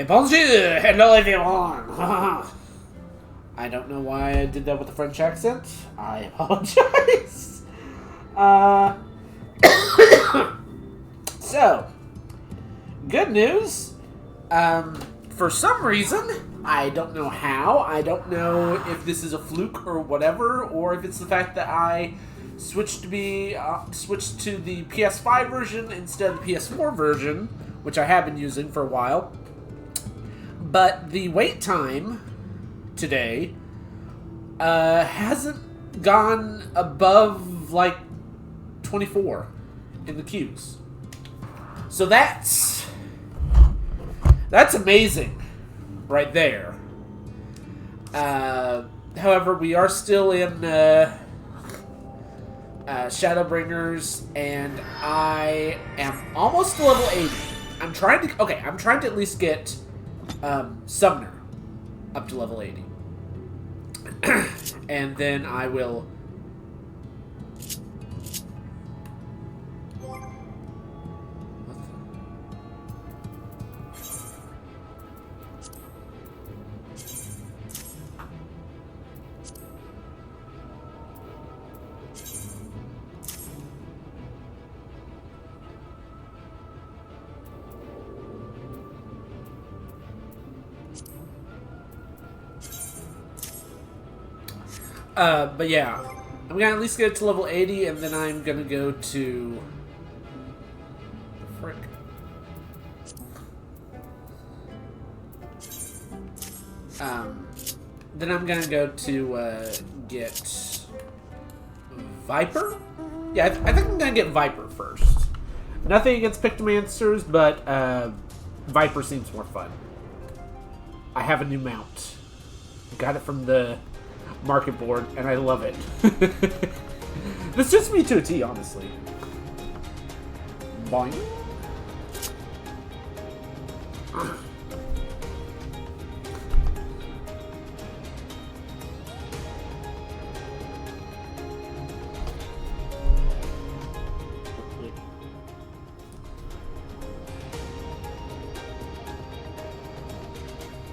Bonjour! Hello everyone! I don't know why I did that with a French accent. I apologize. So, good news. For some reason, I don't know how, I don't know if this is a fluke or whatever, or if it's the fact that I switched to the PS5 version instead of the PS4 version, which I have been using for a while. But the wait time today hasn't gone above like 24 in the queues. So that's amazing right there. However, we are still in Shadowbringers, and I am almost to level 80. I'm trying to at least get Summoner up to level 80. And then I will... but yeah, I'm gonna at least get it to level 80, and then I'm gonna go to... Frick. Then I'm gonna go to, get... Viper? Yeah, I think I'm gonna get Viper first. Nothing against Pictomancers, but, Viper seems more fun. I have a new mount. Got it from the market board, and I love it. This suits me to a T, honestly. Boing.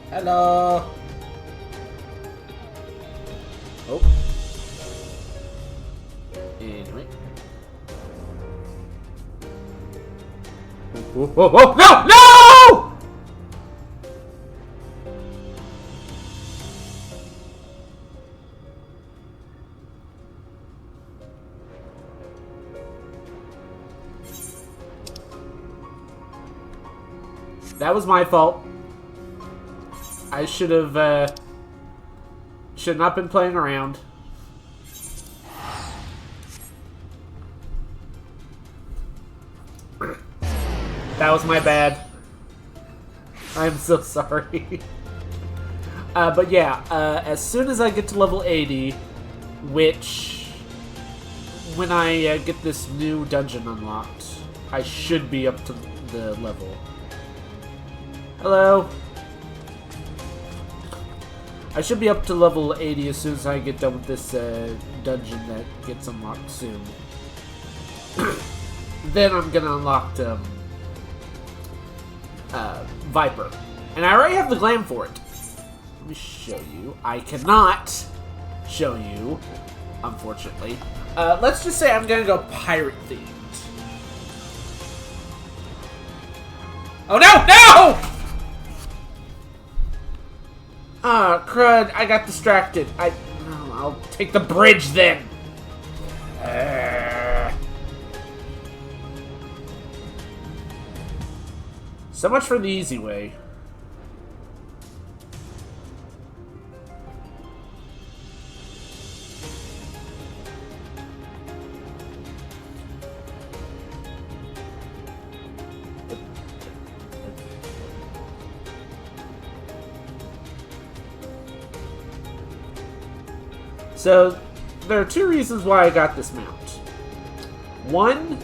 Hello. Oh. Anyway. Whoa, whoa, whoa! No! No! That was my fault. I should have, should not been playing around. That was my bad. I'm so sorry. But yeah, as soon as I get to level 80, which, when I get this new dungeon unlocked, I should be up to the level. Hello. I should be up to level 80 as soon as I get done with this dungeon that gets unlocked soon. Then I'm gonna unlock Viper. And I already have the glam for it. Let me show you. I cannot show you, unfortunately. Let's just say I'm gonna go pirate themed. Oh no! No! Ah, crud, I got distracted. I'll take the bridge then. So much for the easy way. So, there are two reasons why I got this mount. One,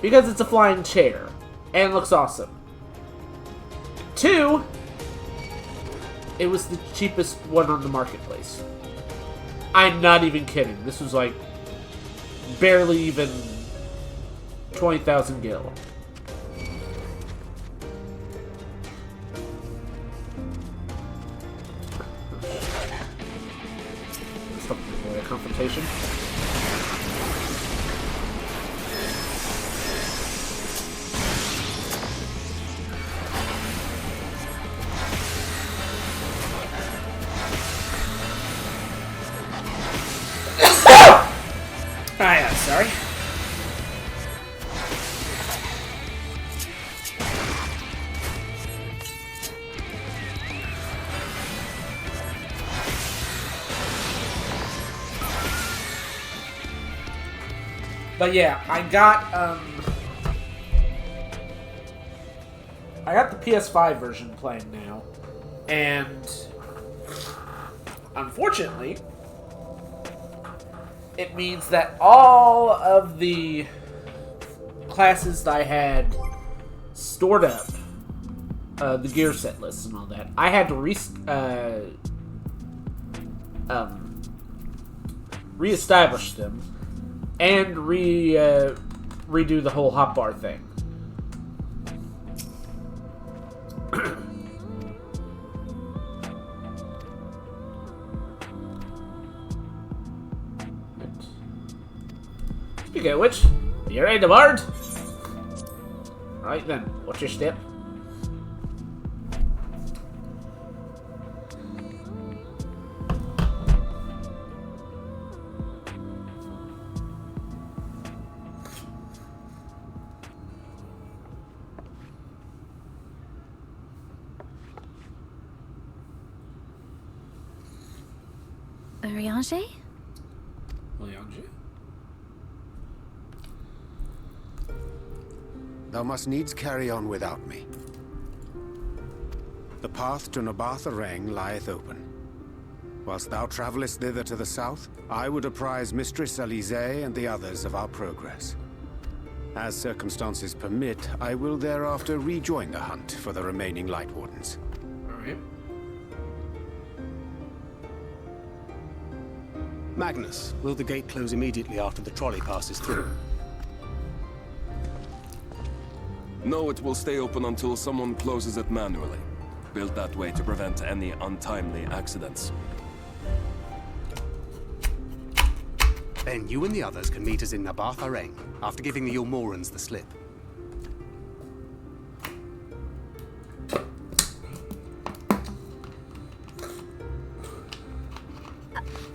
because it's a flying chair, and looks awesome. Two, it was the cheapest one on the marketplace. I'm not even kidding. This was like, barely even 20,000 gil. confrontation. Yeah, sorry. But yeah, I got the PS5 version playing now, and unfortunately, it means that all of the classes that I had stored up, the gear set lists and all that, I had to reestablish them and redo the whole hotbar thing. Speaking of which, you ready to board? Right then, what's your step? Oriange? Oriange? Thou must needs carry on without me. The path to Nabatha Reng lieth open. Whilst thou travellest thither to the south, I would apprise Mistress Alize and the others of our progress. As circumstances permit, I will thereafter rejoin the hunt for the remaining Light Wardens. Alright. Magnus, will the gate close immediately after the trolley passes through? No, it will stay open until someone closes it manually. Built that way to prevent any untimely accidents. Then you and the others can meet us in Nabatha Reng, after giving the Ilmorans the slip.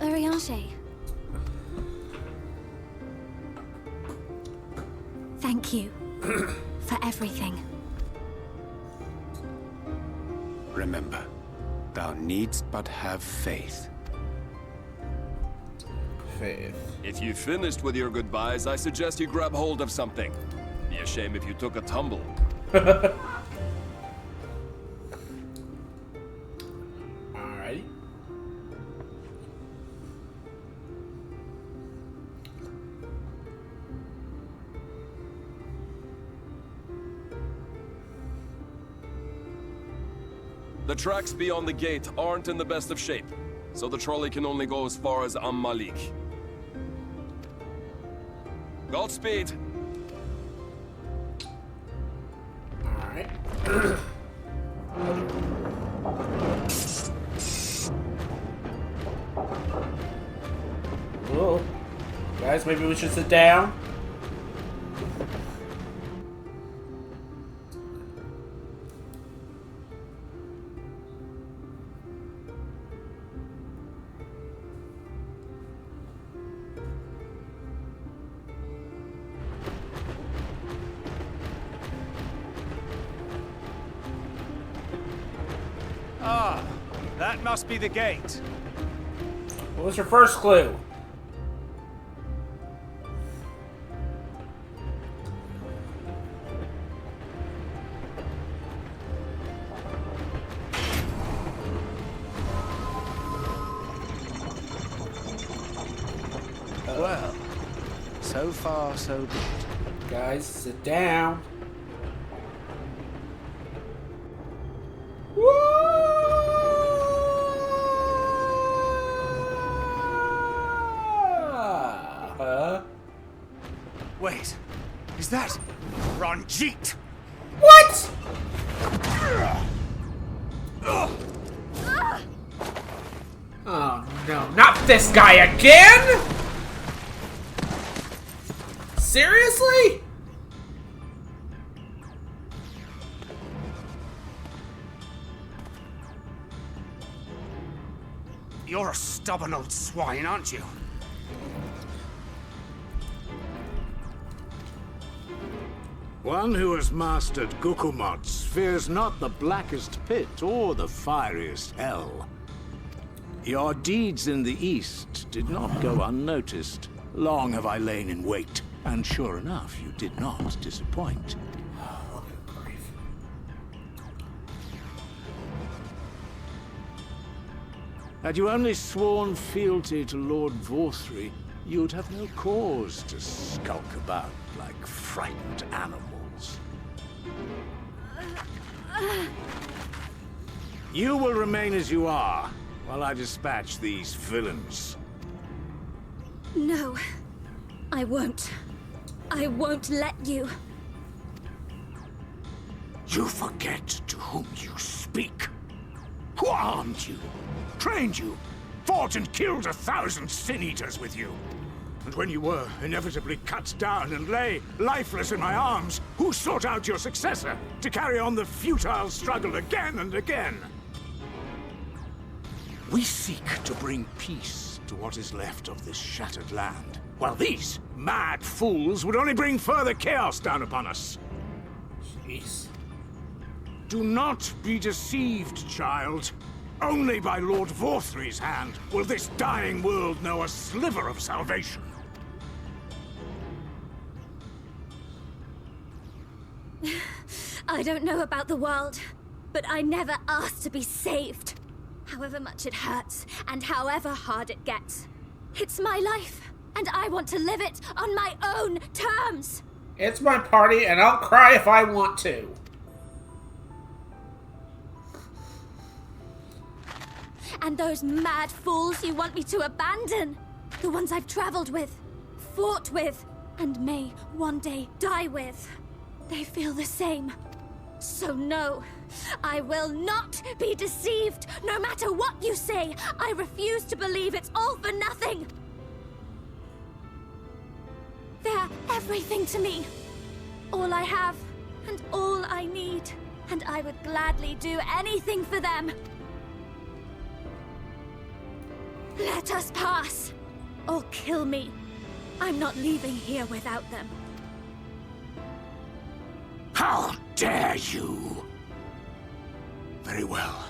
Oriange. Thank you for everything. Remember, thou needst but have faith. Faith. If you finished with your goodbyes, I suggest you grab hold of something. Be a shame if you took a tumble. Alrighty. The tracks beyond the gate aren't in the best of shape, so the trolley can only go as far as Malik. Godspeed! Alright. Whoa. Guys, maybe we should sit down. Ah, that must be the gate. What was your first clue? Well, so far so good. Guys, sit down. Wait, is that Ranjit? What? Oh No, not this guy again! Seriously? You're a stubborn old swine, aren't you? One who has mastered Gukumots fears not the blackest pit or the fieriest hell. Your deeds in the east did not go unnoticed. Long have I lain in wait, and sure enough, you did not disappoint. Had you only sworn fealty to Lord Vorthry, you'd have no cause to skulk about like frightened animals. You will remain as you are, while I dispatch these villains. No, I won't. I won't let you. You forget to whom you speak. Who armed you, trained you, fought and killed 1,000 sin-eaters with you? And when you were inevitably cut down and lay lifeless in my arms, who sought out your successor to carry on the futile struggle again and again? We seek to bring peace to what is left of this shattered land, while these mad fools would only bring further chaos down upon us. Jeez. Do not be deceived, child. Only by Lord Vorthry's hand will this dying world know a sliver of salvation. I don't know about the world, but I never asked to be saved. However much it hurts, and however hard it gets. It's my life, and I want to live it on my own terms. It's my party, and I'll cry if I want to. And those mad fools you want me to abandon. The ones I've traveled with, fought with, and may one day die with. They feel the same. So no, I will not be deceived. No matter what you say, I refuse to believe it's all for nothing. They're everything to me. All I have, and all I need. And I would gladly do anything for them. Let us pass, or kill me. I'm not leaving here without them. How dare you! Very well.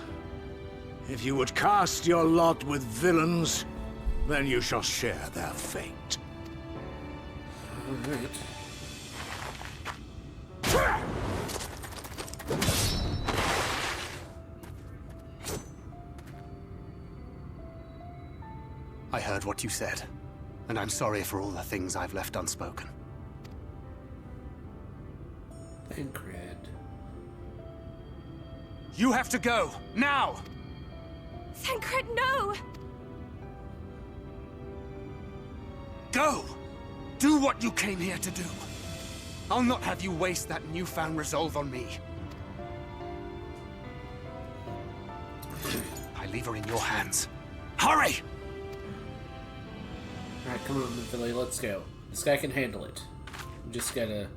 If you would cast your lot with villains, then you shall share their fate. Alright. I heard what you said, and I'm sorry for all the things I've left unspoken. Thancred. You have to go, now! Thancred, no! Go! Do what you came here to do. I'll not have you waste that newfound resolve on me. I leave her in your hands. Hurry! Alright, come on, Philly, let's go. This guy can handle it. We just gotta...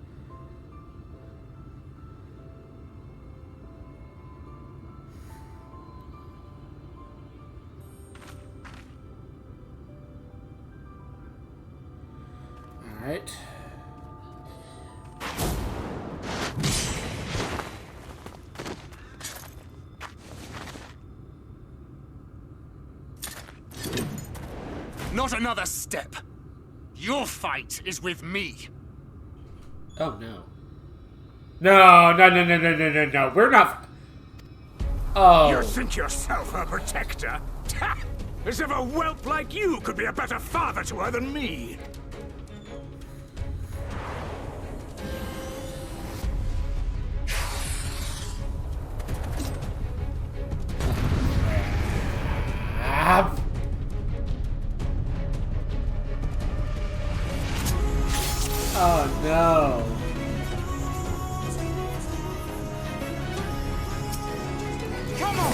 Alright. Not another step. Your fight is with me. Oh, no. No. We're not... Oh. You think yourself her protector? Ha! As if a whelp like you could be a better father to her than me! Oh, no. Come on!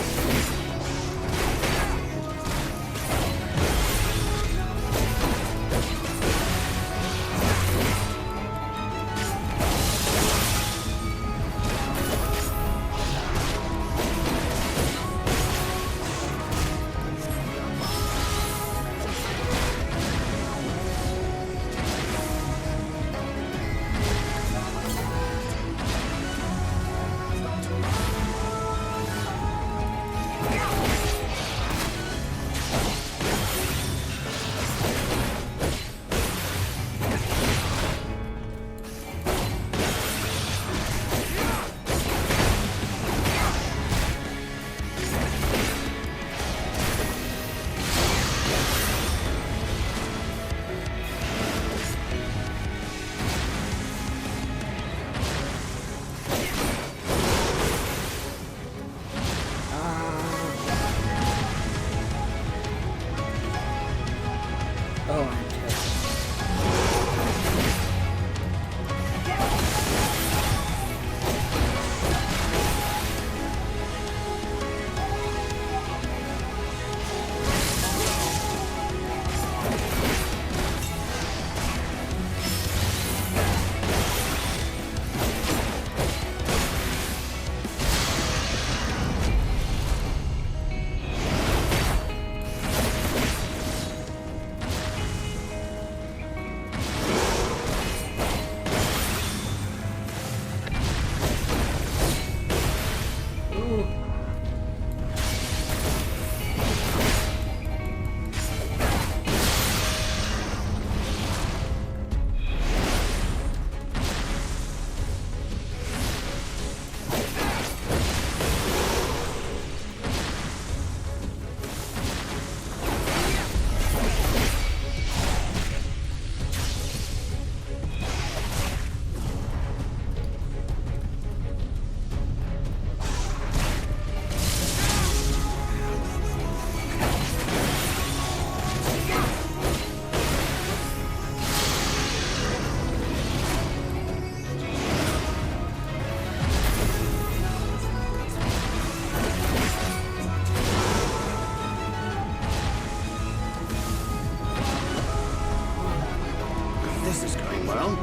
Well?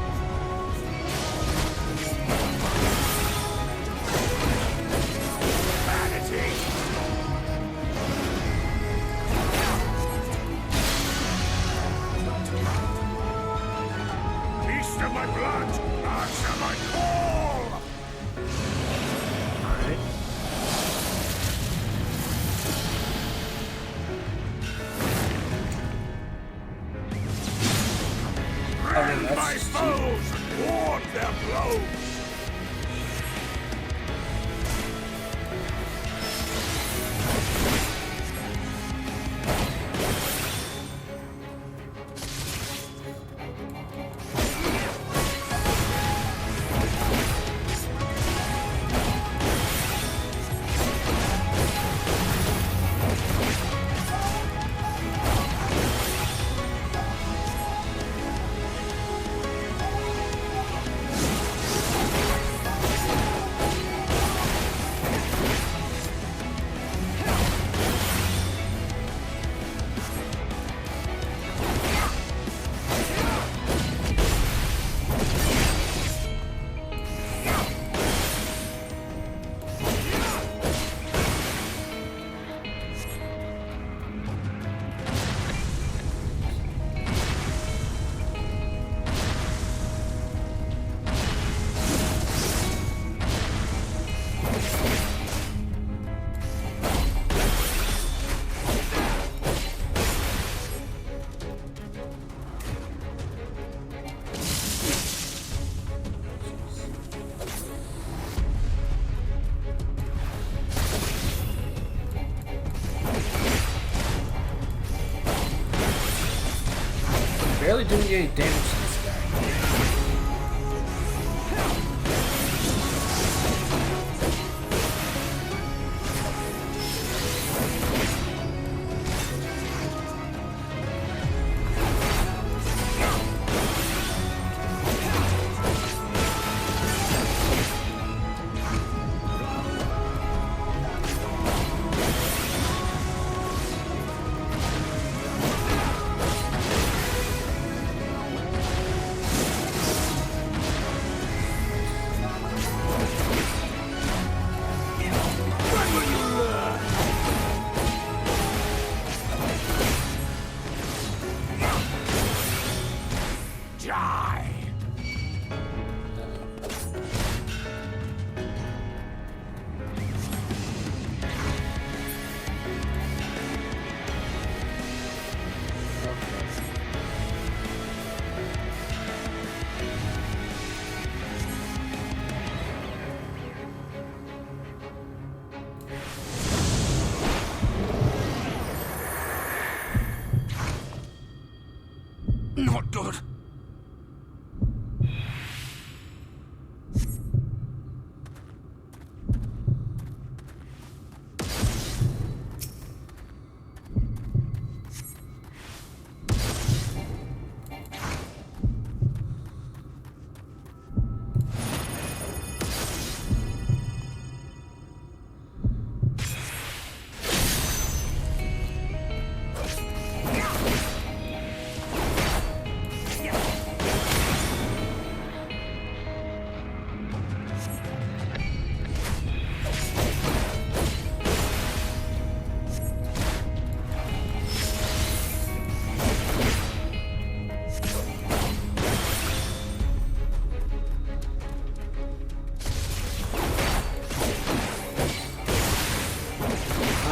Vanity! Feast of my blood! Answer my call! Alright. Rend my foes and ward their blows! Barely doing any damage to this guy. Not good.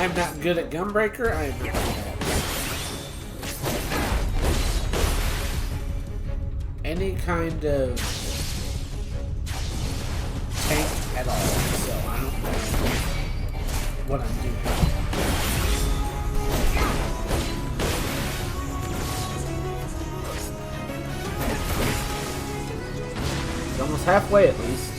I'm not good at Gunbreaker. I am not good at any kind of tank at all. So I don't know what I'm doing. It's almost halfway at least.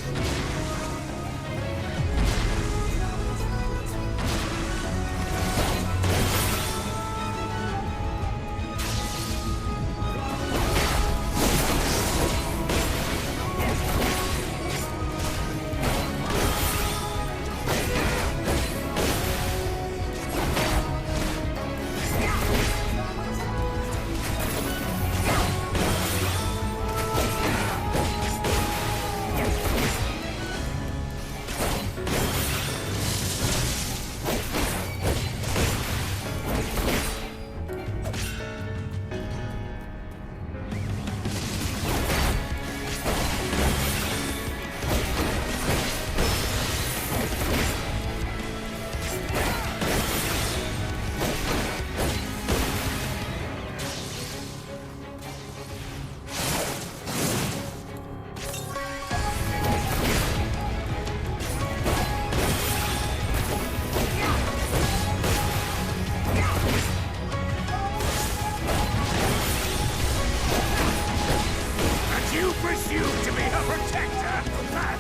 And you presume to be her protector? Pathetic!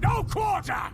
No quarter!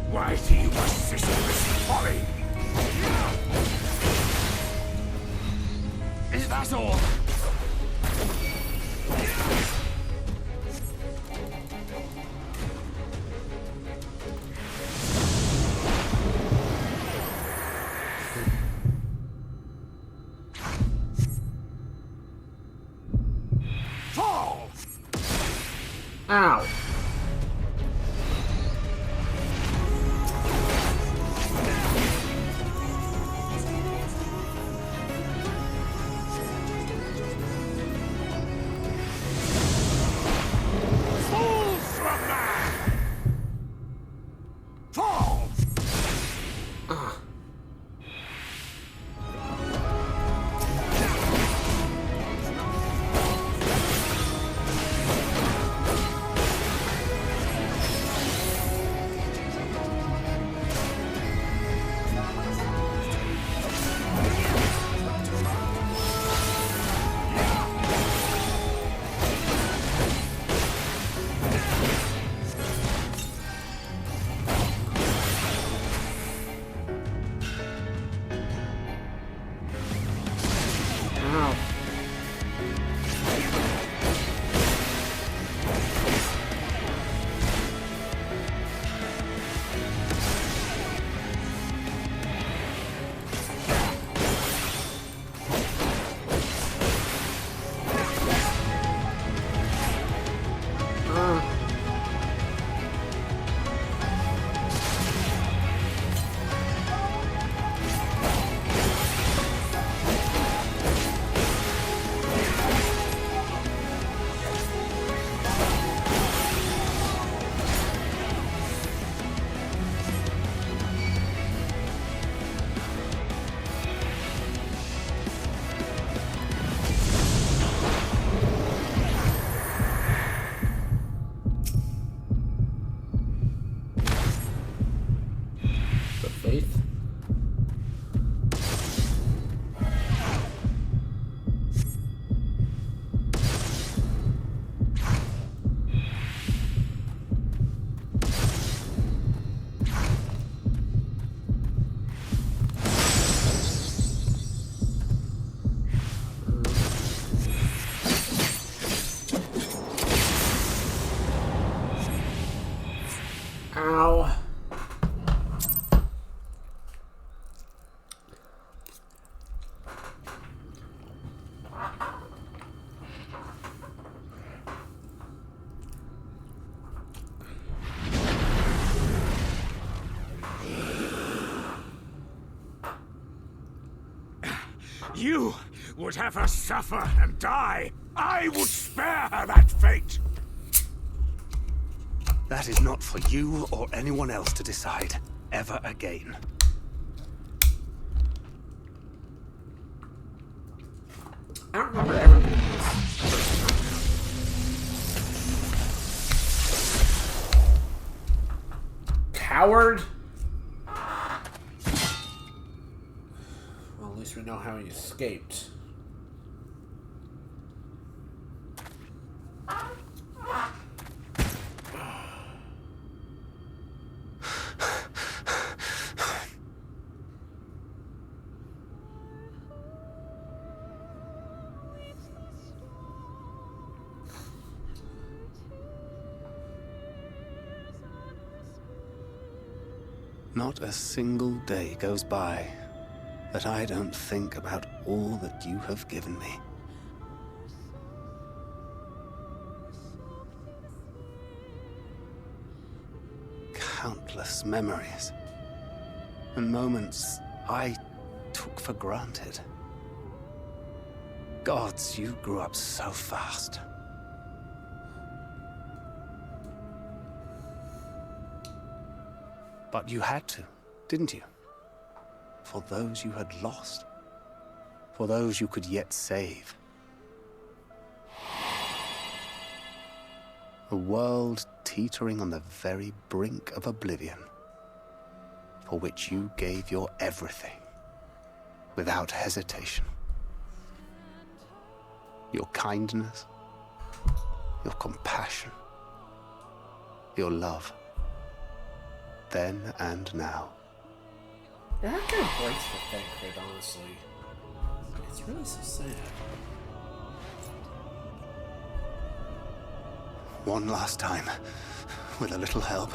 Why do you persist in this folly? Is that all? Fall! Ow. faith. Ow. You would have her suffer and die. I would spare her that fate. That is not for you or anyone else to decide ever again. I don't remember ever doing this. Coward? Well, at least we know how he escaped. Not a single day goes by that I don't think about all that you have given me. Countless memories and moments I took for granted. Gods, you grew up so fast. But you had to, didn't you? For those you had lost. For those you could yet save. A world teetering on the very brink of oblivion, for which you gave your everything, without hesitation. Your kindness, your compassion, your love. Then and now. Your heart kind of breaks for Thancred, honestly. It's really so sad. One last time, with a little help.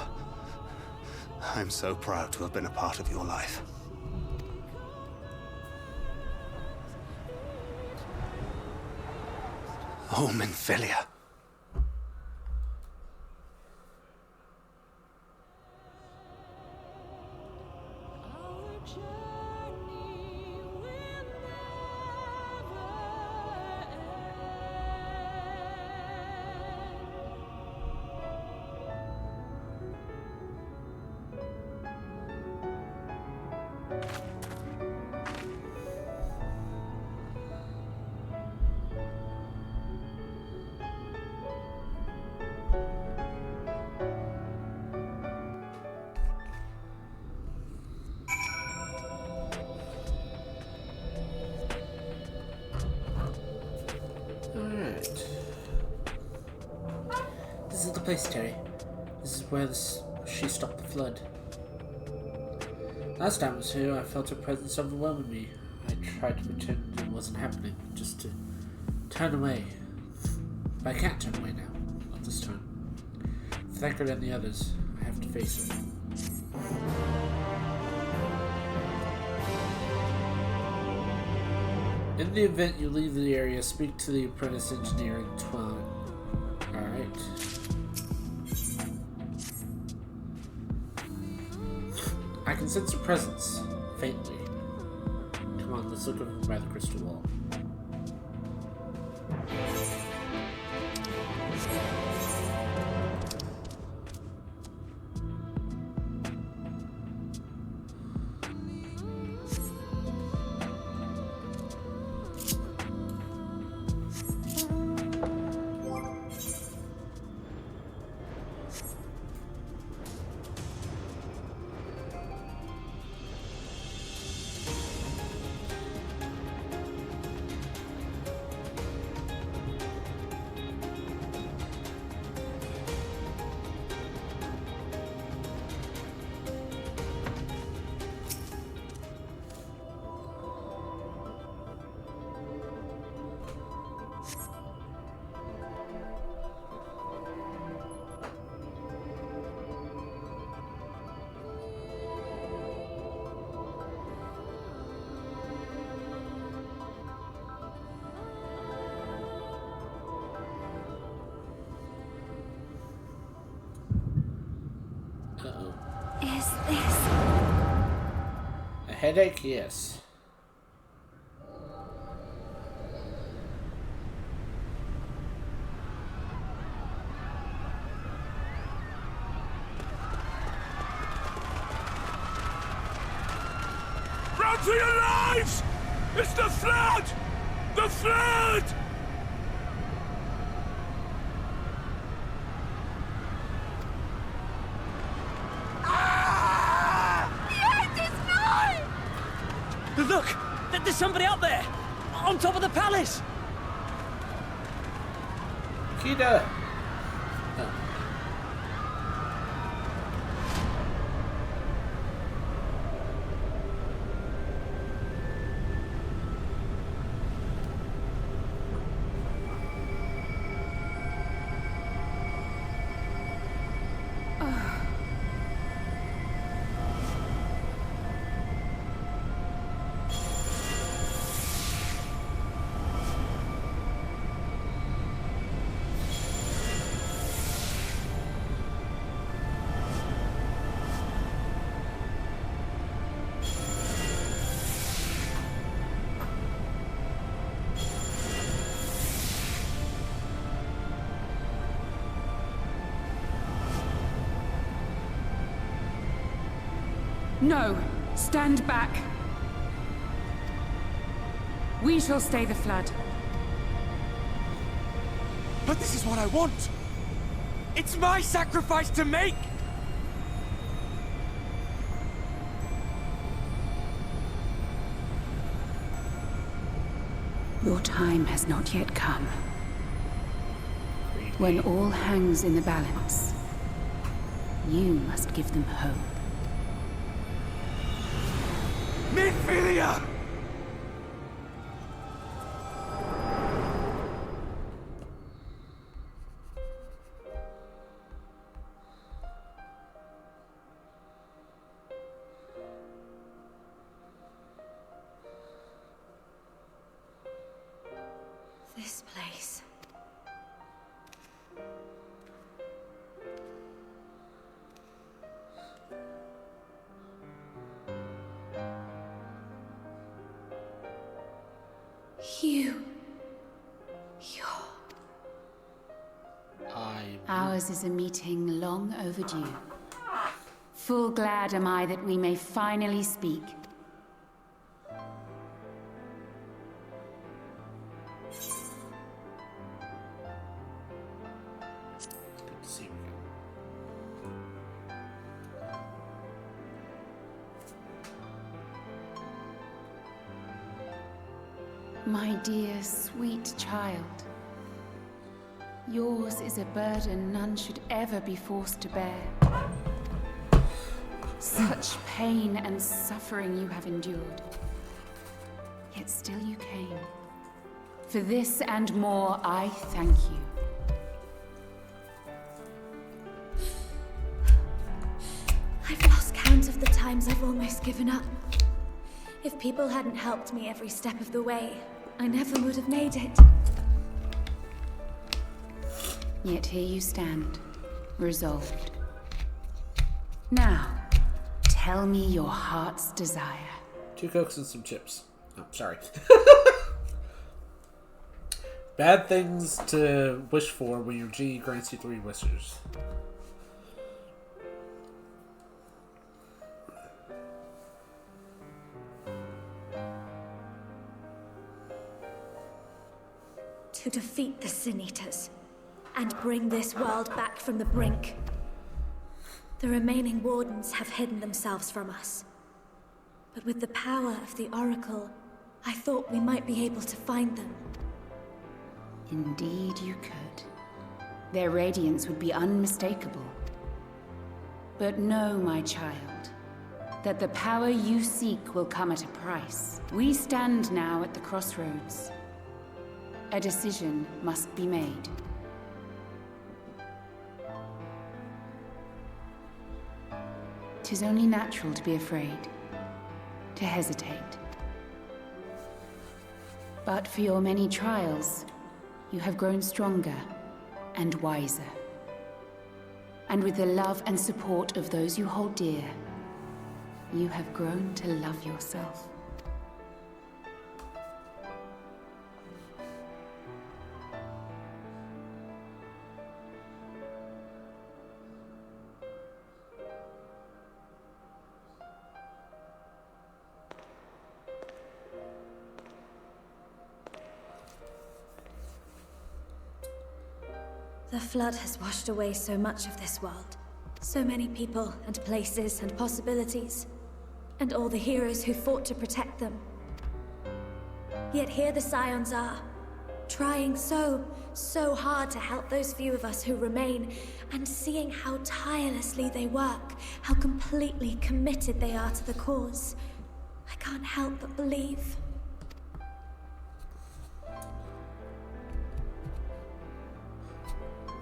I'm so proud to have been a part of your life. Oh, Minfilia. Alright. This is the place, Terry. This is where she stopped the flood. Last time I was here, I felt her presence overwhelming me. I tried to pretend it wasn't happening, just to turn away. But I can't turn away now. Not this time. Thancred and the others, I have to face her. In the event you leave the area, speak to the apprentice engineer in Twine. Alright. I can sense your presence, faintly. Come on, let's look over by the crystal wall. Uh-oh. Is this... A headache? Yes. Run for your lives! It's the flood! The flood! Look! There's somebody up there! On top of the palace! Kita! No! Stand back! We shall stay the flood. But this is what I want! It's my sacrifice to make! Your time has not yet come. When all hangs in the balance, you must give them hope. Minfilia! This place... Ours is a meeting long overdue. Full glad am I that we may finally speak. Good to see you again. My dear, sweet child. Yours is a burden none should ever be forced to bear. Such pain and suffering you have endured. Yet still you came. For this and more, I thank you. I've lost count of the times I've almost given up. If people hadn't helped me every step of the way, I never would have made it. Yet here you stand, resolved. Now, tell me your heart's desire. 2 Cokes and some chips. Oh, sorry. Bad things to wish for when your genie grants you 3 wishes. To defeat the Sin Eaters and bring this world back from the brink. The remaining Wardens have hidden themselves from us. But with the power of the Oracle, I thought we might be able to find them. Indeed you could. Their radiance would be unmistakable. But know, my child, that the power you seek will come at a price. We stand now at the crossroads. A decision must be made. 'Tis only natural to be afraid, to hesitate. But for your many trials, you have grown stronger and wiser. and with the love and support of those you hold dear, you have grown to love yourself. The flood has washed away so much of this world. So many people and places and possibilities. And all the heroes who fought to protect them. Yet here the Scions are, trying so hard to help those few of us who remain, and seeing how tirelessly they work, how completely committed they are to the cause. I can't help but believe.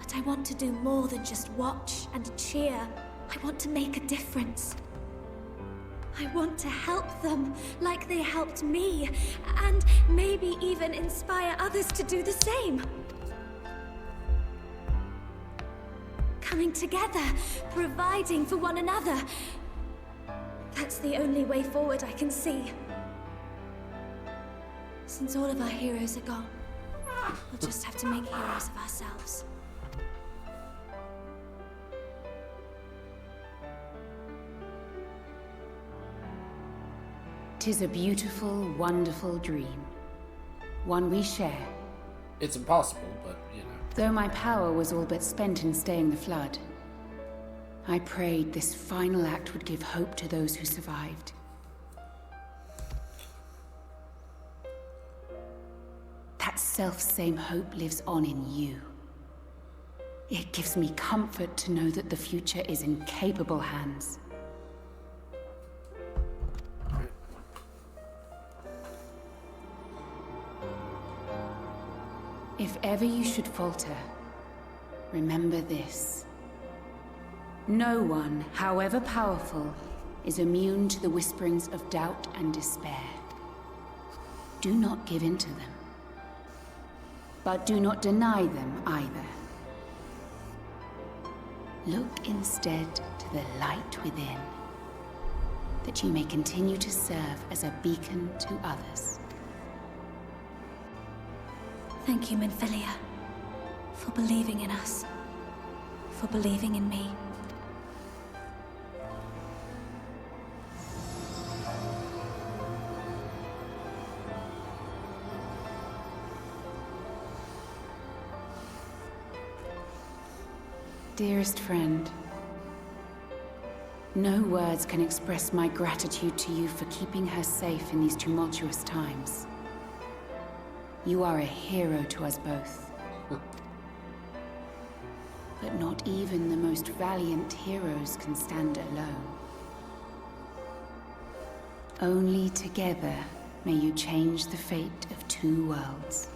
But I want to do more than just watch and cheer. I want to make a difference. I want to help them like they helped me, and maybe even inspire others to do the same. Coming together, providing for one another. That's the only way forward I can see. Since all of our heroes are gone, we'll just have to make heroes of ourselves. 'Tis a beautiful, wonderful dream. One we share. It's impossible, but, you know. Though my power was all but spent in staying the flood, I prayed this final act would give hope to those who survived. That self-same hope lives on in you. It gives me comfort to know that the future is in capable hands. If ever you should falter, remember this. No one, however powerful, is immune to the whisperings of doubt and despair. Do not give in to them. But do not deny them either. Look instead to the light within, that you may continue to serve as a beacon to others. Thank you, Minfilia, for believing in us, for believing in me. Dearest friend, no words can express my gratitude to you for keeping her safe in these tumultuous times. You are a hero to us both. But not even the most valiant heroes can stand alone. Only together may you change the fate of two worlds.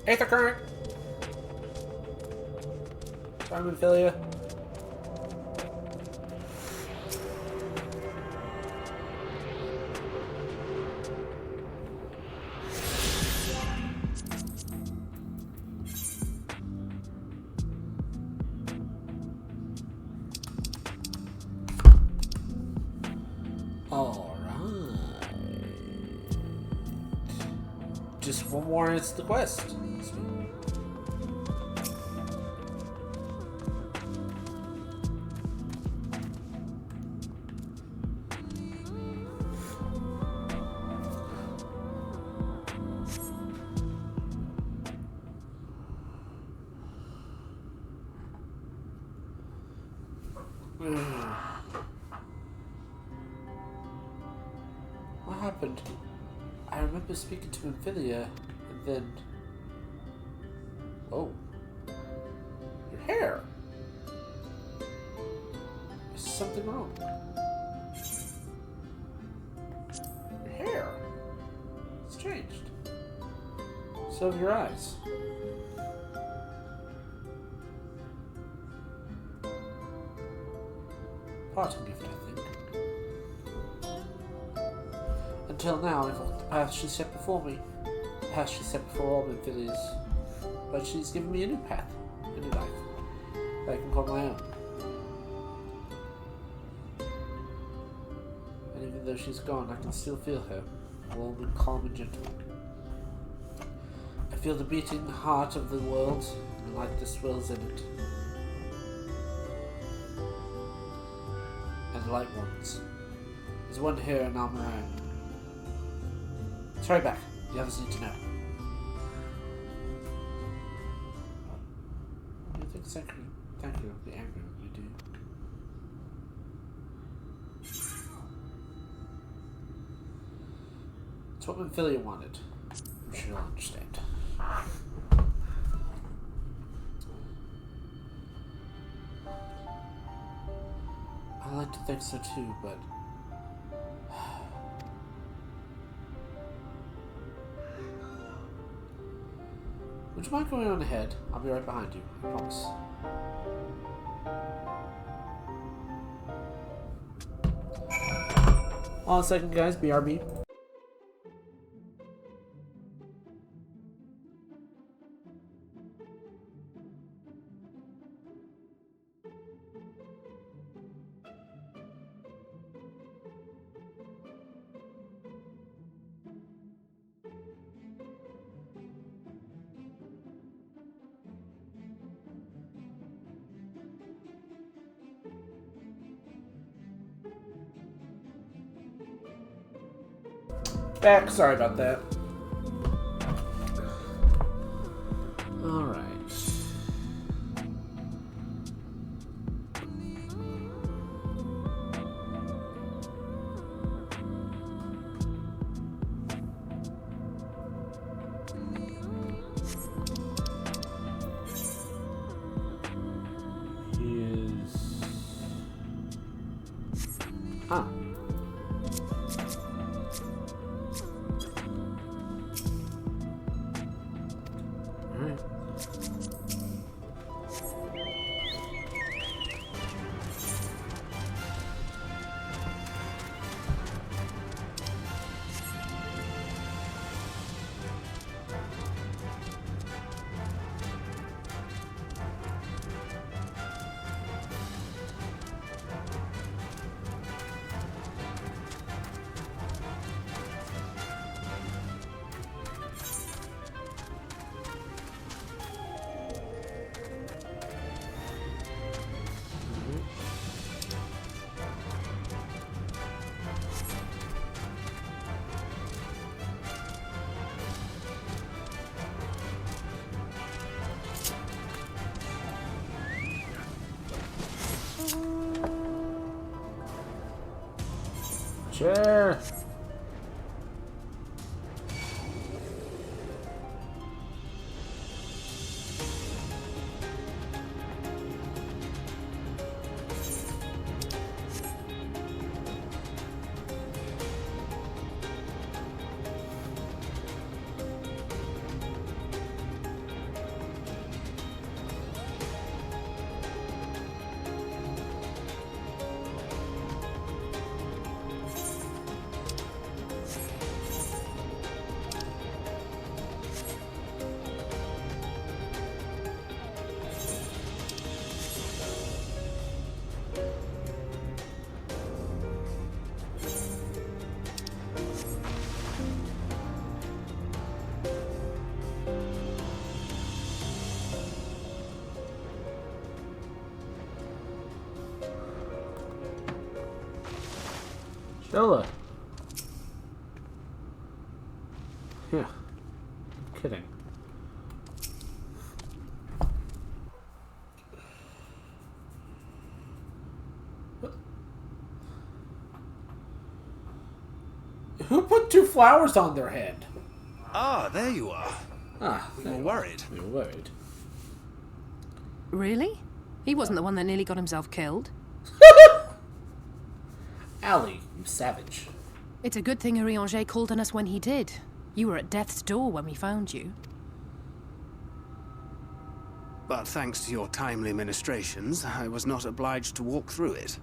Aether current. Sorry, Minfilia. All right. Just one more and it's the quest. What happened? I remember speaking to Minfilia, and then... Oh. Your hair! Is something wrong? Your hair! It's changed. So have your eyes. Parting gift, I think. Until now, I've walked the path she set before me. The path she set before all Amphibians. But she's given me a new path, a new life, that I can call my own. And even though she's gone, I can still feel her, warm and calm and gentle. I feel the beating heart of the world, and light that swells in it. And the light ones. There's one here in Almaran. Hurry back. The others need to know. Do you think thank you would be angry when we do? It's what Amphilia wanted. I'm sure you'll understand. I like to think so too, but would you mind going on ahead? I'll be right behind you, I promise. Hold on a second, guys. BRB. Back. Sorry about that. All right. He is. Ah. Sure. Stella. Yeah. I'm kidding. Who put two flowers on their head? Ah, there you are. Ah, We were worried. we were worried. Really? He wasn't the one that nearly got himself killed. Allie, you savage. It's a good thing Urianger called on us when he did. You were at death's door when we found you. But thanks to your timely ministrations, I was not obliged to walk through it.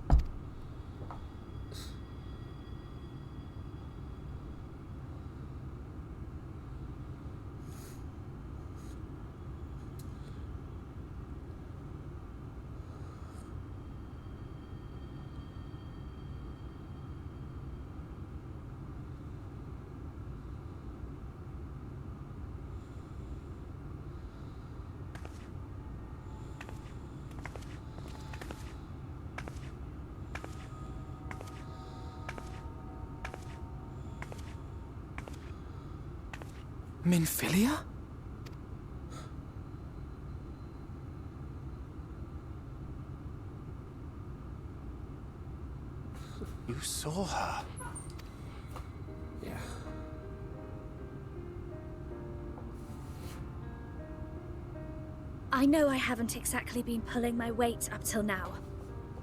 Minfilia? You saw her? Yeah. I know I haven't exactly been pulling my weight up till now,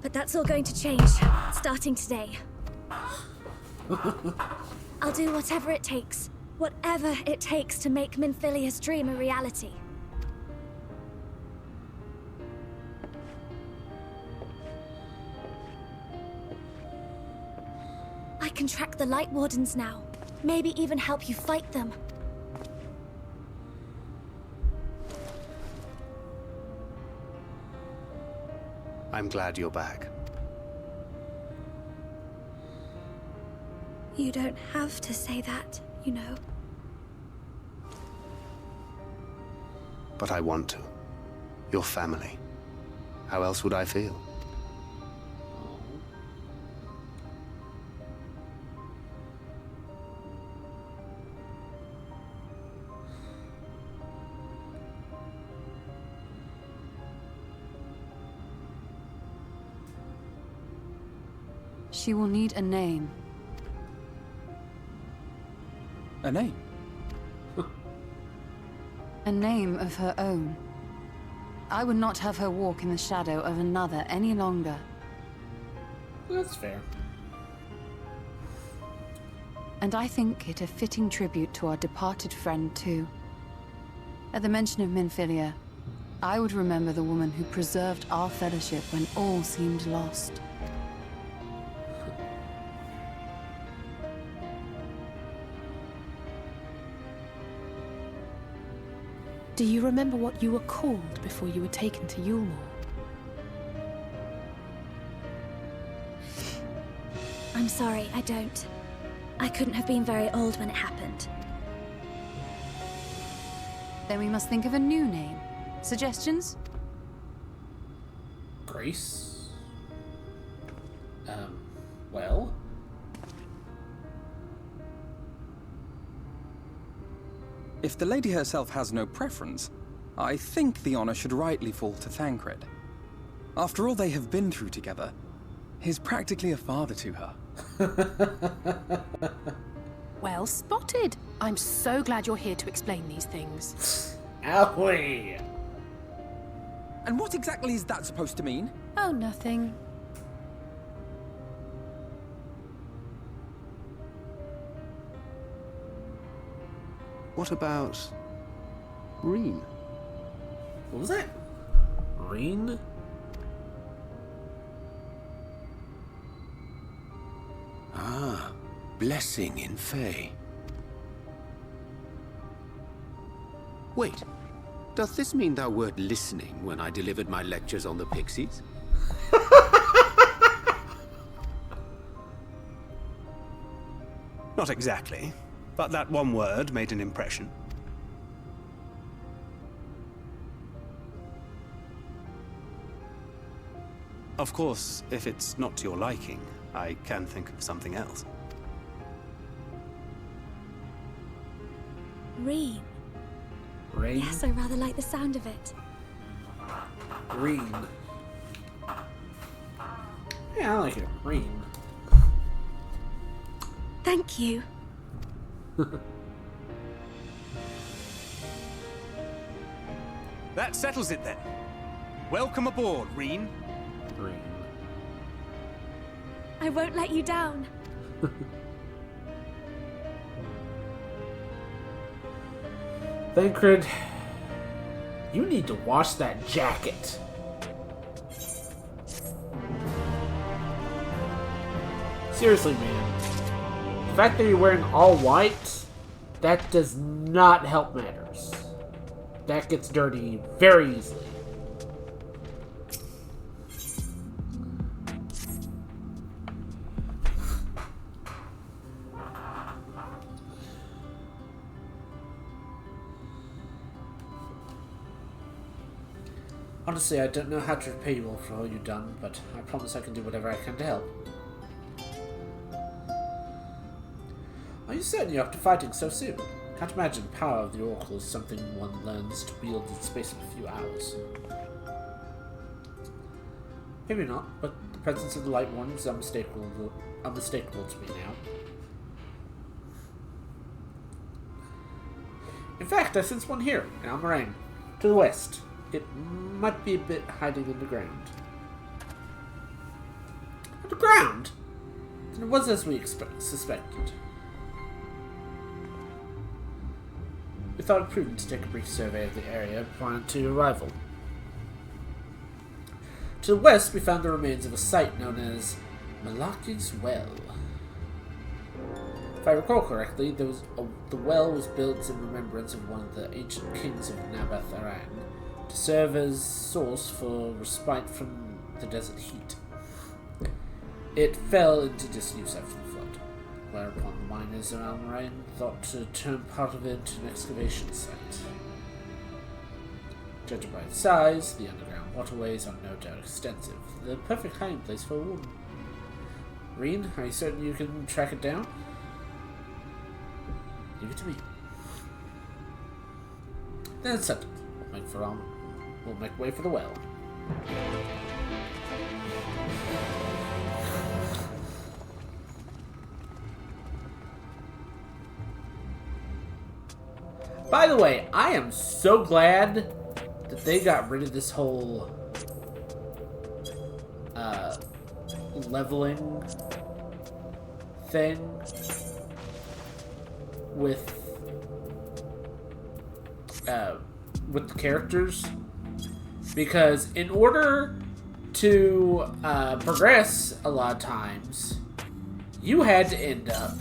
but that's all going to change, starting today. I'll do whatever it takes to make Minfilia's dream a reality. I can track the Light Wardens now, maybe even help you fight them. I'm glad you're back. You don't have to say that, you know. But I want to. Your family. How else would I feel? She will need a name. A name? A name of her own. I would not have her walk in the shadow of another any longer. That's fair. And I think it a fitting tribute to our departed friend, too. At the mention of Minfilia, I would remember the woman who preserved our fellowship when all seemed lost. Do you remember what you were called before you were taken to Yulmore? I'm sorry, I don't. I couldn't have been very old when it happened. Then we must think of a new name. Suggestions? Grace? Well? If the lady herself has no preference, I think the honor should rightly fall to Thancred. After all they have been through together, he's practically a father to her. Well spotted. I'm so glad you're here to explain these things. Owie! And what exactly is that supposed to mean? Oh, nothing. What about Reen? What was that? Reen? Ah, blessing in Fae. Wait, doth this mean thou wert listening when I delivered my lectures on the Pixies? Not exactly, but that one word made an impression. Of course, if it's not to your liking, I can think of something else. Reen. Rain? Yes, I rather like the sound of it. Reen. Yeah, I like it. Reen. Thank you. That settles it then. Welcome aboard, Reen. Reen. I won't let you down. Thancred, you need to wash that jacket. Seriously, man. The fact that you're wearing all white, that does not help matters. That gets dirty very easily. Honestly, I don't know how to repay you all for all you've done, but I promise I can do whatever I can to help. Are you certain you're up to fighting so soon? Can't imagine the power of the Oracle is something one learns to wield in the space of a few hours. Maybe not, but the presence of the Light One is unmistakable to me now. In fact, I sense one here, in Almarang, to the west. It might be a bit hiding underground. Underground? Then it was as we suspected. We thought it prudent to take a brief survey of the area prior to your arrival. To the west, we found the remains of a site known as Malaki's Well. If I recall correctly, the well was built in remembrance of one of the ancient kings of Nabath Aran, to serve as source for respite from the desert heat. It fell into disuse after the flood, whereupon the miners of Almarang thought to turn part of it into an excavation site. Judging by its size, the underground waterways are no doubt extensive, the perfect hiding place for a woman. Reen, are you certain you can track it down? Leave it to me. Then it's settled. We'll make way for the well. By the way, I am so glad that they got rid of this whole leveling thing with the characters, because in order to progress a lot of times you had to end up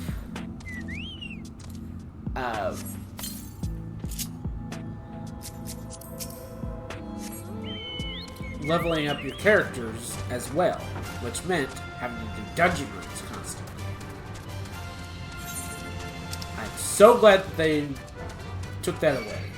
leveling up your characters as well, which meant having to do dungeon runs constantly. I'm so glad that they took that away.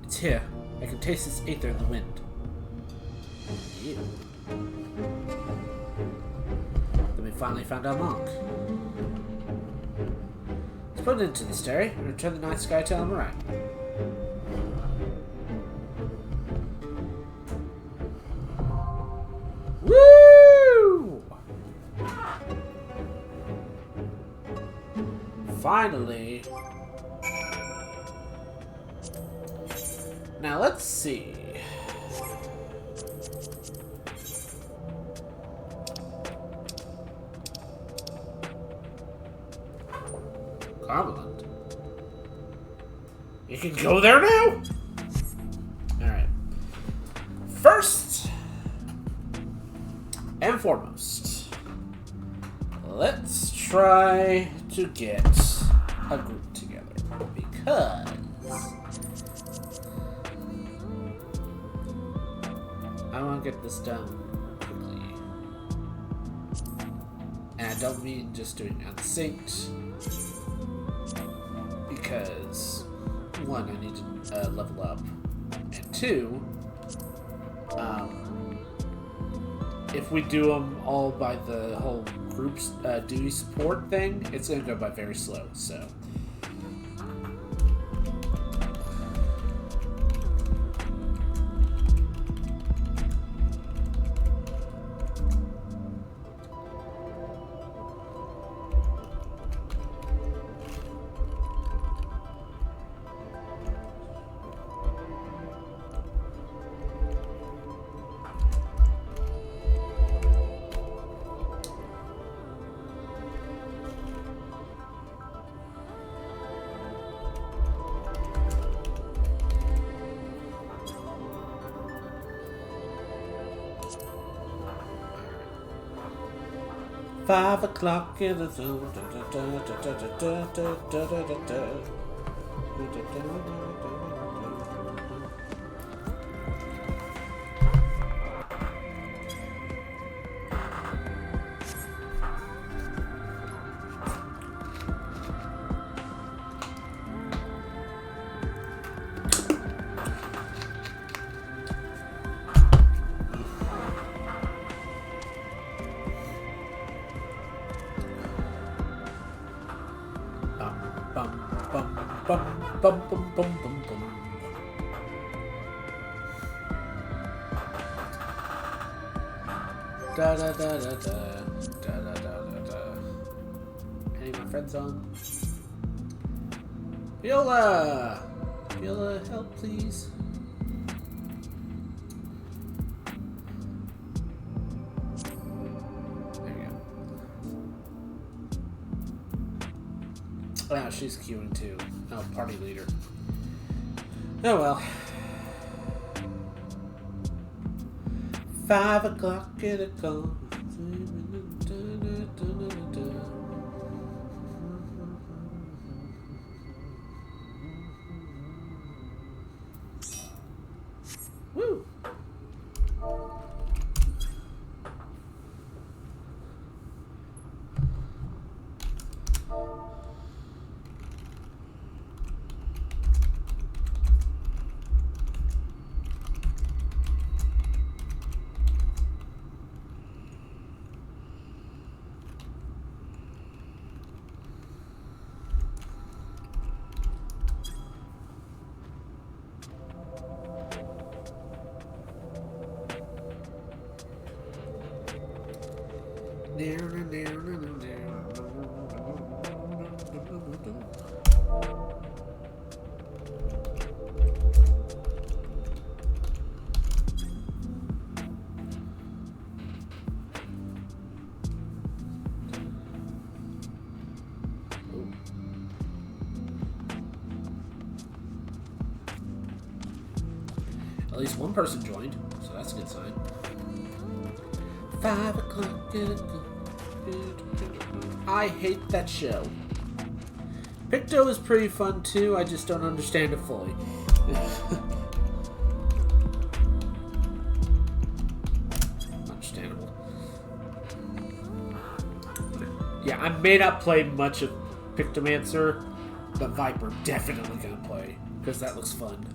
It's here. I can taste this aether in the wind. Ew. Then we finally found our mark. Let's put it into this dairy and return the night sky to Almarang. Woo! Finally. Now let's see. Carmeland. You can go there now? Alright. First and foremost, let's try to get a group together, because I want to get this done quickly. And I don't mean just doing unsynced, because one, I need to level up, and two, if we do them all by the whole group's duty support thing, it's going to go by very slow, so. 5 o'clock in the zone. Bum, bum, bum, bum, bum. Da da da da da da da da da. Any of my friends on? Viola! Viola, help please. There you go. Ah, she's queuing too. Oh, party leader. Oh well. 5 o'clock in the call. Woo! At least one person joined, so that's a good sign. 5 o'clock. I hate that show. Picto is pretty fun too, I just don't understand it fully. Understandable. Yeah, I may not play much of Pictomancer, but Viper definitely gonna play, because that looks fun.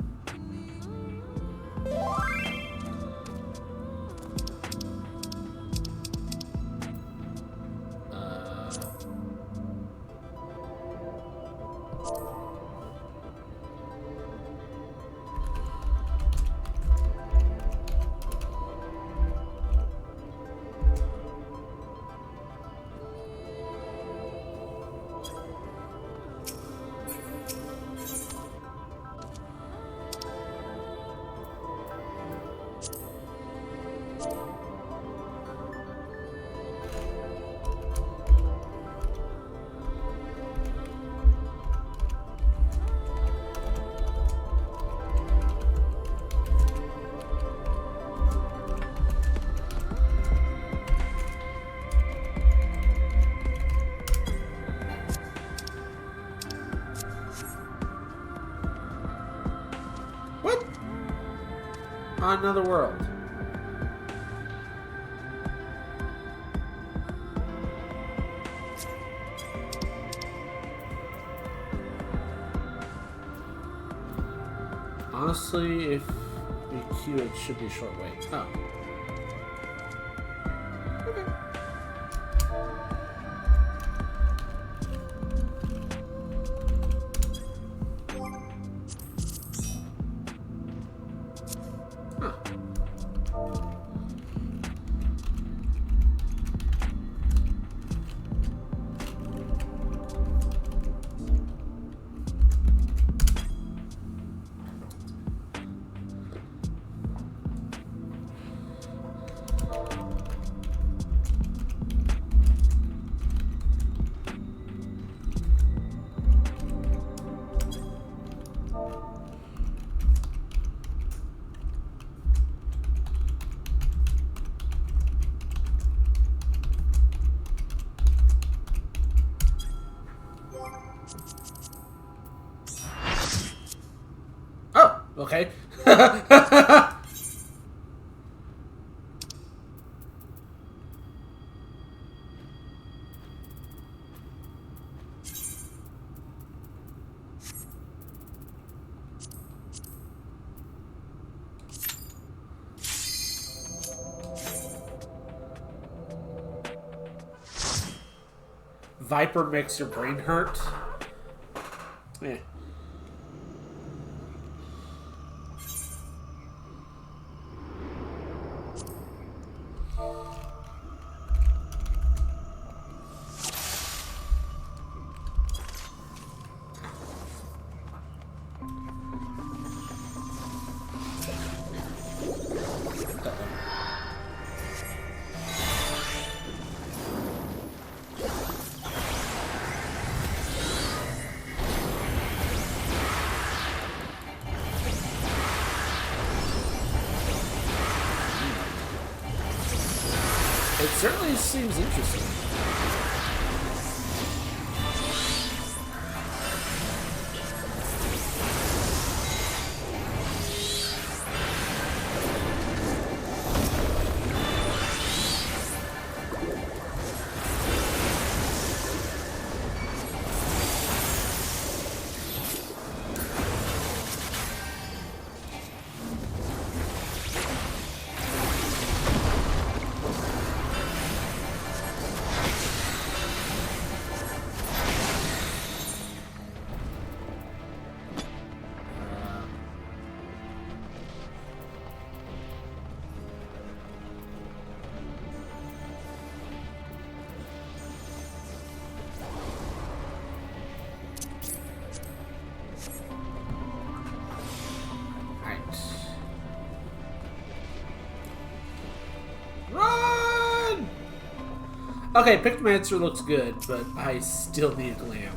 On another world. Honestly, if we queue, it should be a short wait. Oh. Okay. Huh. Okay. Viper makes your brain hurt. Yeah. It certainly seems interesting. Run! Okay, Pictomancer looks good, but I still need Glam.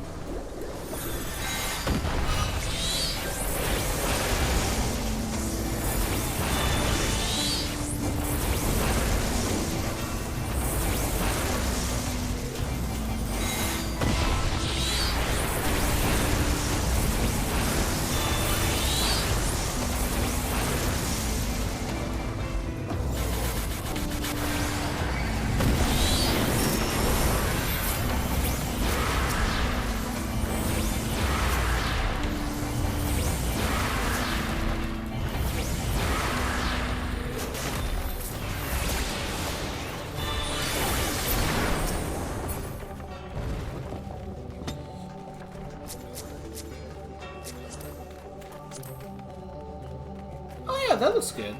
Oh yeah, that looks good.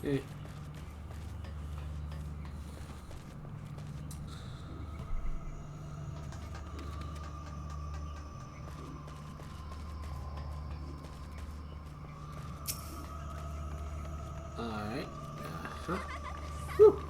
Eh. Alright. Whew.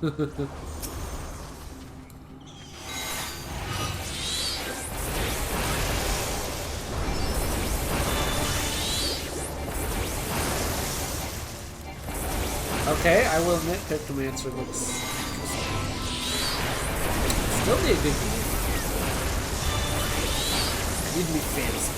this. Okay, I will admit Cryptomancer looks interesting. Still need a good game. I need to be fancy.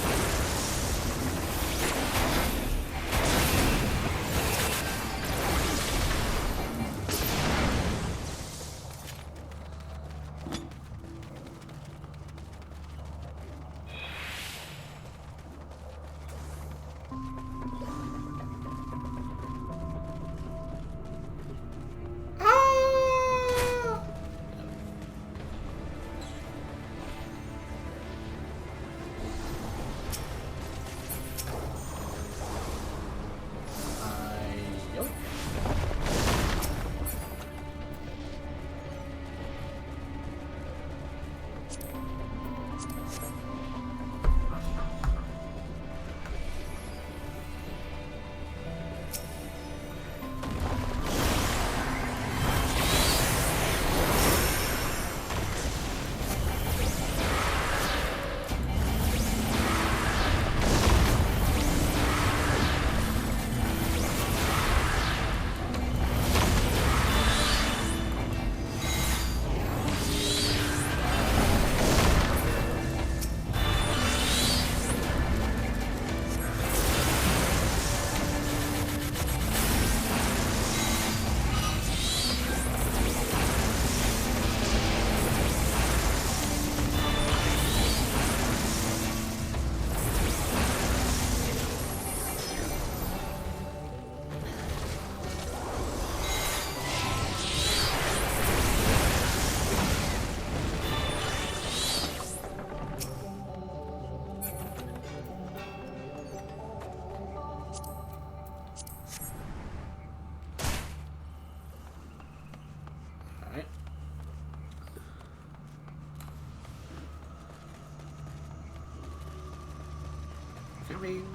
Coming.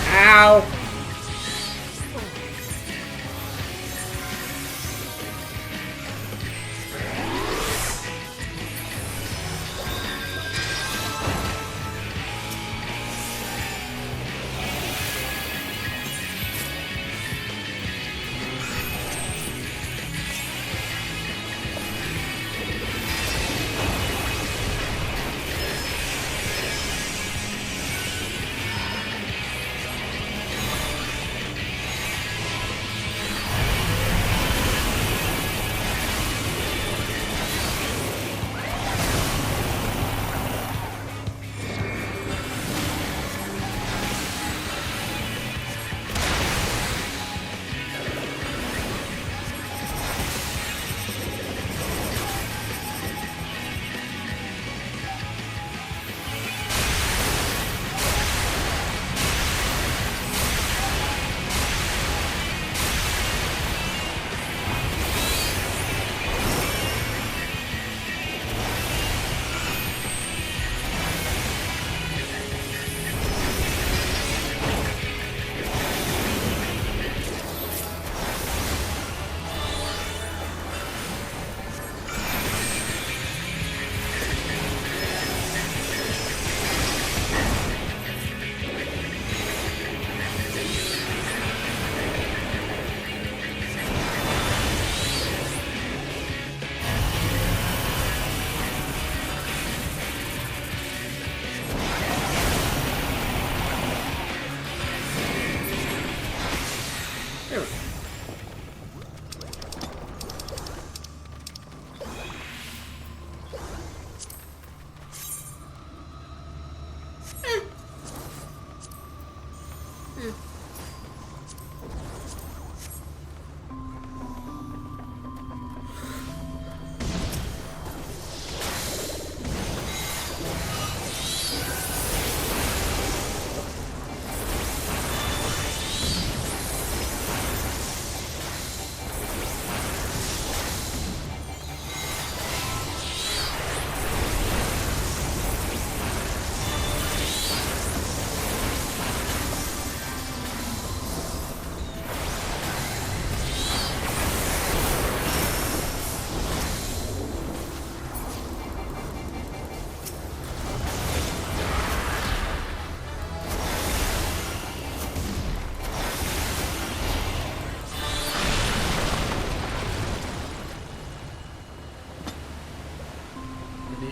Ow!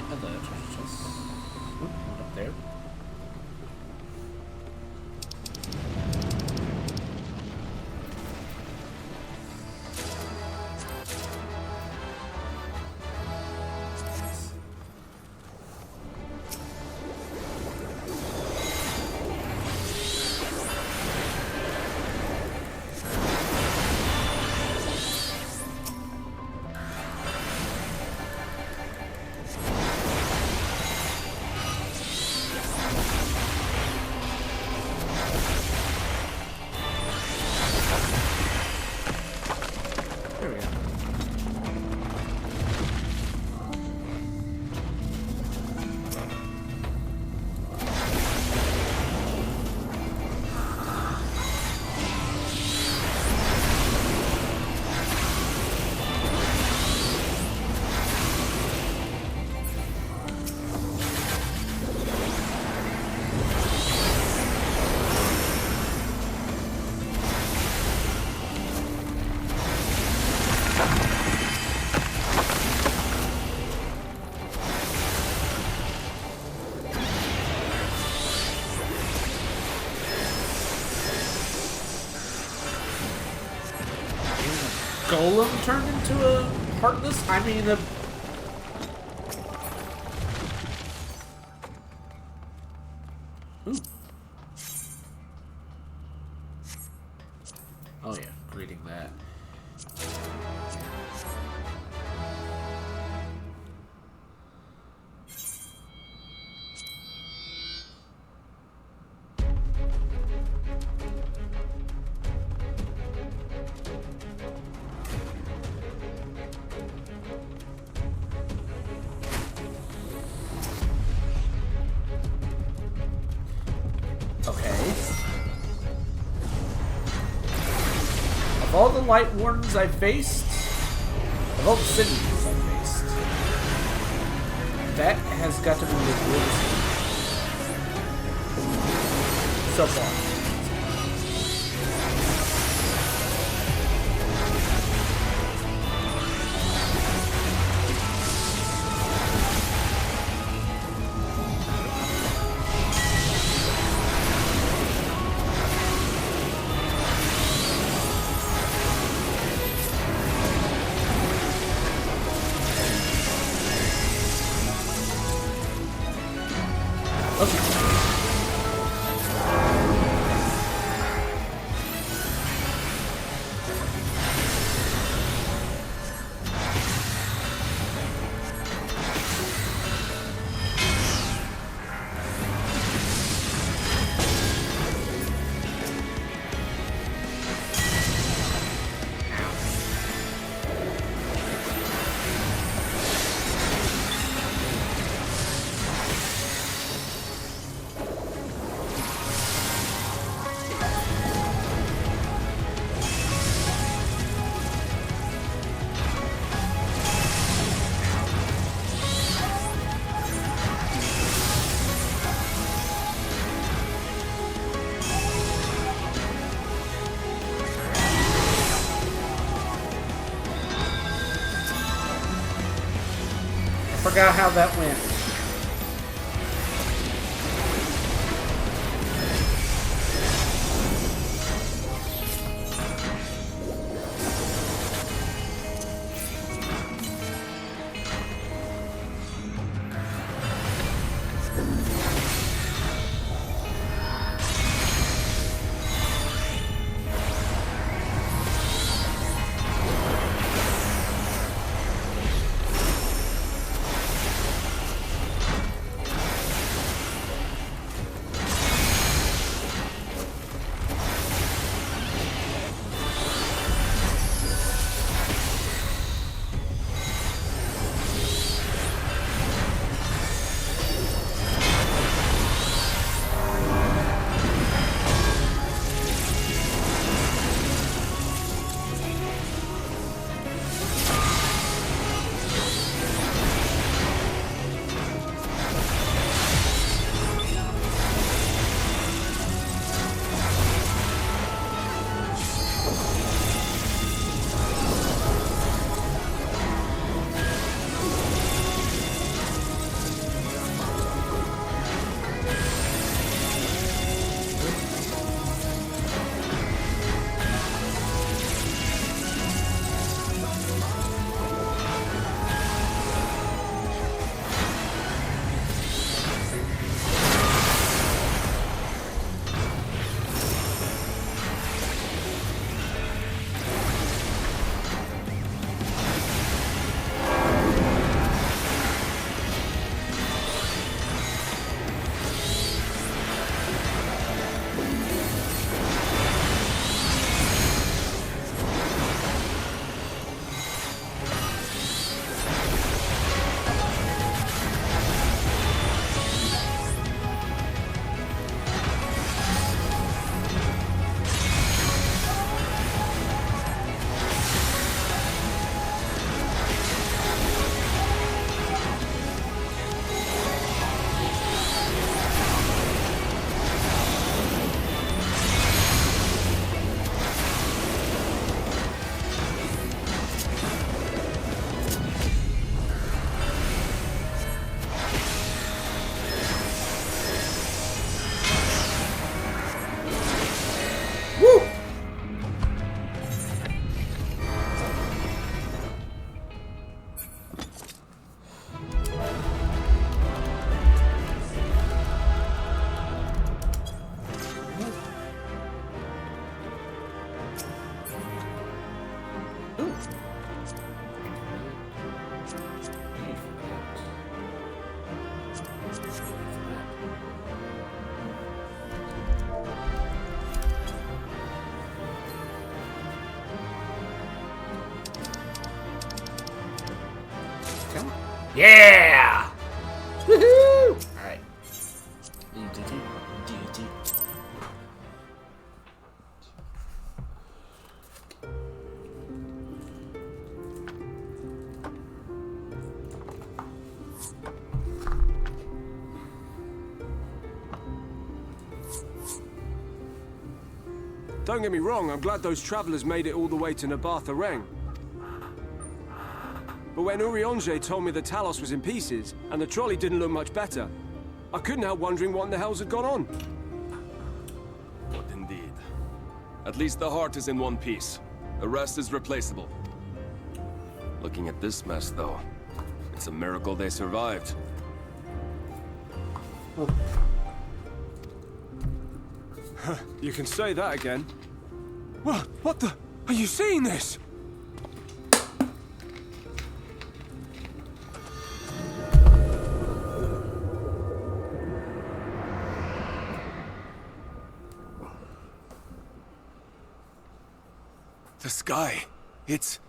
treasure chest. Oop, one up there. Golem turned into a heartless? I mean, a... Ooh. Oh yeah, reading that. Of all the Light Wardens I've faced, of all the Cities I've faced, that has got to be the worst so far. Forgot how that went. Yeah! Woohoo! Alright. Don't get me wrong, I'm glad those travelers made it all the way to Nabatha Reng. But when Urianger told me the Talos was in pieces, and the trolley didn't look much better, I couldn't help wondering what in the hell's had gone on. What indeed. At least the heart is in one piece. The rest is replaceable. Looking at this mess, though, it's a miracle they survived. You can say that again. What the? Are you seeing this? The sky. It...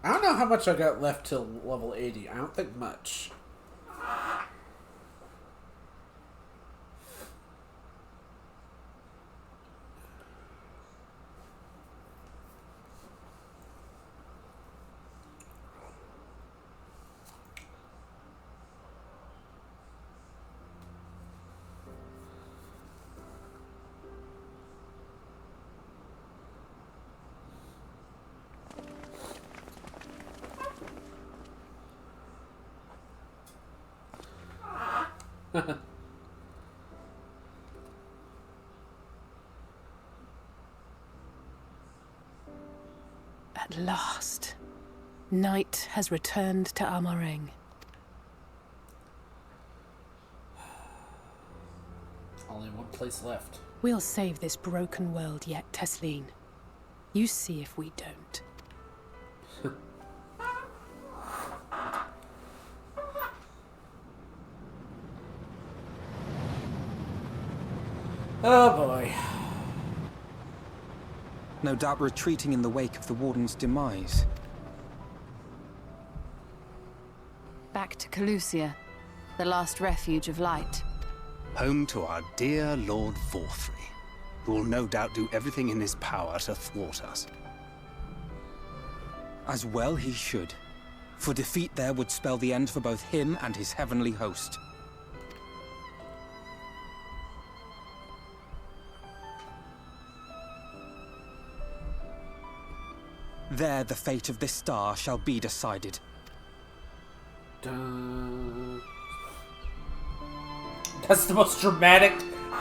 I don't know how much I got left till level 80. I don't think much. At last, night has returned to Amareng. Only one place left. We'll save this broken world yet, Tesleen. You see if we don't. Oh boy. No doubt retreating in the wake of the Warden's demise. Back to Calusia, the last refuge of light. Home to our dear Lord Vorthry, who will no doubt do everything in his power to thwart us. As well he should, for defeat there would spell the end for both him and his heavenly host. There the fate of this star shall be decided. Dun. That's the most dramatic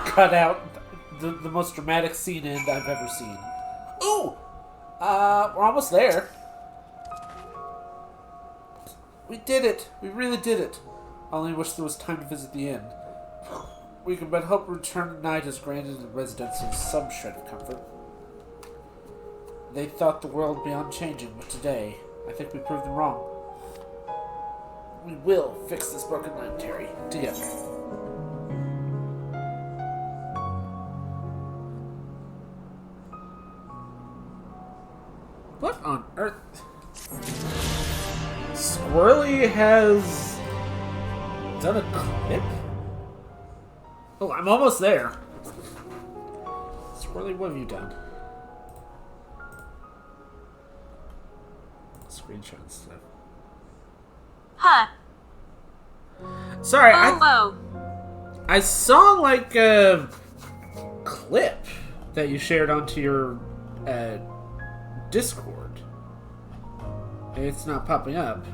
cutout, the most dramatic scene end I've ever seen. Ooh! We're almost there. We did it! We really did it. I only wish there was time to visit the inn. We can but hope return to night has granted the residents some shred of comfort. They thought the world would be unchanging, but today, I think we proved them wrong. We will fix this broken line, Terry, together. What on earth? Squirrely has done a clip? Oh, I'm almost there. Squirrely, what have you done? Screenshot and stuff. Huh. Sorry, oh. I saw like a clip that you shared onto your Discord. It's not popping up.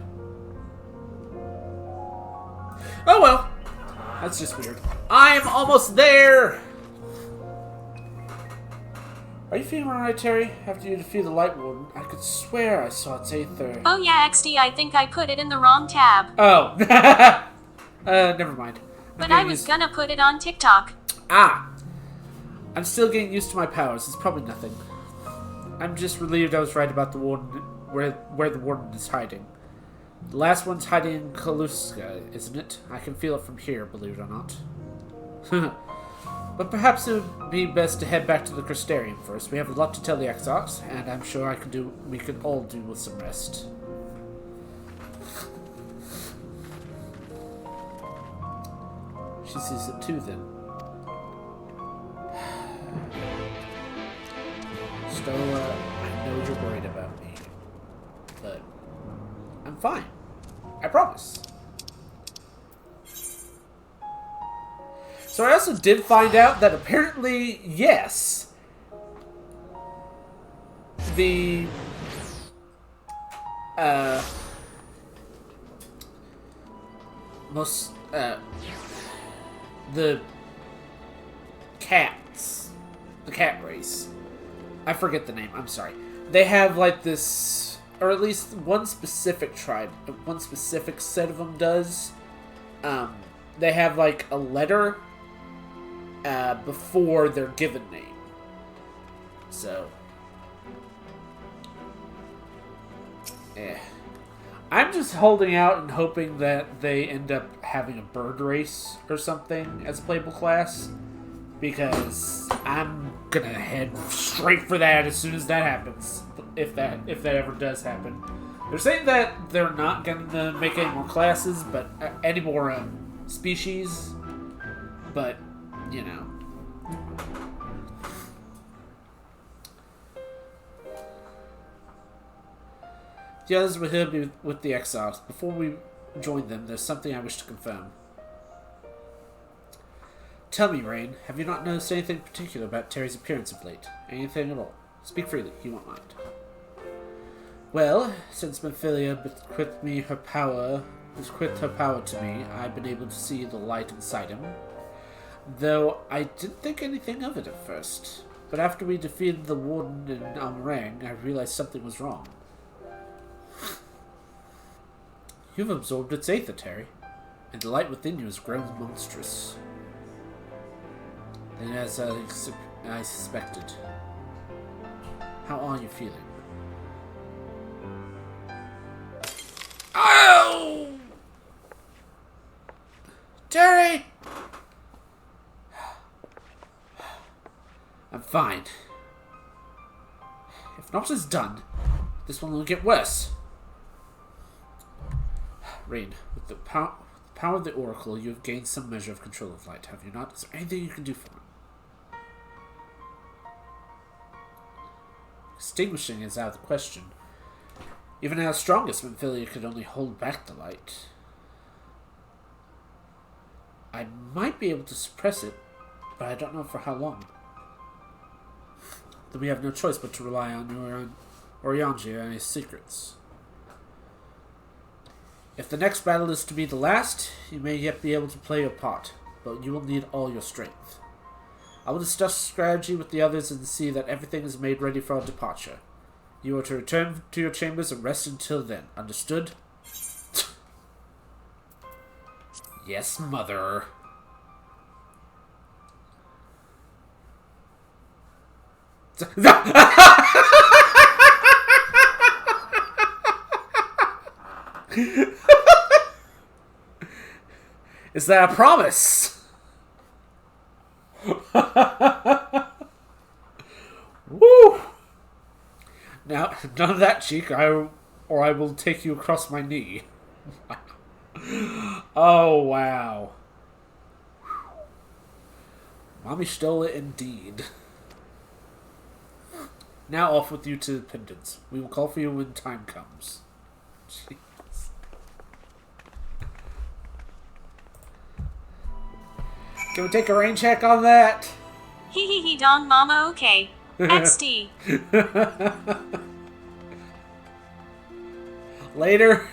Oh well. That's just weird. I'm almost there! Are you feeling alright, Terry? After you defeat the Light Warden, I could swear I saw its 8th. Oh yeah, XD, I think I put it in the wrong tab. Oh. Never mind. But I was gonna put it on TikTok. Ah. I'm still getting used to my powers. It's probably nothing. I'm just relieved I was right about the warden, where the warden is hiding. The last one's hiding in Kaluska, isn't it? I can feel it from here, believe it or not. But perhaps it would be best to head back to the Crystarium first. We have a lot to tell the Exarchs, and I'm sure we could all do with some rest. She sees it too, then. Stola, I know you're worried about me, but I'm fine. I promise. So I also did find out that apparently, yes, the the cats, the cat race, I forget the name, I'm sorry. They have like this, or at least one specific tribe, one specific set of them does. They have like a letter before their given name. So, I'm just holding out and hoping that they end up having a bird race or something as a playable class, because I'm gonna head straight for that as soon as that happens, if that ever does happen. They're saying that they're not gonna make any more classes, but any more species, but you know. The others were here with the exiles. Before we join them, there's something I wish to confirm. Tell me, Rain, have you not noticed anything particular about Terry's appearance of late? Anything at all? Speak freely, he won't mind. Well, since Minfilia bequeathed her power to me, I've been able to see the light inside him. Though I didn't think anything of it at first. But after we defeated the Warden and Almarang, I realized something was wrong. You've absorbed its aether, Terry, and the light within you has grown monstrous. And as I suspected. How are you feeling? Oh! Terry! I'm fine. If naught is done, this one will get worse. Rain, with the power of the Oracle, you have gained some measure of control of light, have you not? Is there anything you can do for it? Extinguishing is out of the question. Even our strongest Minfilia could only hold back the light. I might be able to suppress it, but I don't know for how long. Then we have no choice but to rely on Oryanji and his secrets. If the next battle is to be the last, you may yet be able to play your part, but you will need all your strength. I will discuss strategy with the others and see that everything is made ready for our departure. You are to return to your chambers and rest until then. Understood? Yes, Mother. Is that a promise? Woo! Now, none of that, cheek, or I will take you across my knee. Oh, wow. Mommy stole it indeed. Now off with you to the pendants. We will call for you when time comes. Jeez. Can we take a rain check on that? Hee don mama okay. XD. Later.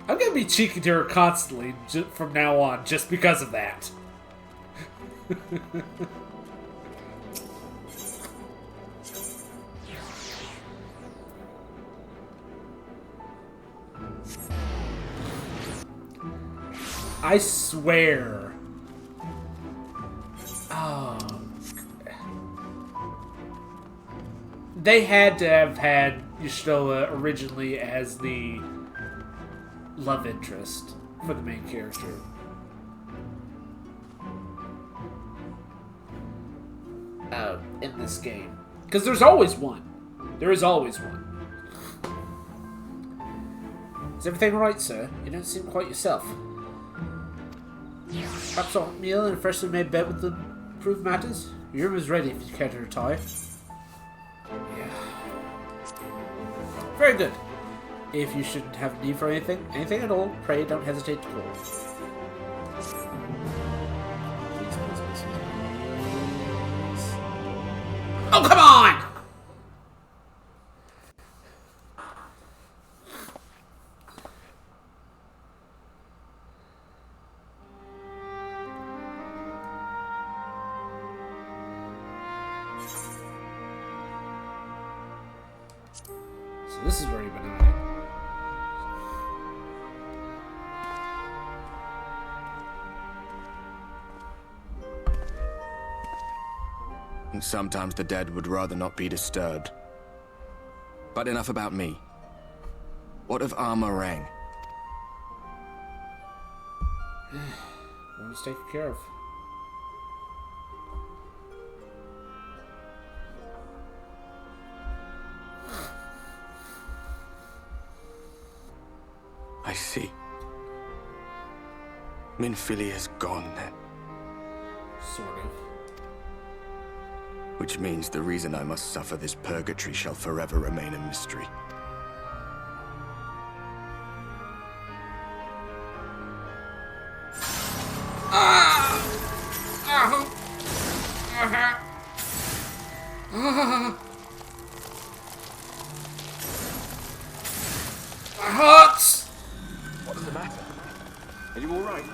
I'm gonna be cheeky to her constantly from now on, just because of that. I swear. Oh. They had to have had Y'shtola originally as the love interest for the main character. In this game. Because there's always one. There is always one. Is everything alright, sir? You don't seem quite yourself. Perhaps a hot meal and a freshly made bed would improve matters? Your room is ready if you care to retire. Yeah. Very good. If you shouldn't have a need for anything at all, pray don't hesitate to call. Please, please, please, please, please. Oh, come on! So this is where you've been hiding. And sometimes the dead would rather not be disturbed. But enough about me. What of Armorang? One's taken care of. I see. Minfilia's gone then. Sort of. Which means the reason I must suffer this purgatory shall forever remain a mystery. My heart! What's the matter? Are you all right?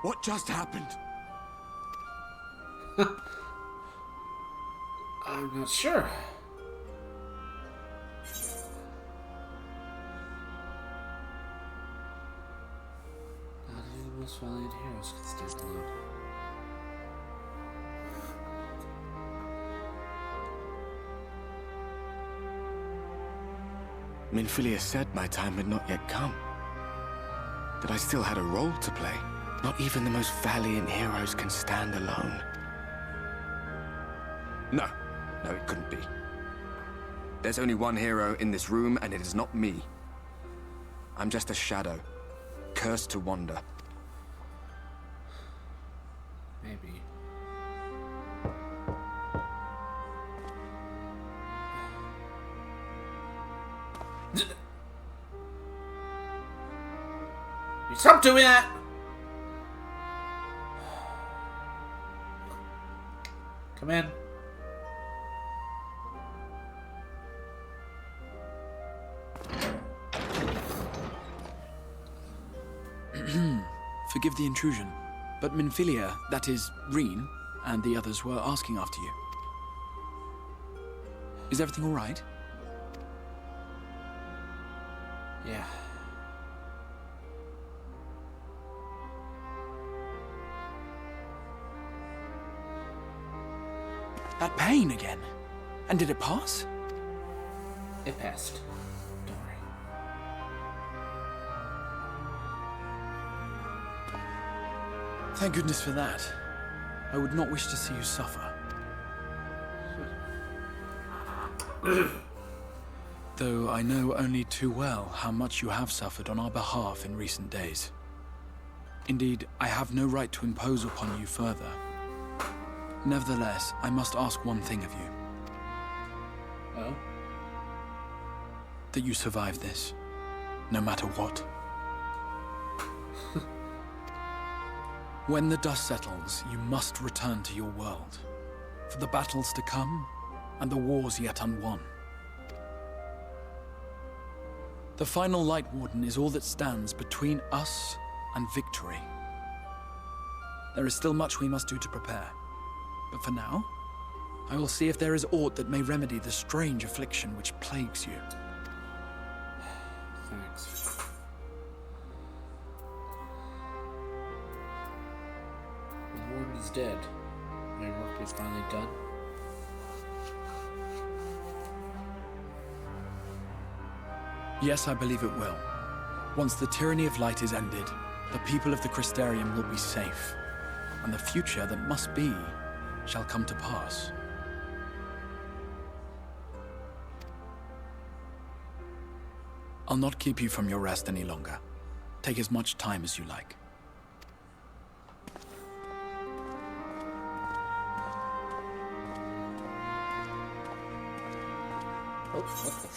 What just happened? I'm not sure. Not even the most valiant heroes can stand alone. Minfilia said my time had not yet come. That I still had a role to play. Not even the most valiant heroes can stand alone. No, it couldn't be. There's only one hero in this room, and it is not me. I'm just a shadow, cursed to wander. Maybe. You stop doing that! Come in. Forgive the intrusion, but Minfilia, that is, Reen, and the others were asking after you. Is everything all right? Yeah. That pain again. And did it pass? It passed. Don't worry. Thank goodness for that. I would not wish to see you suffer. Though I know only too well how much you have suffered on our behalf in recent days. Indeed, I have no right to impose upon you further. Nevertheless, I must ask one thing of you. Oh? That you survive this, no matter what. When the dust settles, you must return to your world, for the battles to come and the wars yet unwon. The final Light Warden is all that stands between us and victory. There is still much we must do to prepare, but for now, I will see if there is aught that may remedy the strange affliction which plagues you. Thanks. The warden is dead. My work is finally done. Yes, I believe it will. Once the tyranny of light is ended, the people of the Crystarium will be safe, and the future that must be shall come to pass. I'll not keep you from your rest any longer. Take as much time as you like. Oh, what the...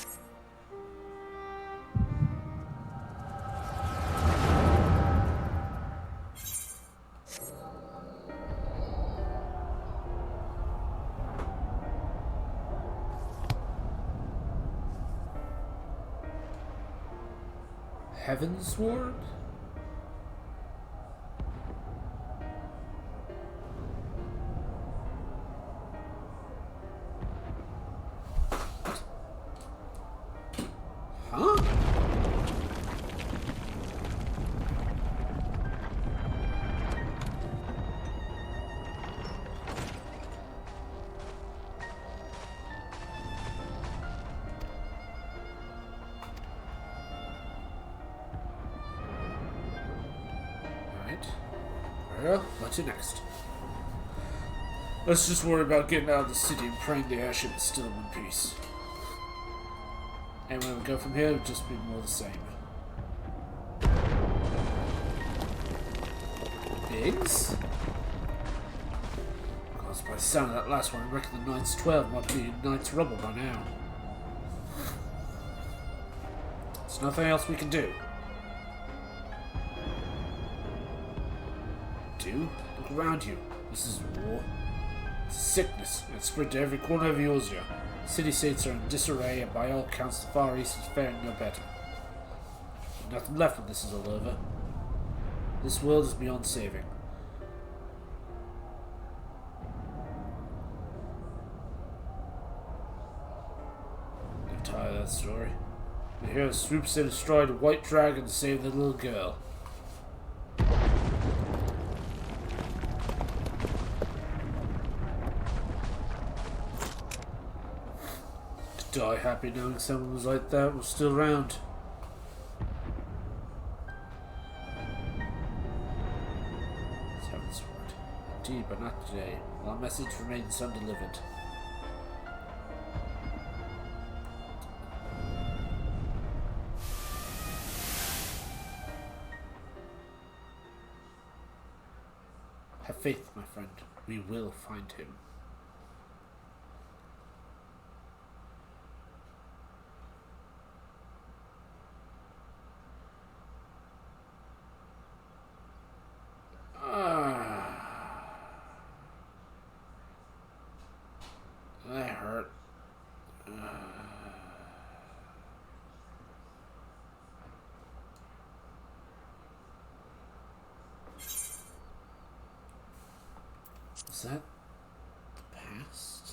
Heavensward? Huh? Well, what's next? Let's just worry about getting out of the city and praying the airship is still in one piece. And when we go from here, it'll just be more the same. Biggs? Because by the sound of that last one, I reckon the Knight's 12 might be Knight's rubble by now. There's nothing else we can do. Look around you. This is war. It's a sickness, and it's spread to every corner of Eorzea. City-states are in disarray, and by all accounts the Far East is faring no better. There's nothing left when this is all over. This world is beyond saving. I'm tired of that story. The hero swoops in and destroyed a white dragon to save the little girl. Die happy knowing someone was like that was still around. It's Heavensward. Indeed, but not today. Our message remains undelivered. Have faith, my friend. We will find him. That hurt. Is that past?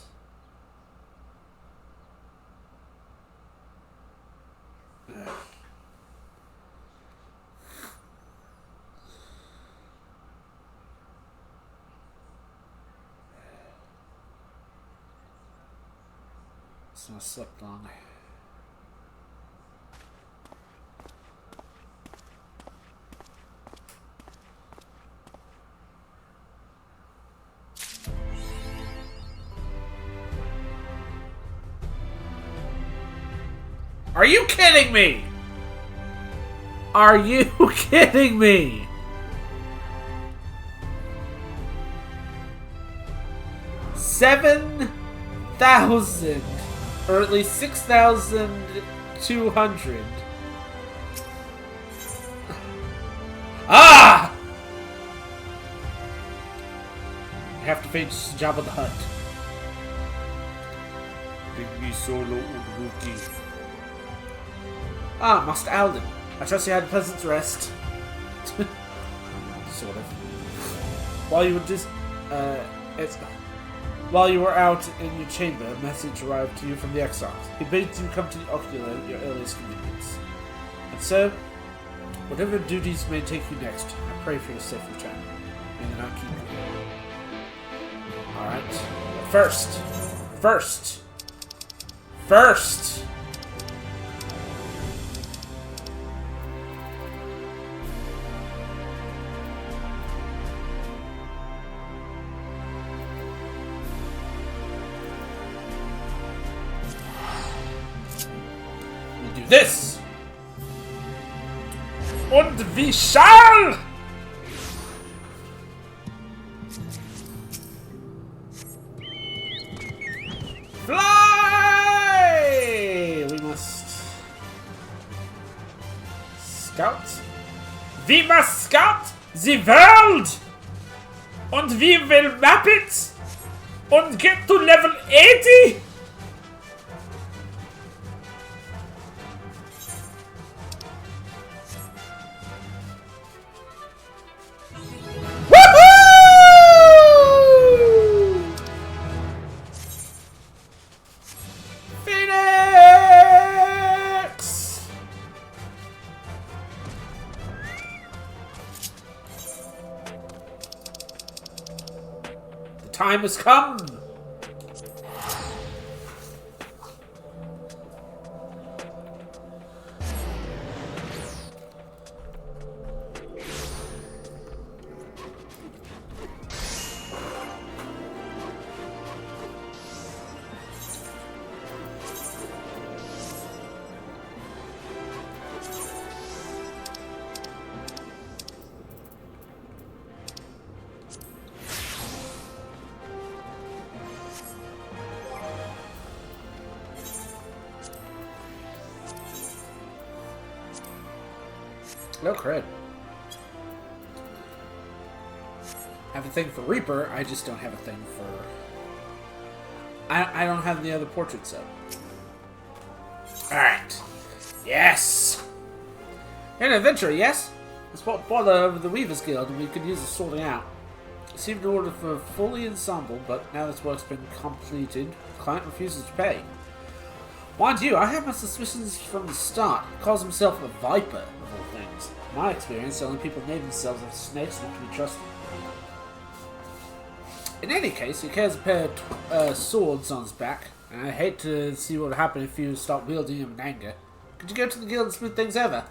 It's not slept long. Are you kidding me? Are you kidding me? $7,000, or at least 6,200. Ah! have to face Jabba the Hutt. Bring me Solo and Wookiee. Ah, Master Alden. I trust you had a pleasant rest. Sort of. While you were out in your chamber, a message arrived to you from the exiles. He bids you come to the Ocular at your earliest convenience. And so, whatever duties may take you next, I pray for your safe return. May the night keep you. Alright. First! We do this! Und wie schall! Fly! We must scout. We must scout the world! And we will map it! And get to level 80! Time has come! No cred. I have a thing for Reaper, I just don't have a thing for... I don't have the other portraits up. Alright. Yes! An adventure, yes? Let's bother over the Weavers Guild and we could use a sorting out. Received an order for fully ensemble, but now this work's been completed, the client refuses to pay. Mind you, I had my suspicions from the start. He calls himself a Viper, of all things. In my experience, the only people name themselves as snakes not to be trusted. In any case, he carries a pair of swords on his back, and I hate to see what would happen if you start wielding them in anger. Could you go to the guild and smooth things over?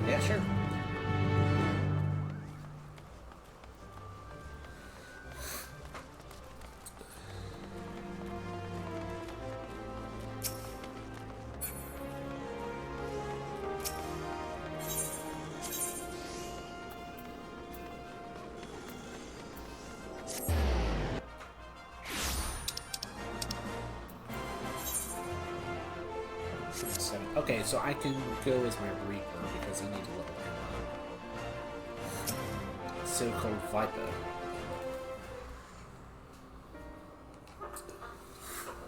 Yeah, sure. Okay, so I can go as my Reaper because I need to level him up. So-called Viper.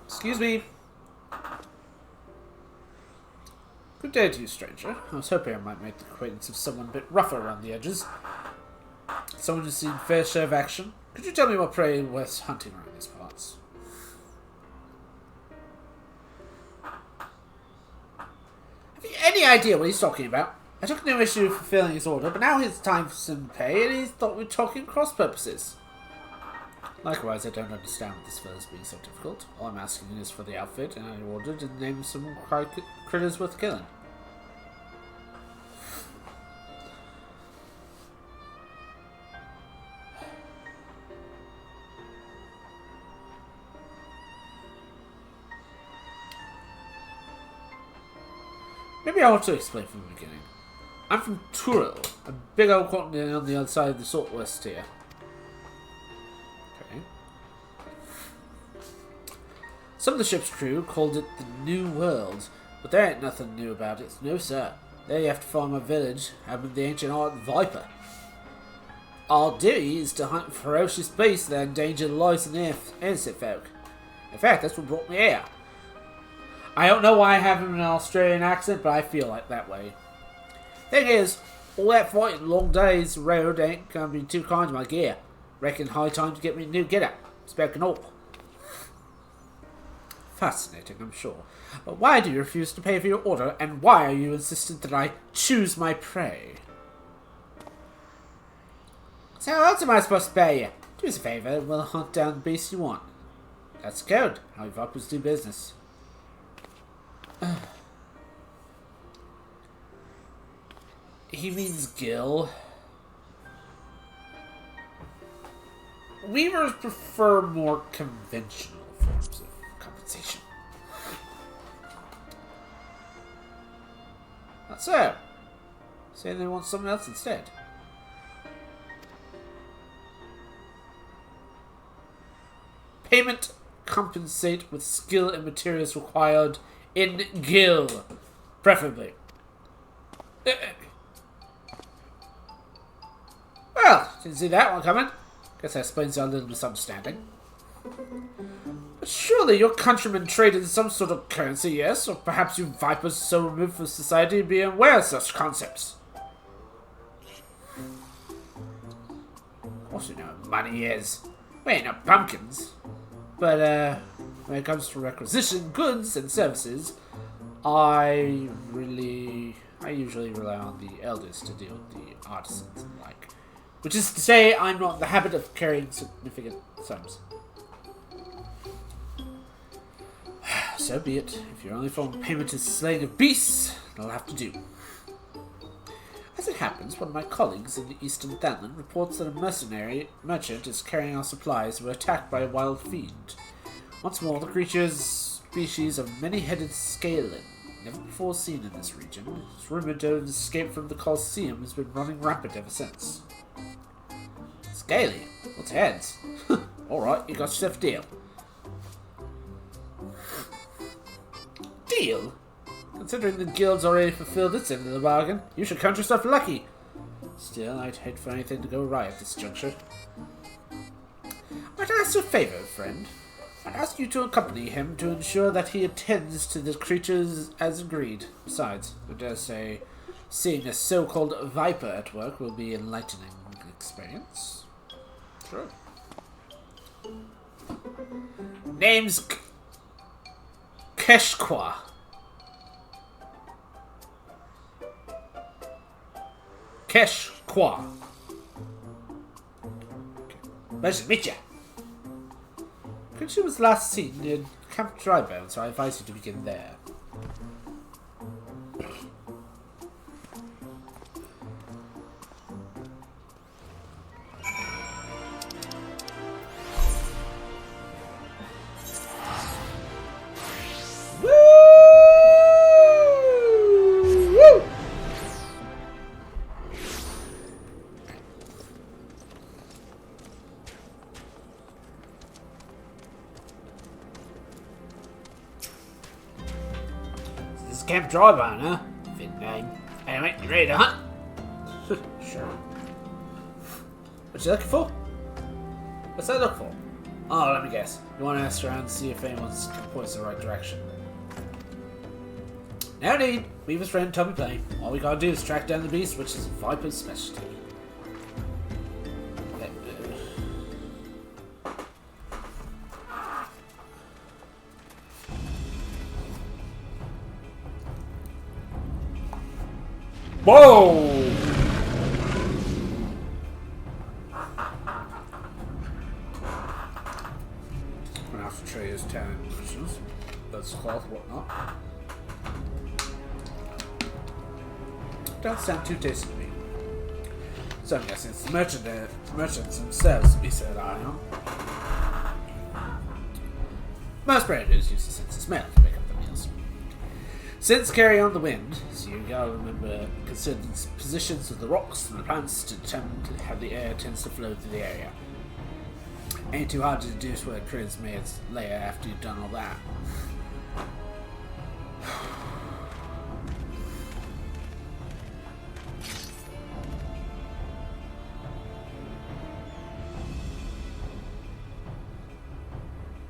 Excuse me. Good day to you, stranger. I was hoping I might make the acquaintance of someone a bit rougher around the edges. Someone who's seen fair share of action. Could you tell me what prey worth hunting around these parts? Any idea what he's talking about? I took no issue fulfilling his order, but now it's time for some pay, and he thought we were talking cross purposes. Likewise, I don't understand what this fellow's being so difficult. All I'm asking is for the outfit, and I ordered and named some critters worth killing. Maybe I'll have to explain from the beginning. I'm from Turo, a big old continent on the other side of the Saltwest here. Okay. Some of the ship's crew called it the New World, but there ain't nothing new about it. No, sir. There you have to find my village, having the ancient art Viper. Our duty is to hunt ferocious beasts that endanger the lives of the innocent folk. In fact, that's what brought me here. I don't know why I have an Australian accent, but I feel like that way. Thing is, all that fighting long days road ain't gonna be too kind to my gear. Reckon high time to get me a new get-up. Spoken all. Fascinating, I'm sure. But why do you refuse to pay for your order, and why are you insistent that I choose my prey? So how else am I supposed to pay you? Do us a favour and we'll hunt down the beast you want. That's the code. How we Vipers do business. He means Gil. Weavers prefer more conventional forms of compensation. Not so. Say they want something else instead. Payment compensate with skill and materials required in Gil, preferably. Well, didn't see that one coming. Guess that explains our little misunderstanding. But surely your countrymen trade in some sort of currency, yes? Or perhaps you Vipers so removed from society be aware of such concepts. Of course you know what money is. We ain't no pumpkins. But when it comes to requisition goods and services, I usually rely on the elders to deal with the artisans and like. Which is to say, I'm not in the habit of carrying significant sums. So be it. If your only form of payment is slaying of beasts, it'll have to do. As it happens, one of my colleagues in the Eastern Thanland reports that a merchant is carrying our supplies were attacked by a wild fiend. Once more, the creature's species of many-headed scaling, never before seen in this region. It's rumored to have escaped from the Colosseum has been running rampant ever since. Scaly? What's heads? Alright, you got yourself a deal. Deal? Considering the guild's already fulfilled its end of the bargain, you should count yourself lucky. Still, I'd hate for anything to go right at this juncture. Might I ask you a favour, friend? I'd ask you to accompany him to ensure that he attends to the creatures as agreed. Besides, I dare say, seeing a so-called Viper at work will be an enlightening experience. Sure. Name's Keshqua. Keshqua. Pleasure to meet you. Creature was last seen near Camp Drybone, so I advise you to begin there. Camp Drybone, huh? Fit name. Anyway, you ready to hunt? Sure. What you looking for? What's that look for? Oh, let me guess. You want to ask around and see if anyone's points in the right direction. No need. Weaver's friend told me plain. All we gotta do is track down the beast, which is Viper's specialty. Whoa! I'm gonna have to trade his 10 positions. That's cloth, whatnot. Don't sound too tasty to me. So I'm guessing it's the merchants themselves to be set eye on. Most predators use the sense of smell to pick up the meals. Since carry on the wind, so you gotta remember consider the positions of the rocks and the plants to determine how the air tends to flow through the area. Ain't too hard to deduce where critters may layer after you've done all that.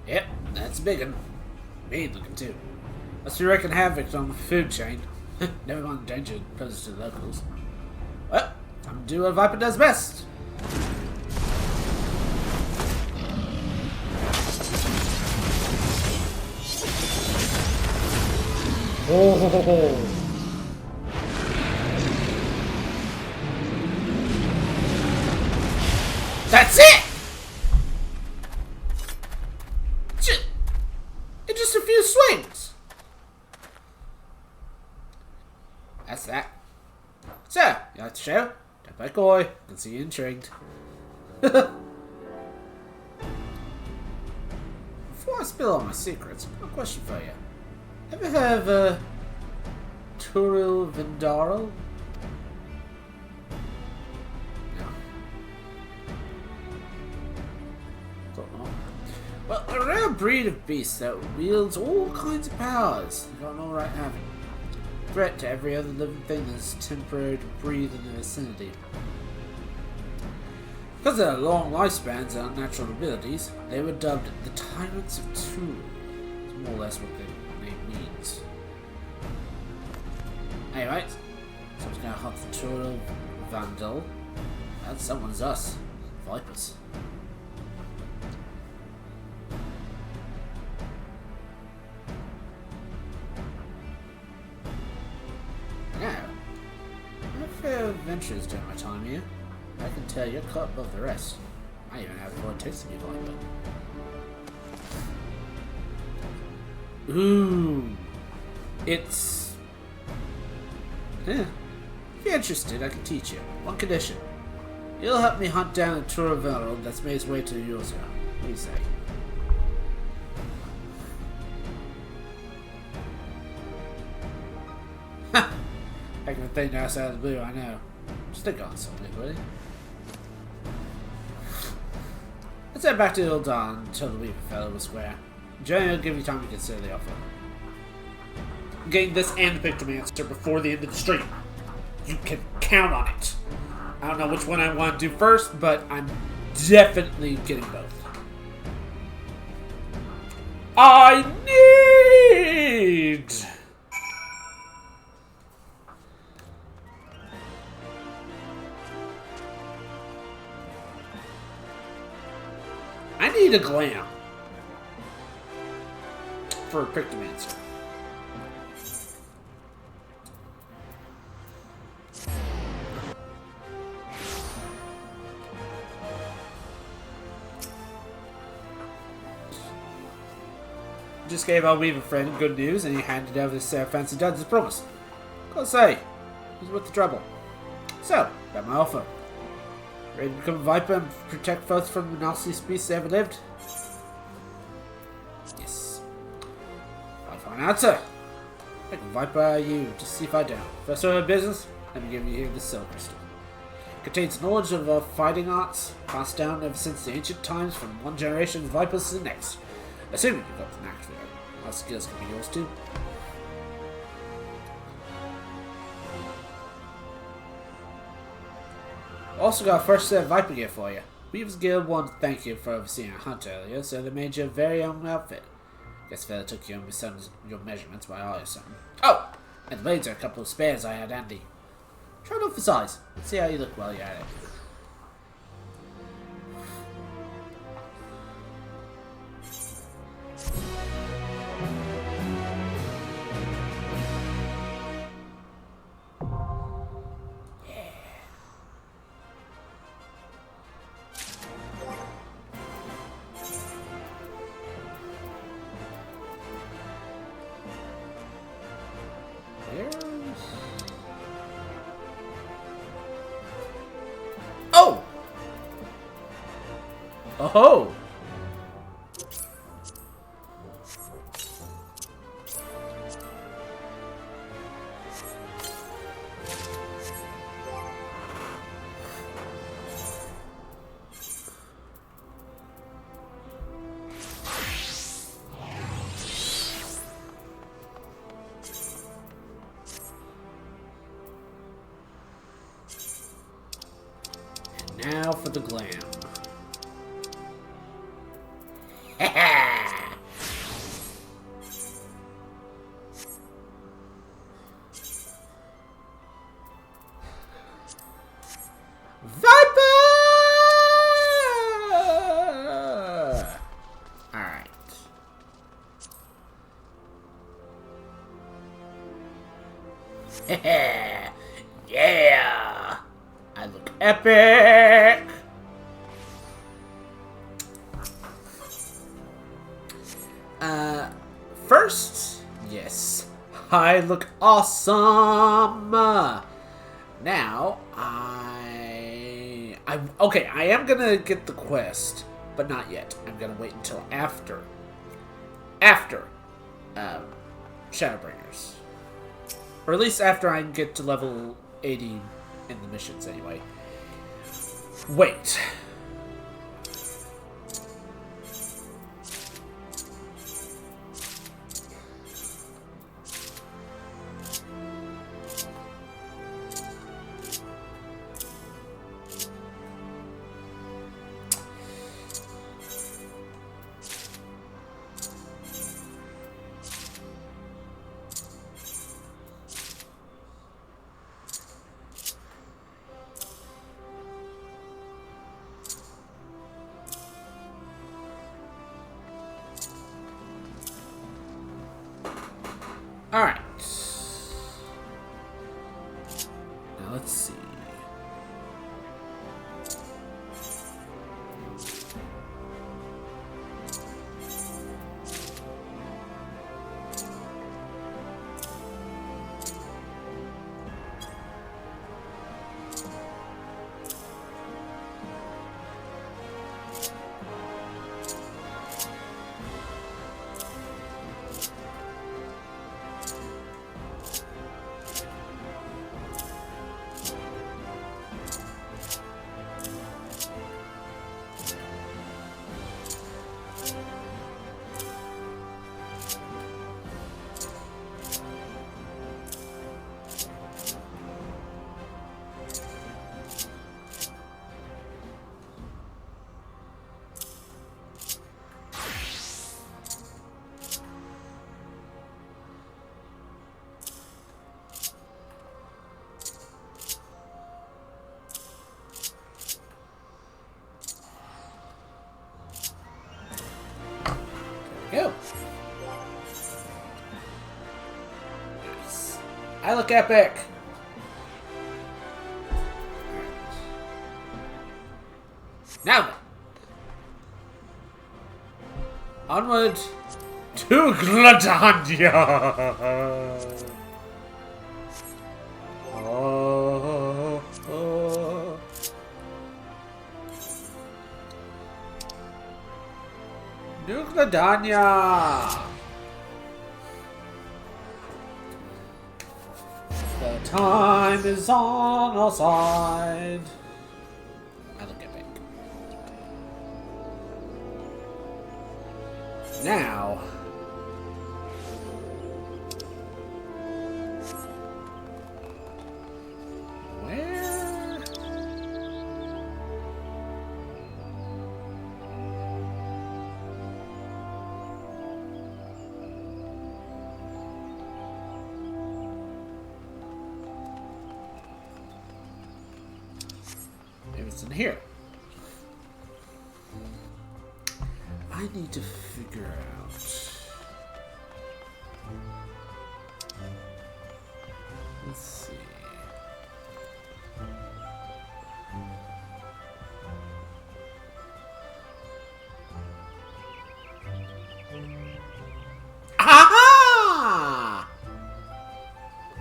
Yep, that's a big one. Mean looking too. Must be wreaking havoc on the food chain. Never mind the danger it poses to the locals. Well, time to do what Viper does best. Oh. That's it! In just a few swings! That's that. So, you like the show? Don't be coy. I can see you intrigued. Before I spill all my secrets, I've got a question for you. Ever heard of Turil Vendarl? No. Don't know. Well, a rare breed of beast that wields all kinds of powers. You don't know right having. Threat to every other living thing that is temporary to breathe in the vicinity. Because of their long lifespans and unnatural abilities, they were dubbed the Tyrants of Turil. It's more or less what their name means. Anyway, someone's gonna hunt for Turil Vandal. And someone's us. Vipers. Now, I have fair adventures during my time here. I can tell you're cut above the rest. I even have a taste of you, Viper. Ooh. It's... Yeah. If you're interested, I can teach you. One condition. You'll help me hunt down a Turavel that's made its way to Yosa. What do you say? Ha! Heck of a thing to ask out of the blue, I know. Stick on something, buddy. Let's head back to Ildan until the Weaver fellow was square. Johnny will give you time to consider the offer. Getting this and the Pictomancer before the end of the stream. You can count on it. I don't know which one I want to do first, but I'm definitely getting both. I need... I need a glam for a Pictomancer. Just gave our Weaver friend good news, and he handed over this fancy duds as promised. Gotta say, he's worth the trouble. So, got my offer. Ready to become a Viper and protect folks from the nastiest beasts that ever lived? Yes. I find an answer. Like a Viper are you, just see if I don't. First order of business, let me give you here the Soul Crystal. It contains knowledge of fighting arts, passed down ever since the ancient times from one generation of Vipers to the next. Assuming you've got the knack for it. My skills can be yours too. Also got a first set of Viper gear for you. Weaver's Guild wanted to thank you for overseeing our hunt earlier, so they made you a very own outfit. Guess fella took you and your measurements by eye or something. Oh! And the blades are a couple of spares I had handy. Try it on for size. See how you look while you're at it. Oh! Oh! Now for the glam. epic! First, yes, I look awesome! Now, okay, I am gonna get the quest, but not yet. I'm gonna wait until after Shadowbringers. Or at least after I get to level 80 in the missions, anyway. Wait. Alright. Now let's see. Go. Nice. I look epic. Now then. Onward to Gladania. Oh, oh. New Gladania. The time is on our side. I look epic. Now. Where? Maybe it's in here. I need to figure out. Let's see. Aha!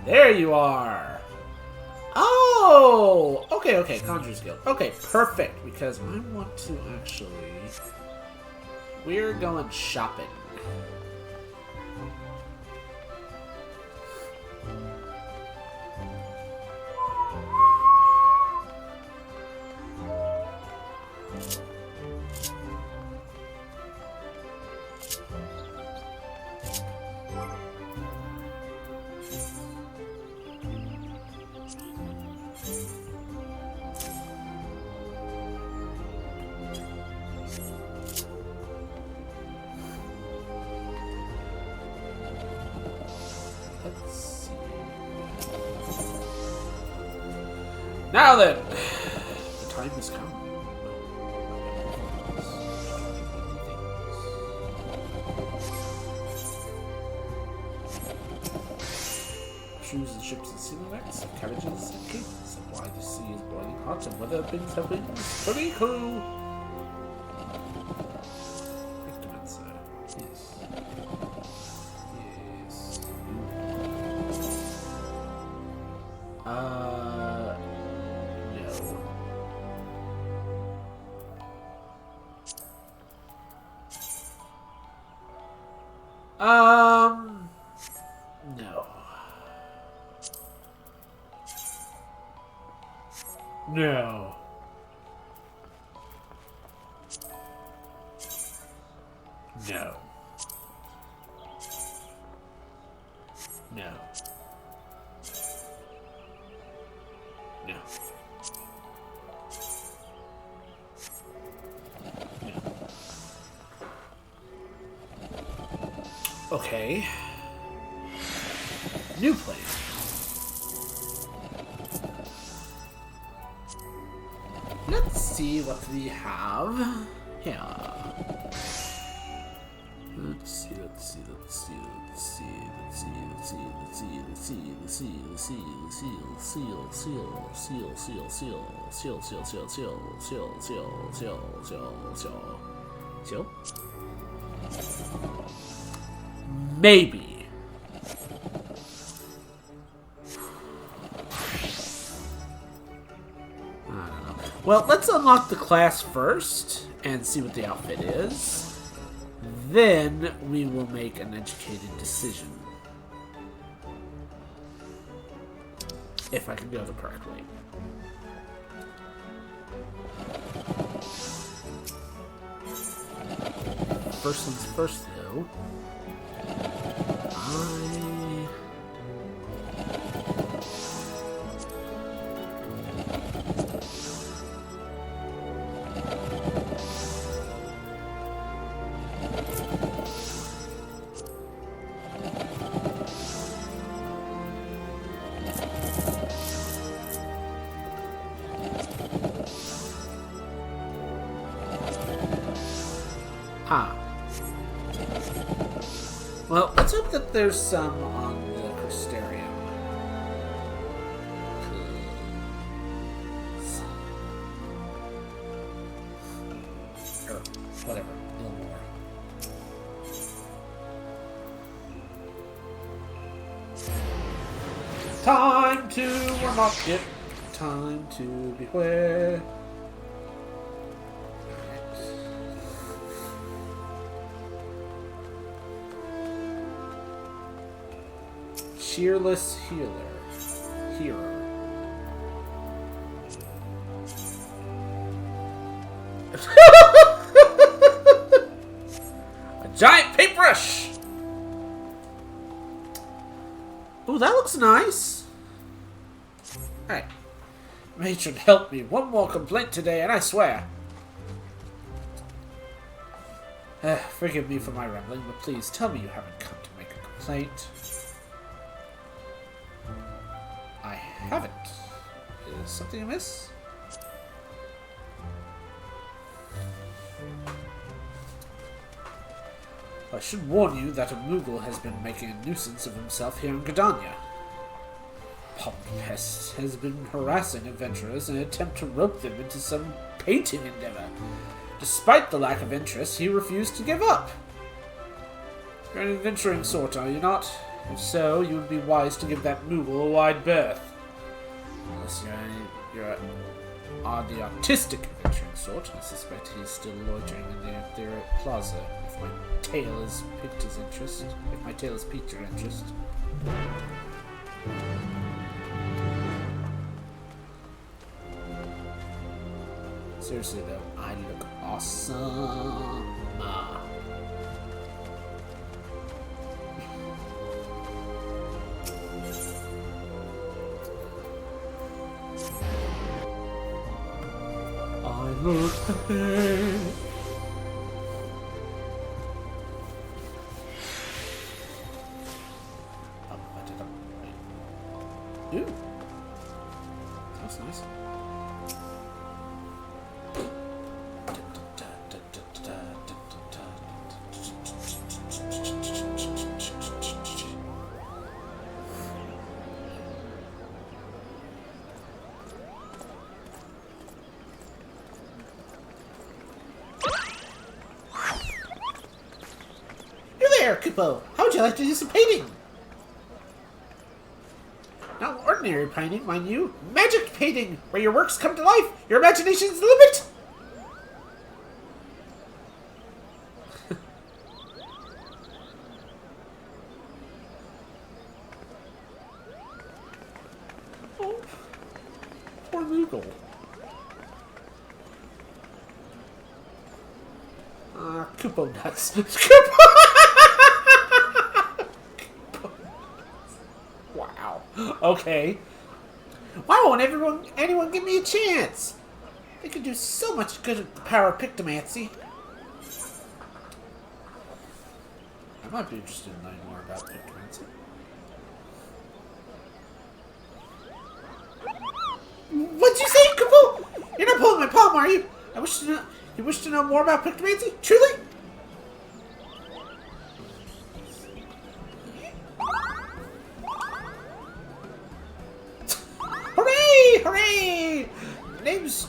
There you are. Oh, okay, Conjurer's Guild. Okay, perfect, because I want to actually. We're going shopping. Now then, the time has come. Shoes and ships and sea legs, carriages and cables. Why this sea is boiling hot and weather things have been pretty cool. Yes. Yes. No. No. No. No. No. Okay. New plan. Let's see what we have here. Let's see. Maybe. I don't know. Well, let's unlock the class first and see what the outfit is. Then we will make an educated decision. If I can go the correct way. First things first, though. Well, let's hope that there's some on the Crystarium. Or whatever, a little more. Time to unlock it. Time to beware. Cheerless hero. A giant paintbrush! Ooh, that looks nice. Alright. Matron, help me. One more complaint today, and I swear. Forgive me for my rambling, but please tell me you haven't come to make a complaint. I haven't. Is something amiss? I should warn you that a Moogle has been making a nuisance of himself here in Gridania. Pest has been harassing adventurers in an attempt to rope them into some painting endeavor. Despite the lack of interest, he refused to give up. You're an adventuring sort, are you not? If so, you would be wise to give that Moogle a wide berth. Unless you're the artistic adventuring sort, I suspect he's still loitering in the Ethereal Plaza. If my tale has piqued his interest. If my tale has piqued your interest. Seriously though, I look awesome. I look ahead. Ooh. That's nice. there, Kupo. How would you like to do some painting? Not ordinary painting, mind you. Magic painting, where your works come to life. Your imagination's the limit. Oh, poor Moogle. Kupo nuts. Wow. Okay. Why won't anyone give me a chance? They could do so much good with the power of Pictomancy. I might be interested in learning more about Pictomancy. What'd you say, Kupo? You're not pulling my palm, are you? You wish to know more about Pictomancy? Truly? Hooray! Hooray! Name's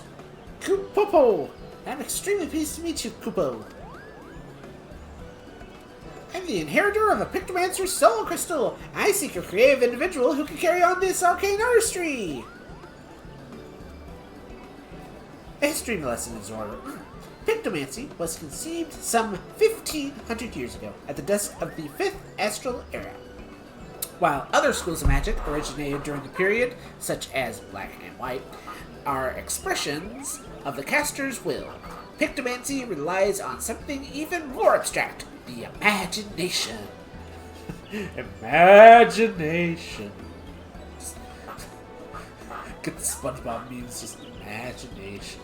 Kupopo. I'm extremely pleased to meet you, Kupo. I'm the inheritor of a Pictomancer's soul crystal. I seek a creative individual who can carry on this arcane artistry. A history lesson is in order. Pictomancy was conceived some 1,500 years ago at the dusk of the 5th Astral Era. While other schools of magic originated during the period, such as Black and White, are expressions of the caster's will. Pictomancy relies on something even more abstract, the imagination. Imagination. Get the SpongeBob memes, just imagination.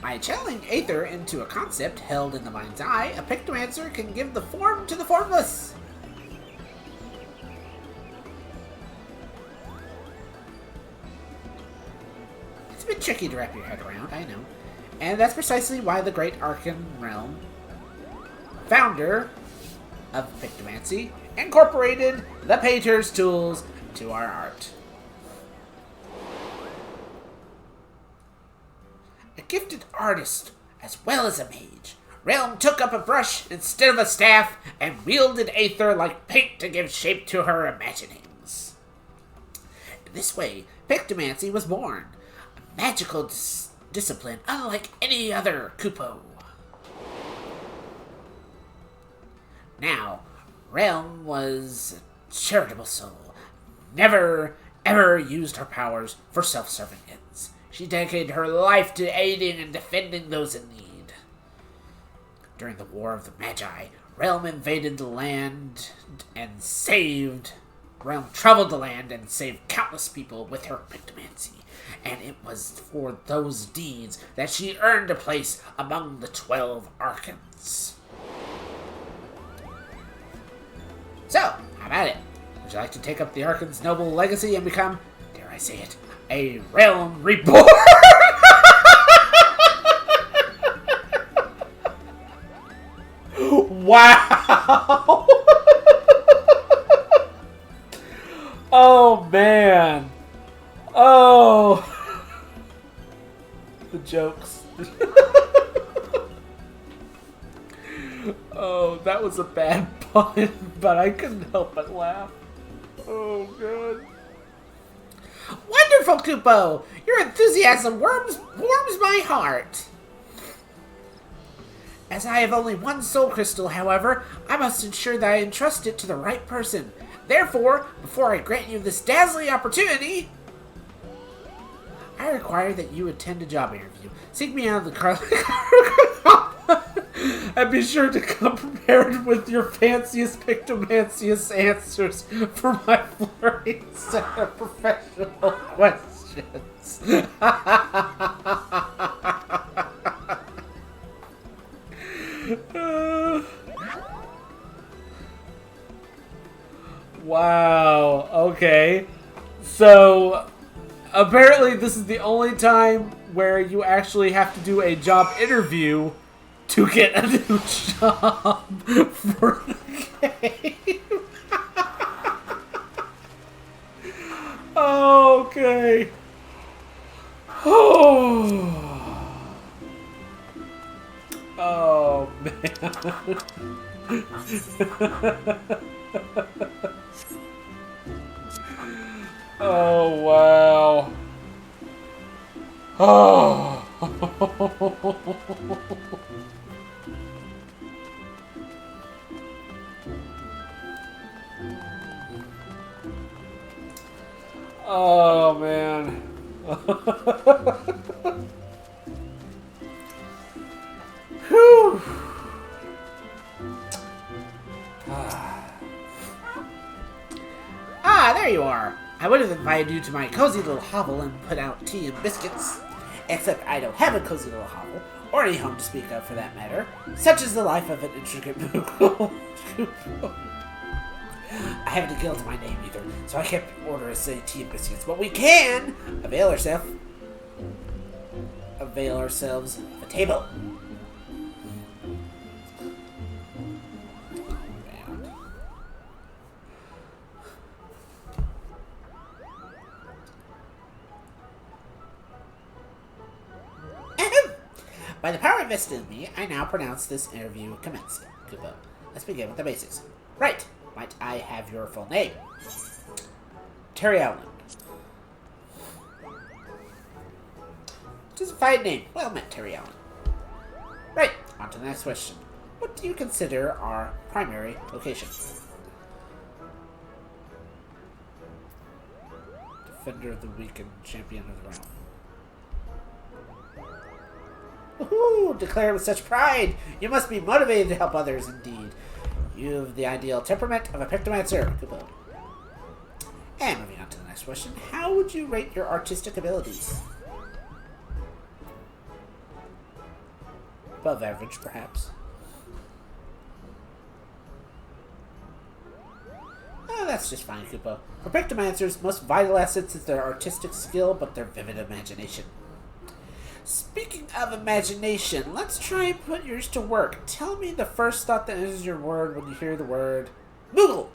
By channeling Aether into a concept held in the mind's eye, a Pictomancer can give the form to the formless. It's a bit tricky to wrap your head around, I know. And that's precisely why the great Arcan Realm, founder of Pictomancy, incorporated the painter's tools to our art. A gifted artist as well as a mage, Realm took up a brush instead of a staff and wielded Aether like paint to give shape to her imaginings. In this way, Pictomancy was born, a magical discipline unlike any other Kupo. Now, Realm was a charitable soul, never ever used her powers for self-serving ends. She dedicated her life to aiding and defending those in need. During the War of the Magi, Realm invaded the land and Realm traveled the land and saved countless people with her Pictomancy. And it was for those deeds that she earned a place among the 12 Arcans. So, how about it? Would you like to take up the Arcan's noble legacy and become, dare I say it, a Realm Reborn? Wow! Oh, man. Oh. The jokes. Oh, that was a bad pun, but I couldn't help but laugh. Oh, God. Wonderful, Kupo! Your enthusiasm warms my heart. As I have only one soul crystal, however, I must ensure that I entrust it to the right person. Therefore, before I grant you this dazzling opportunity, I require that you attend a job interview. Seek me out of the car. And be sure to come prepared with your fanciest Pictomancious answers for my flurry set of professional questions. Wow, okay. So, apparently this is the only time where you actually have to do a job interview to get a new job for the game. Okay. Oh. Oh, man. Oh, wow. Oh. Oh, man. Whew. Ah, there you are. I would have invited you to my cozy little hovel and put out tea and biscuits. Except I don't have a cozy little hovel, or any home to speak of for that matter. Such is the life of an intricate Moogle. I haven't a guild to my name either, so I can't order a say tea and biscuits. But we can avail ourselves of a table. By the power invested in me, I now pronounce this interview commenced. Kupo. Let's begin with the basics. Right. Might I have your full name? Terry Allen. Which is a fine name. Well met, Terry Allen. Right. On to the next question. What do you consider our primary location? Defender of the weak and champion of the realm. Woohoo! Declare with such pride! You must be motivated to help others, indeed. You have the ideal temperament of a Pictomancer. Kupo. And moving on to the next question. How would you rate your artistic abilities? Above average, perhaps. Oh, that's just fine, Kupo. For Pictomancers, most vital assets is their artistic skill, but their vivid imagination. Speaking of imagination, let's try and put yours to work. Tell me the first thought that enters your word when you hear the word Moogle.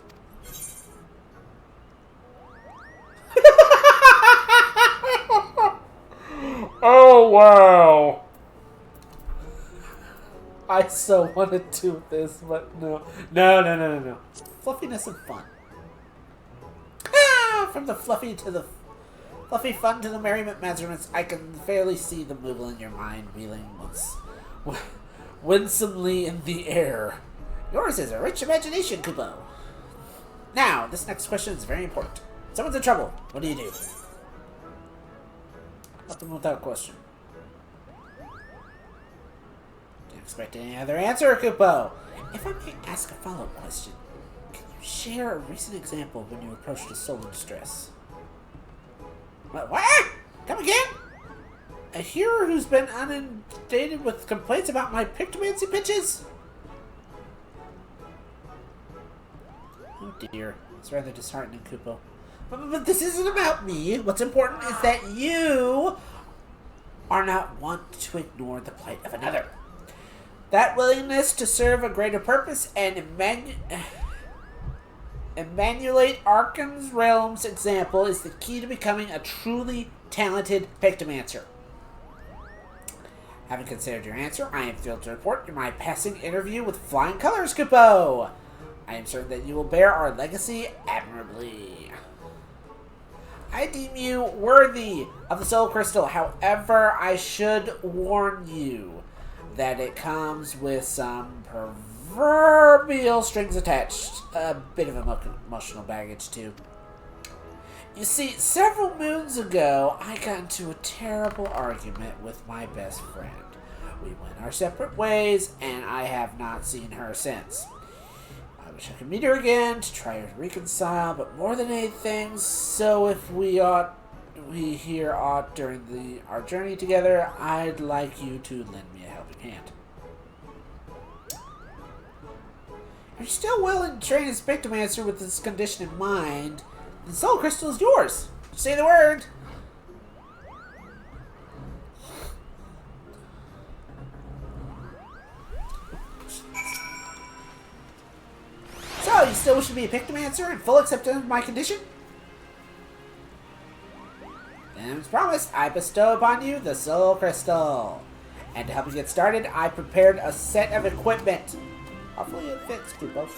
Oh, wow. I so wanted to do this, but no. No. Fluffiness and fun. Ah, from the fluffy to the fluffy fun to the merriment measurements, I can fairly see the Moogle in your mind wheeling winsomely in the air. Yours is a rich imagination, Kupo. Now, this next question is very important. Someone's in trouble. What do you do? Nothing without question. Didn't expect any other answer, Kupo. If I may ask a follow-up question, can you share a recent example when you approached a soul in distress? What? Come again? A hero who's been inundated with complaints about my Pictomancy pitches? Oh dear. It's rather disheartening, Kupo. But this isn't about me. What's important is that you are not one to ignore the plight of another. That willingness to serve a greater purpose and emulate Arkham's Realm's example is the key to becoming a truly talented Pictomancer. Having considered your answer, I am thrilled to report my passing interview with flying colors, Kupo. I am certain that you will bear our legacy admirably. I deem you worthy of the Soul Crystal. However, I should warn you that it comes with some proverbial strings attached. A bit of emotional baggage, too. You see, several moons ago, I got into a terrible argument with my best friend. We went our separate ways, and I have not seen her since. I wish I could meet her again to try to reconcile, but more than anything, so if we hear aught during our journey together, I'd like you to lend me a helping hand. You're still willing to train as Pictomancer with this condition in mind. The Soul Crystal is yours. Say the word. So, you still wish to be a Pictomancer in full acceptance of my condition? Then, as promised, I bestow upon you the Soul Crystal. And to help you get started, I prepared a set of equipment. Hopefully it fits, people.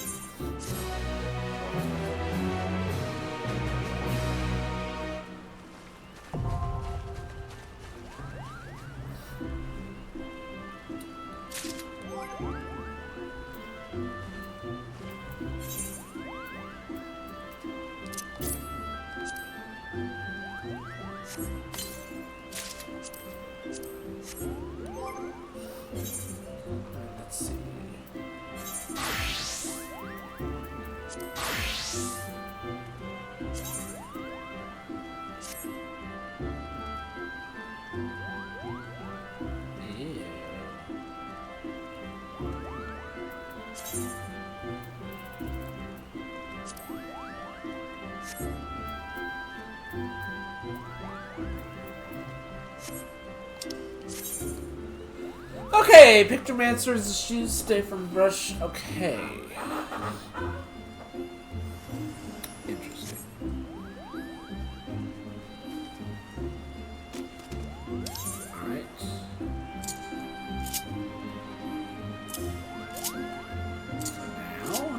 Let's see. Okay, Pictomancer's shoes stay from brush. Okay. Interesting. Alright. Now.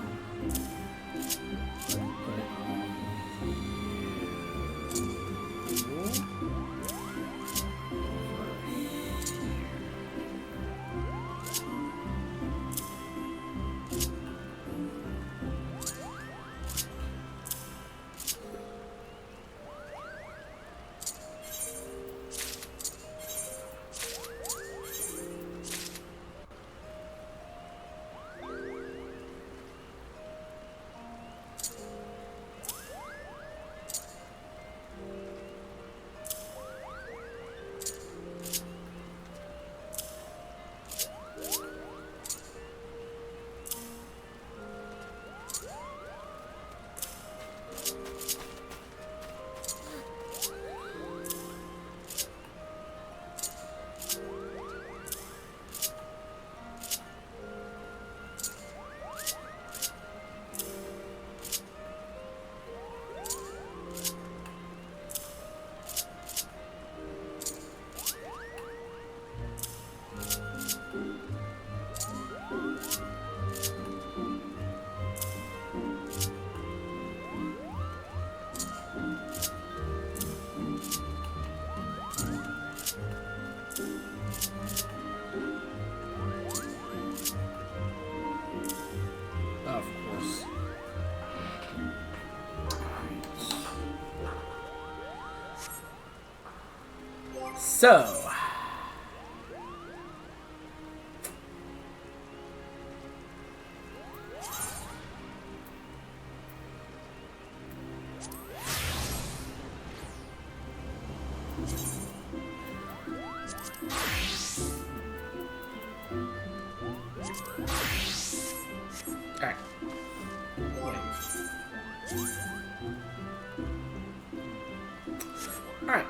Of course. So. Okay. Alright.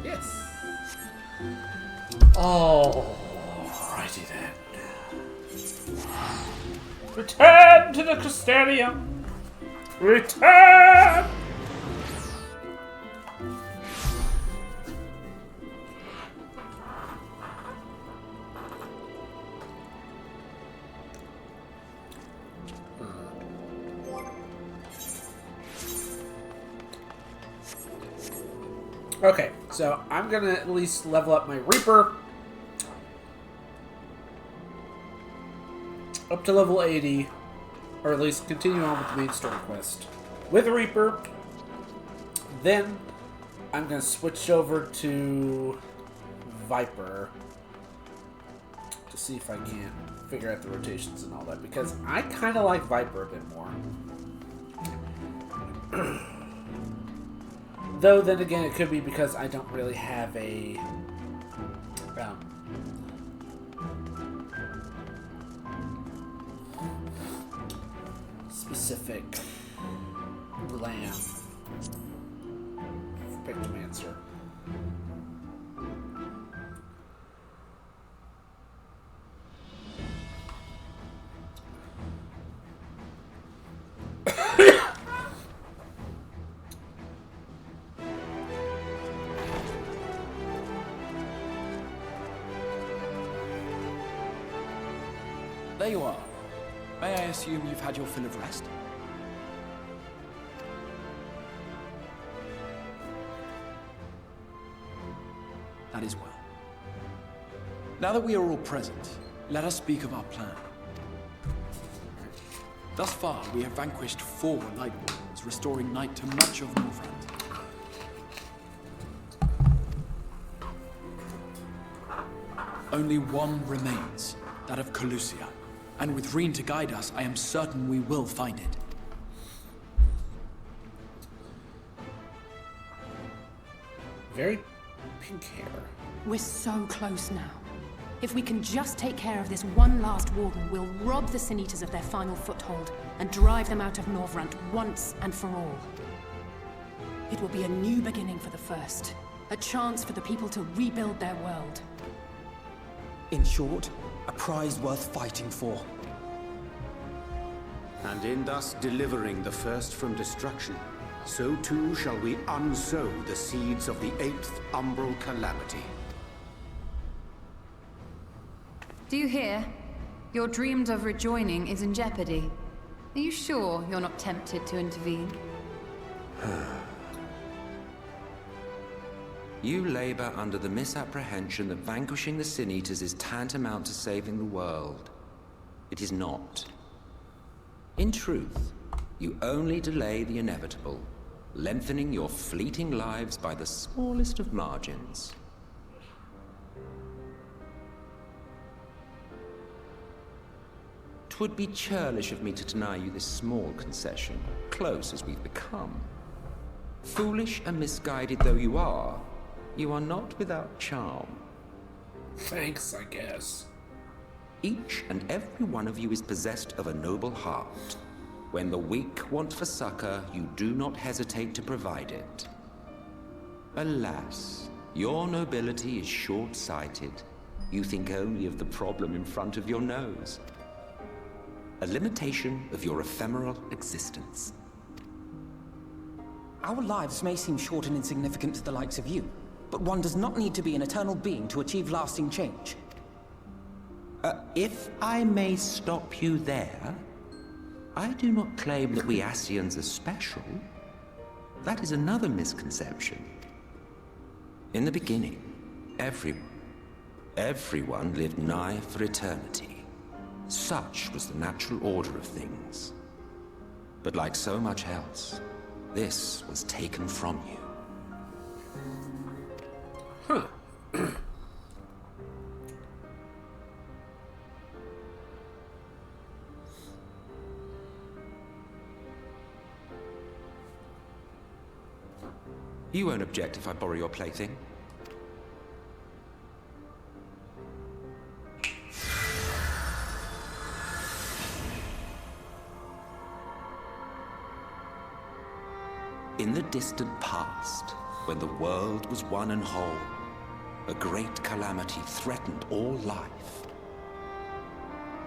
Yes. Alrighty then. Return to the Crystarium. Return! Okay, so I'm gonna at least level up my Reaper up to level 80, or at least continue on with the main story quest with Reaper. Then I'm gonna switch over to Viper to see if I can figure out the rotations and all that, because I kind of like Viper a bit more. Though, then again, it could be because I don't really have a specific glam for Pictomancer. There you are. May I assume you've had your fill of rest? That is well. Now that we are all present, let us speak of our plan. Thus far, we have vanquished 4 Lightborns, restoring Night to much of Northrend. Only one remains, that of Calusia. And with Reen to guide us, I am certain we will find it. Very pink hair. We're so close now. If we can just take care of this one last warden, we'll rob the Sin Eaters of their final foothold and drive them out of Northrend once and for all. It will be a new beginning for the First. A chance for the people to rebuild their world. In short, a prize worth fighting for. And in thus delivering the First from destruction, so too shall we unsow the seeds of the 8th Umbral Calamity. Do you hear? Your dreamed of rejoining is in jeopardy. Are you sure you're not tempted to intervene? You labor under the misapprehension that vanquishing the Sin Eaters is tantamount to saving the world. It is not. In truth, you only delay the inevitable, lengthening your fleeting lives by the smallest of margins. Twould be churlish of me to deny you this small concession, close as we've become. Foolish and misguided though you are not without charm. Thanks, I guess. Each and every one of you is possessed of a noble heart. When the weak want for succor, you do not hesitate to provide it. Alas, your nobility is short-sighted. You think only of the problem in front of your nose. A limitation of your ephemeral existence. Our lives may seem short and insignificant to the likes of you, but one does not need to be an eternal being to achieve lasting change. If I may stop you there, I do not claim that we Ascians are special. That is another misconception. In the beginning, everyone lived nigh for eternity. Such was the natural order of things. But like so much else, this was taken from you. Huh. You won't object if I borrow your plaything? In the distant past, when the world was one and whole, a great calamity threatened all life.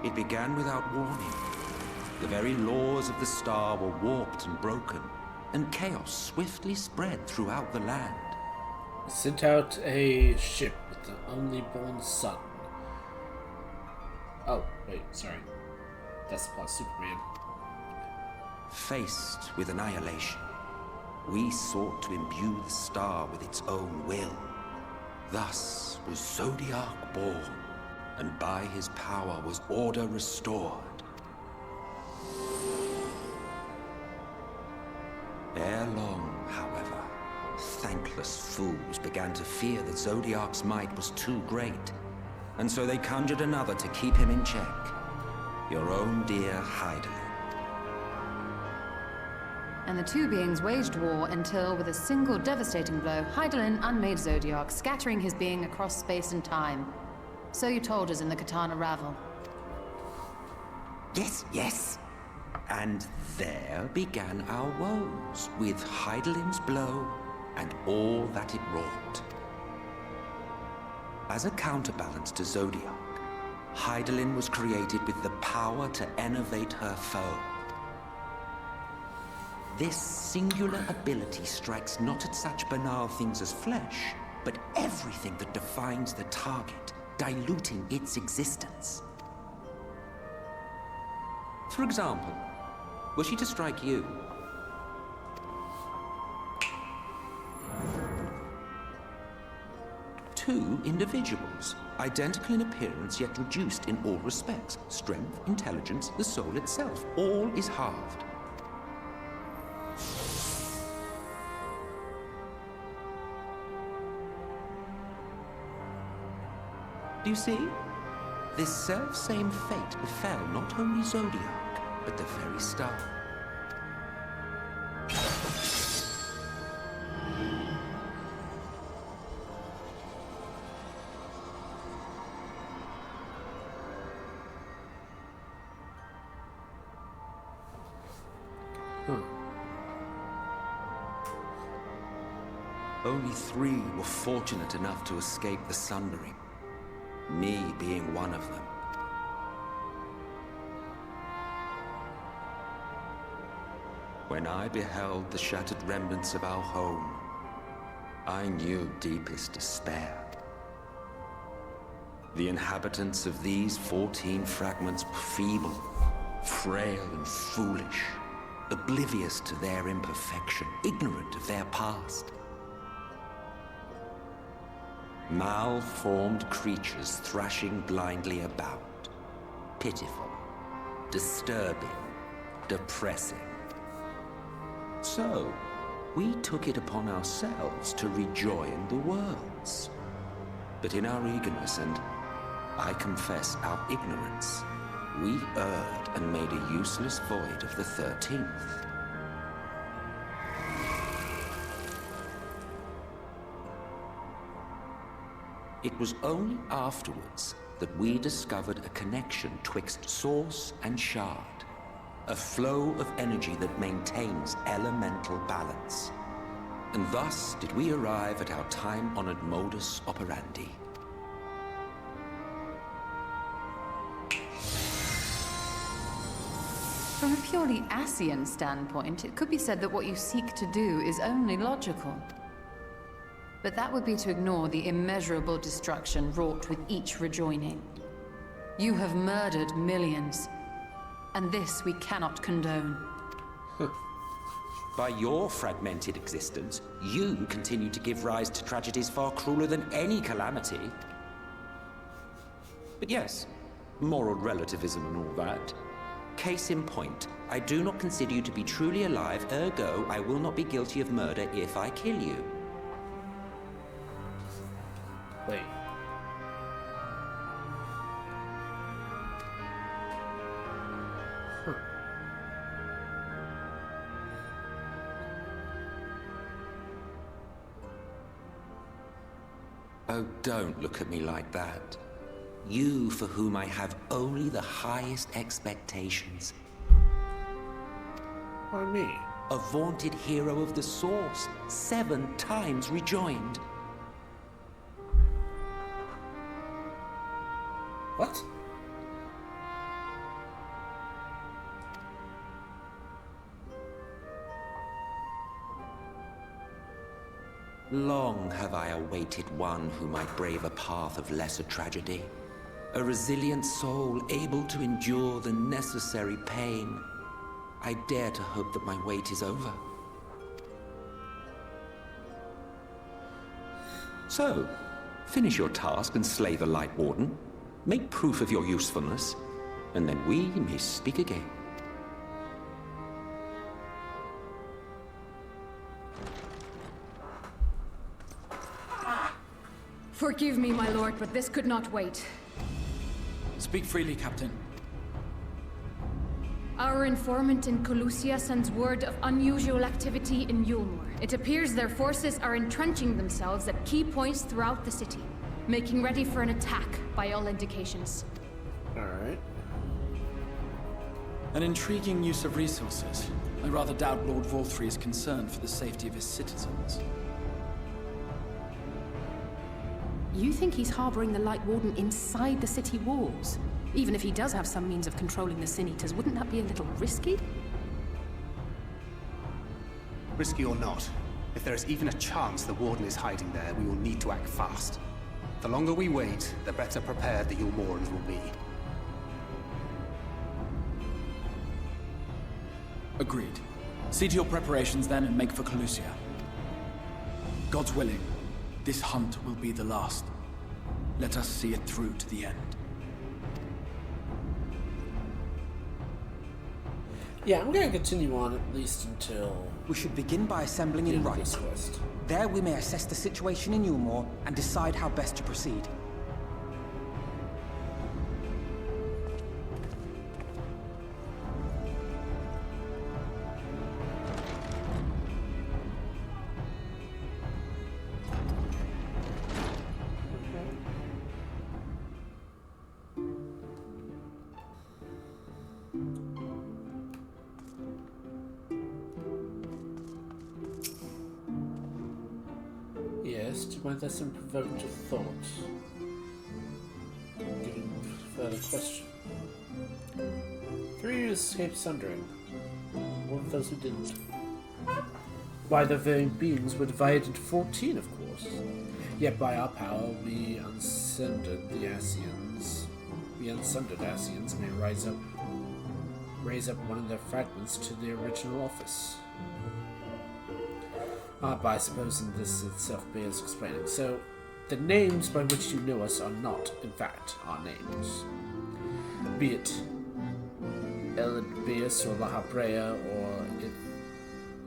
It began without warning. The very laws of the star were warped and broken, and chaos swiftly spread throughout the land. Sent out a ship with the only born son. Oh, wait, sorry. That's the plot, Superman. Faced with annihilation, we sought to imbue the star with its own will. Thus was Zodiac born, and by his power was order restored. Ere long, however, thankless fools began to fear that Zodiac's might was too great, and so they conjured another to keep him in check. Your own dear Hydaelyn. And the two beings waged war until, with a single devastating blow, Hydaelyn unmade Zodiac, scattering his being across space and time. So you told us in the Katana Ravel. Yes. And there began our woes, with Hydaelyn's blow and all that it wrought. As a counterbalance to Zodiac, Hydaelyn was created with the power to enervate her foe. This singular ability strikes not at such banal things as flesh, but everything that defines the target, diluting its existence. For example, were she to strike you, two individuals, identical in appearance yet reduced in all respects. Strength, intelligence, the soul itself, all is halved. Do you see? This self-same fate befell not only Zodiac, but the very star. Only 3 were fortunate enough to escape the Sundering, me being one of them. When I beheld the shattered remnants of our home, I knew deepest despair. The inhabitants of these 14 fragments were feeble, frail and foolish, oblivious to their imperfection, ignorant of their past. Malformed creatures thrashing blindly about. Pitiful, disturbing, depressing. So, we took it upon ourselves to rejoin the worlds. But in our eagerness and, I confess, our ignorance, we erred and made a useless void of the 13th. It was only afterwards that we discovered a connection twixt source and shard. A flow of energy that maintains elemental balance. And thus did we arrive at our time-honored modus operandi. From a purely Ascian standpoint, it could be said that what you seek to do is only logical. But that would be to ignore the immeasurable destruction wrought with each rejoining. You have murdered millions, and this we cannot condone. By your fragmented existence, you continue to give rise to tragedies far crueler than any calamity. But yes, moral relativism and all that. Case in point, I do not consider you to be truly alive, ergo I will not be guilty of murder if I kill you. Wait. Oh, don't look at me like that. You for whom I have only the highest expectations. Why me? A vaunted hero of the Source, 7 times rejoined. What? Long have I awaited one who might brave a path of lesser tragedy. A resilient soul able to endure the necessary pain. I dare to hope that my wait is over. So, finish your task and slay the Light Warden. Make proof of your usefulness, and then we may speak again. Forgive me, my lord, but this could not wait. Speak freely, Captain. Our informant in Colusia sends word of unusual activity in Yulmur. It appears their forces are entrenching themselves at key points throughout the city, making ready for an attack by all indications. Alright. An intriguing use of resources. I rather doubt Lord Vorthry is concerned for the safety of his citizens. You think he's harboring the Light Warden inside the city walls? Even if he does have some means of controlling the Sin Eaters, wouldn't that be a little risky? Risky or not, if there is even a chance the Warden is hiding there, we will need to act fast. The longer we wait, the better prepared the Yulmorans will be. Agreed. See to your preparations then and make for Calusia. God's willing, this hunt will be the last. Let us see it through to the end. Yeah, I'm going to continue on at least until... We should begin by assembling in right. There we may assess the situation in Yulmore and decide how best to proceed. Yes, to my lesson provoked a thought. Giving further question. 3 escaped sundering. One of those who didn't. By the very beings were divided into 14, of course. Yet by our power we unsundered the Ascians. We unsundered Ascians may raise up one of their fragments to the original office. By supposing this itself bears explaining. So, the names by which you know us are not, in fact, our names. Be it Elidbeus or La Habrea or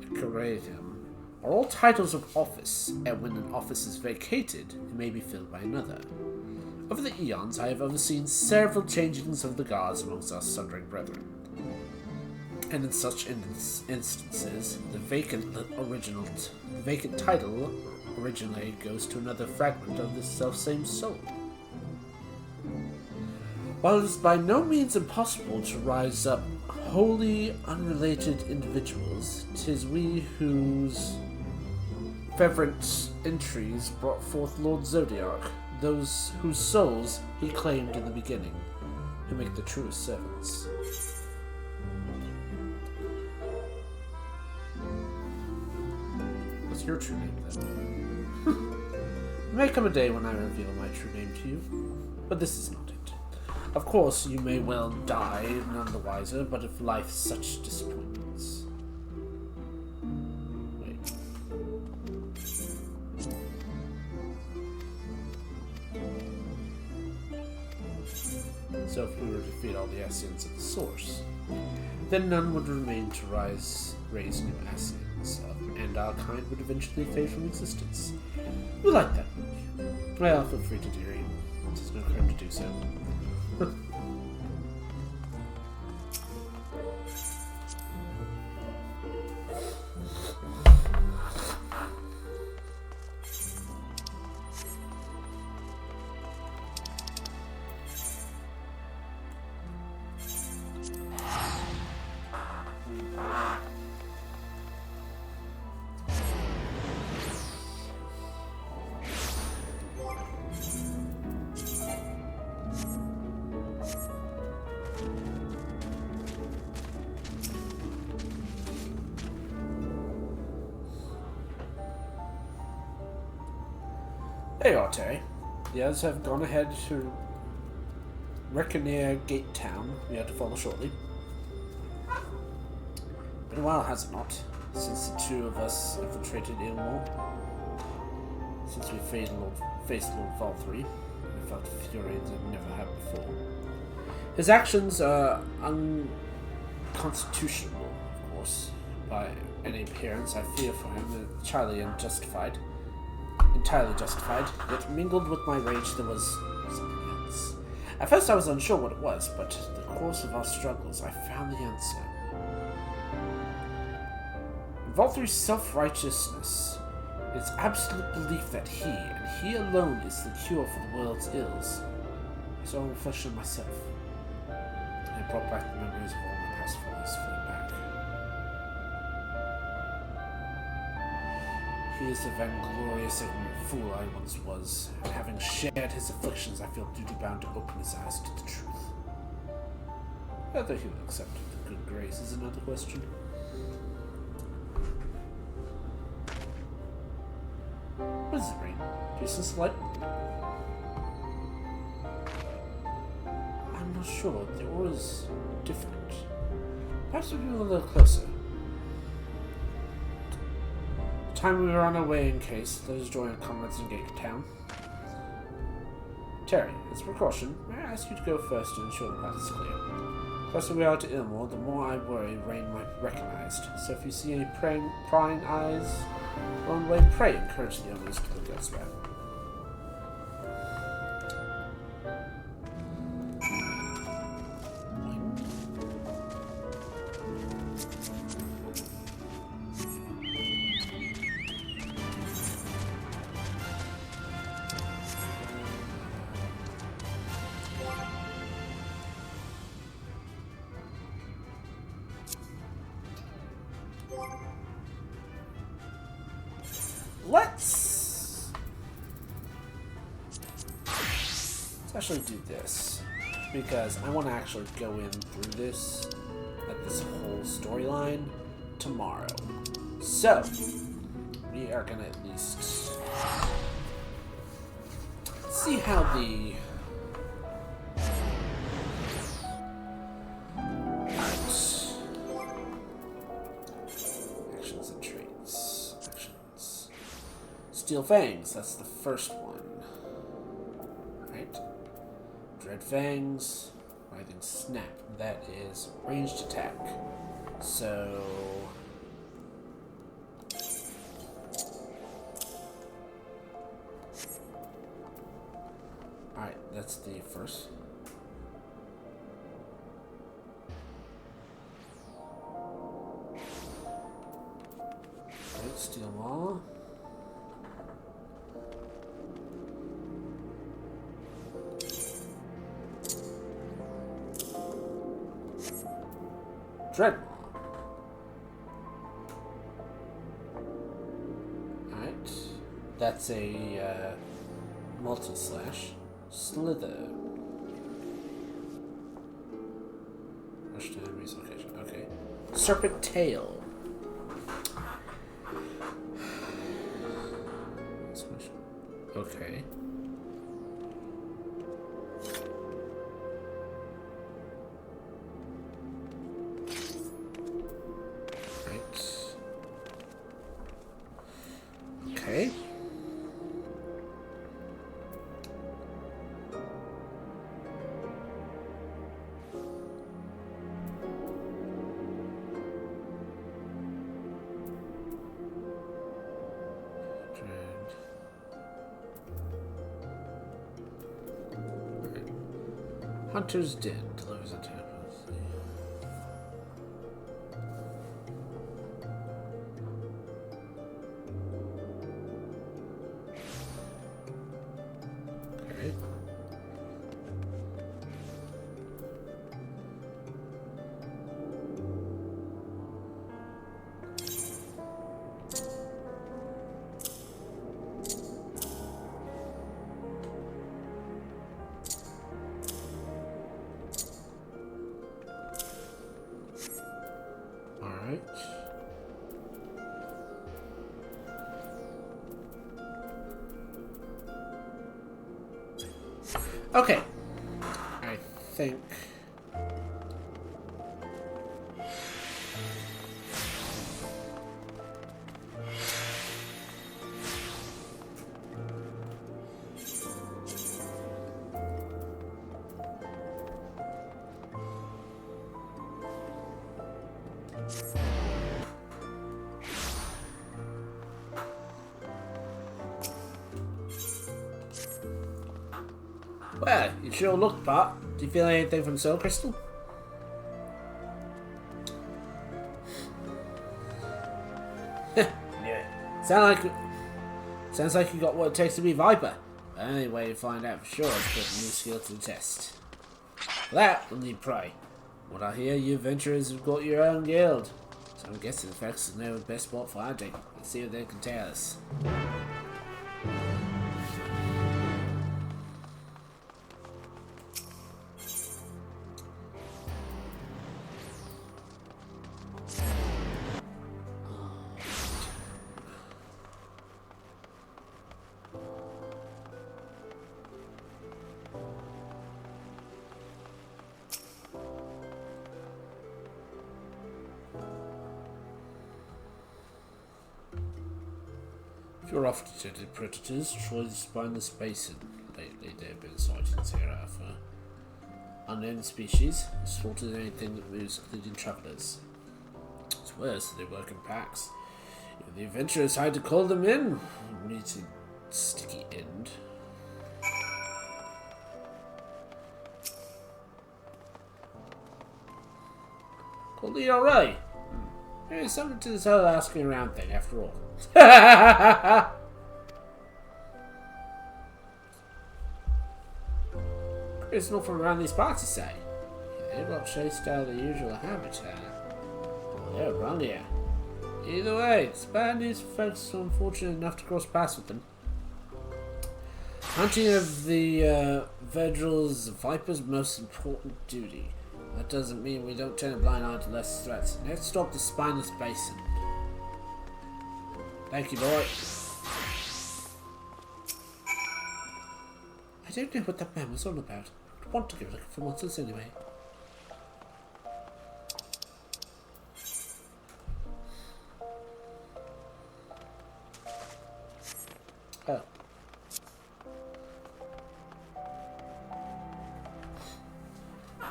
Icaradium are all titles of office, and when an office is vacated, it may be filled by another. Over the eons, I have overseen several changings of the guards amongst our sundering brethren. And in such instances, the vacant title originally goes to another fragment of the selfsame soul. While it is by no means impossible to rise up wholly unrelated individuals, 'tis we whose fervent entries brought forth Lord Zodiac, those whose souls he claimed in the beginning, who make the truest servants. What's your true name, then? There may come a day when I reveal my true name to you, but this is not it. Of course, you may well die none the wiser, but if life's such disappointments... Wait. So if we were to defeat all the Ascians at the source, then none would remain to raise new Ascians, and our kind would eventually fade from existence. We like that, wouldn't you? Well, feel free to dream. There's no crime to do so. Hey, Arte. The others have gone ahead to Reckoneer Gate Town. We are to follow shortly. Been a while, has it not? Since the two of us infiltrated Ilmore. Since we faced Lord Valthree. I felt fury that I never had before. His actions are unconstitutional, of course. By any appearance, I fear for him, entirely justified, yet mingled with my rage there was something else. At first I was unsure what it was, but in the course of our struggles I found the answer. In Valthry's self-righteousness, its absolute belief that he, and he alone, is the cure for the world's ills. I saw a reflection of myself, and it brought back the memories of all my past follies floating back. He is the vainglorious ignorant fool I once was, and having shared his afflictions, I feel duty-bound to open his eyes to the truth. Whether he will accept the good grace is another question. What is it, Rain? Do you sense light? I'm not sure. The aura is different. Perhaps we can move a little closer. Time we were on our way in case those join our comrades in Gate Town. Terry, as a precaution, may I ask you to go first to ensure the path is clear? The closer we are to Ilmore, the more I worry Rain might be recognized. So if you see any prying eyes along the way, pray encourage the others to look elsewhere. Let's actually do this, because I want to actually go in through this, at this whole storyline, tomorrow. So, we are going to at least see how the actions and traits. Actions. Steel Fangs, that's the first one. Right? Dread Fangs, Writhing Snap, that is ranged attack. So... Alright, that's the first. Right, Steel Maw. Dreadmaw. Alright. That's a multi-slash. Slither. Rush to enemy's location. Okay. Serpent Tail. Okay. Okay. Hunter's Den delivers a temple. Okay. Okay. I think... Well, you sure look the part. Do you feel anything from Soul Crystal? Yeah. Sounds like you got what it takes to be Viper. The only way to find out for sure is to put a new skill to the test. For that, we'll need prey. What I hear, you adventurers have got your own guild. So I'm guessing the FFXIV know the best spot for hunting. Let's see what they can tell us. You're off detected predators. Try to spine this basin. Lately, there have been sightings here of unknown species, slaughtered anything that moves, including travelers. It's worse, they work in packs. If the adventurers had to call them in, we need a sticky end. Totally alright. There's something to this whole asking around thing, after all. There's not from around these parts, you say? They got chased out of their usual habitat. Well, they're around here. Either way, it's bad news for folks who are unfortunate enough to cross paths with them. Hunting of the Vedril's Viper's most important duty. That doesn't mean we don't turn a blind eye to less threats. Let's stop the spineless basin. Thank you, boy. I don't know what that man was on about. I want to go looking for monsters anyway. Oh.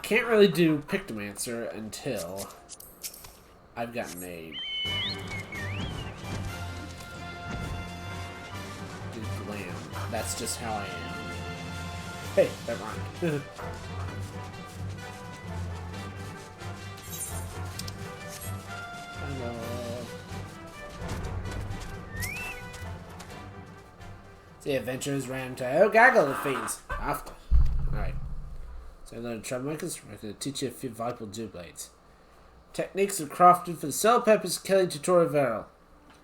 Can't really do Pictomancer until I've gotten a good glam. That's just how I am. Hey, that rhymed. Hello. The adventurers ran to gaggle the fiends. After. Alright. So I learned troublemakers. We're going to teach you a few vital dual blades. Techniques are crafted for the sole purpose of killing tutorial Veril.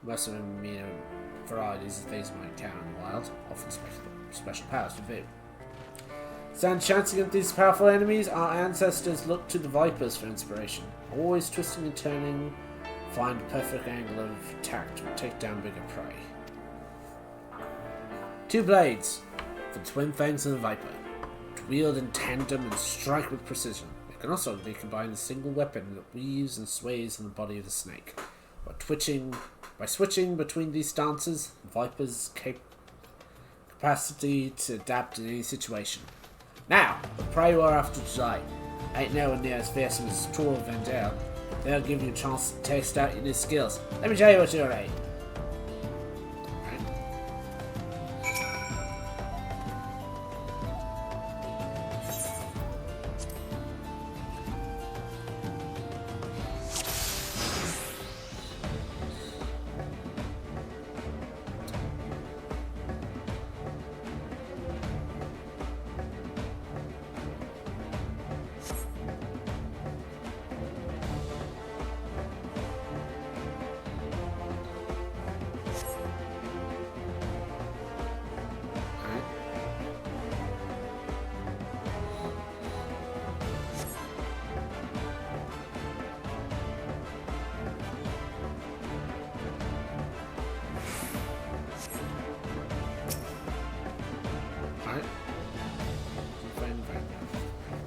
Most of them, varieties of things you might encounter in the wild. Often special powers to do. Stand chance against these powerful enemies, our ancestors looked to the vipers for inspiration. Always twisting and turning, find a perfect angle of attack to take down bigger prey. 2 blades for the twin fangs of the viper. To wield in tandem and strike with precision. It can also be combined as a single weapon that weaves and sways in the body of the snake. By switching between these stances, the viper's capacity to adapt in any situation. Now, the prey we're after today ain't nowhere near as fearsome as Toro Vendale. They'll give you a chance to test out your new skills. Let me show you what you're at.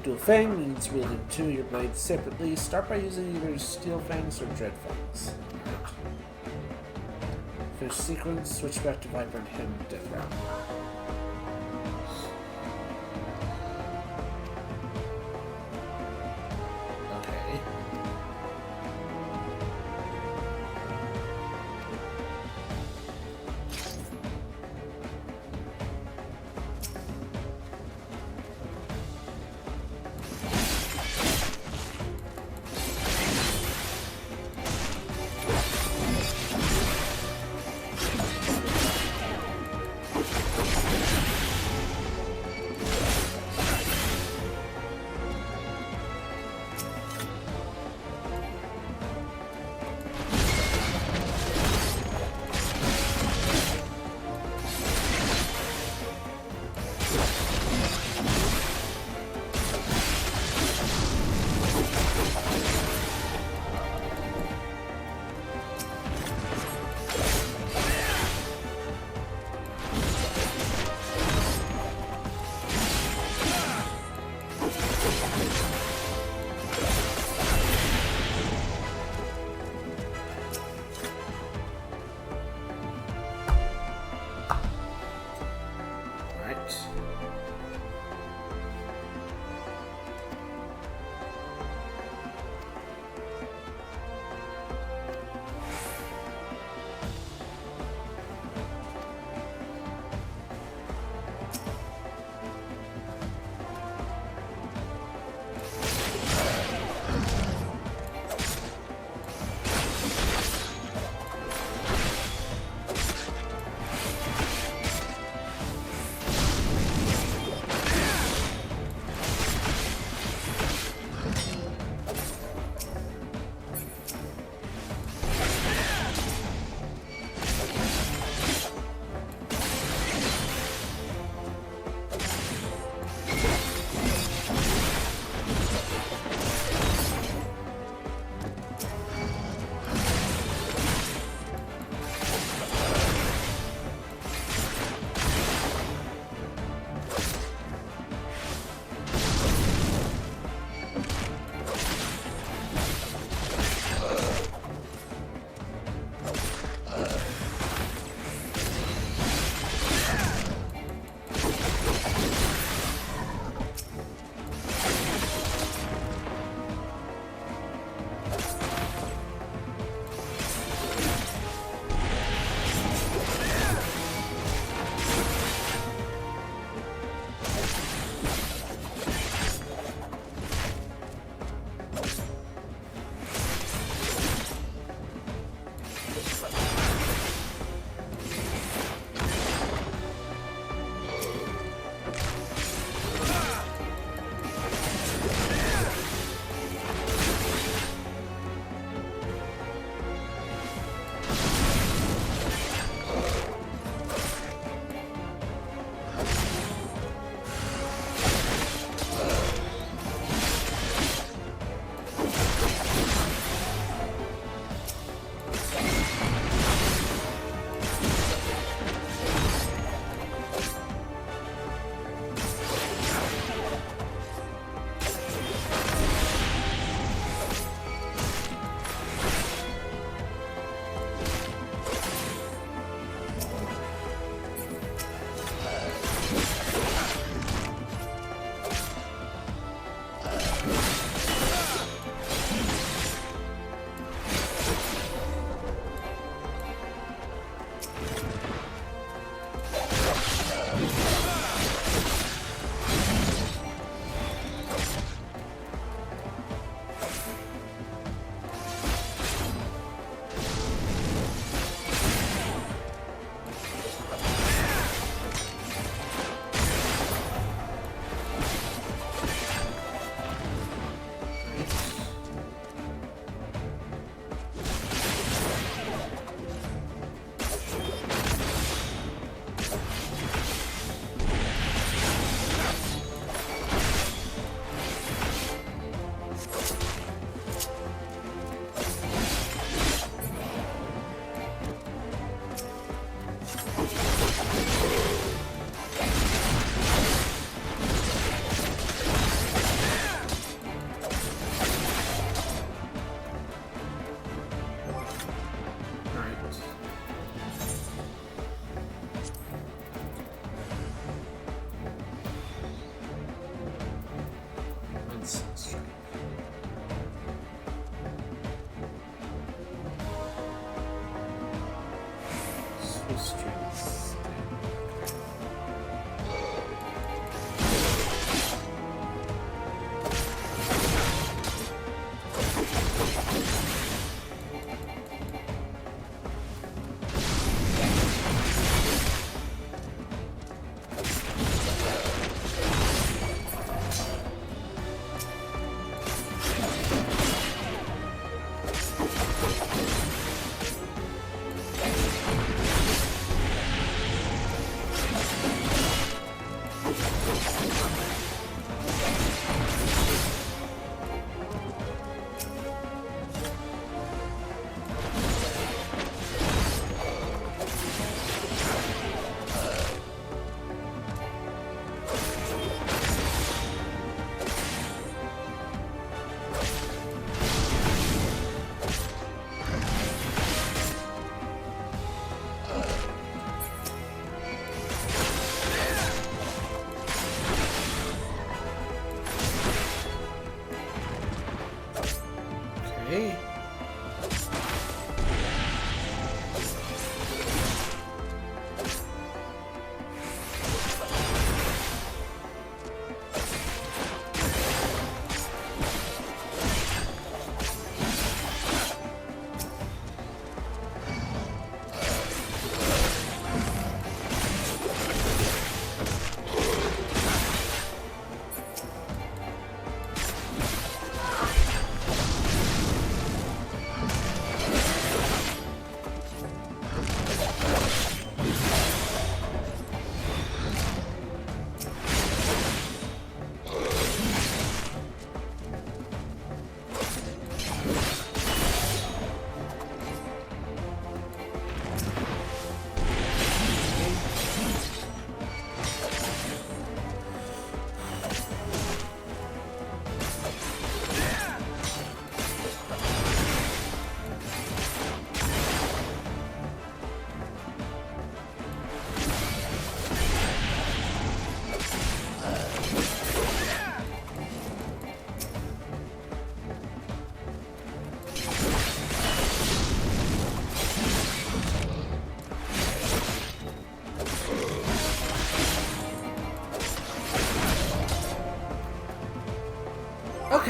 Dual Fang means wielding 2 of your blades separately. Start by using either Steel Fangs or Dread Fangs. Finish sequence, switch back to Viper and Him Death Round. Okay.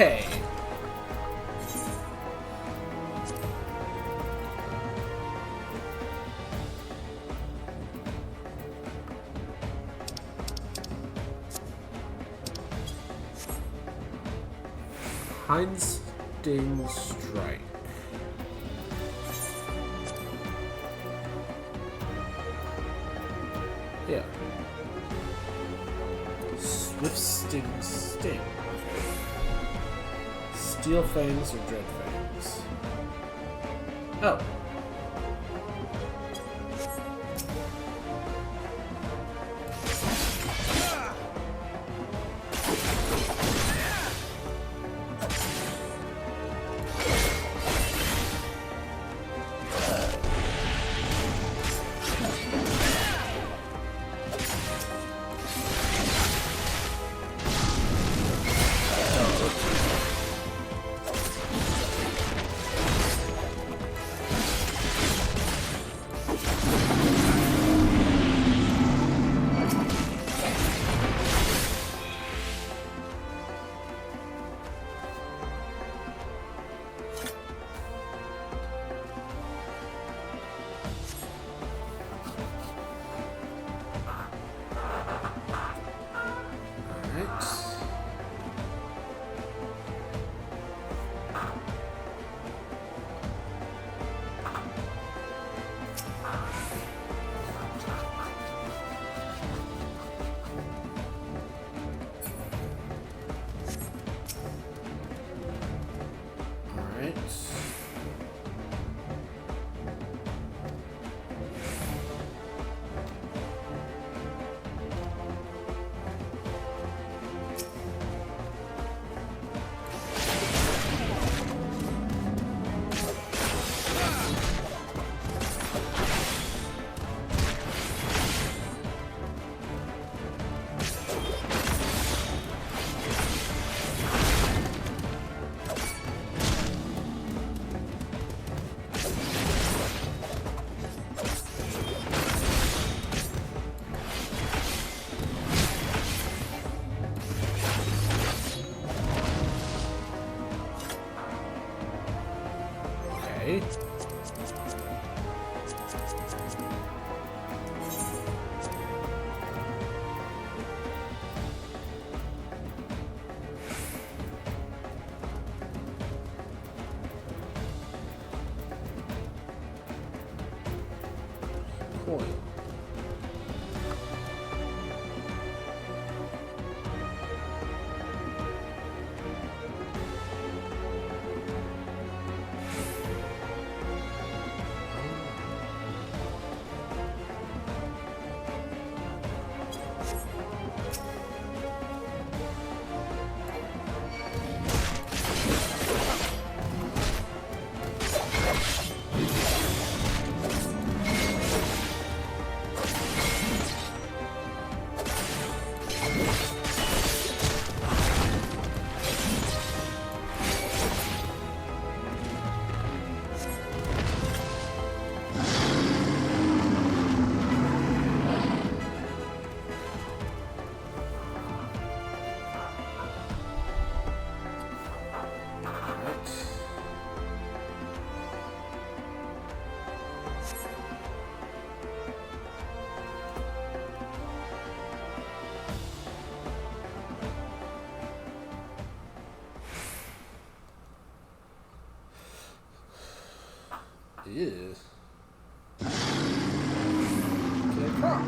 Okay. Heinz Sting Strike. Yeah. Swift Sting Sting. Okay. Steel Fangs or Dread Fangs? Oh. Okay. Coin. Ew. Okay, crop.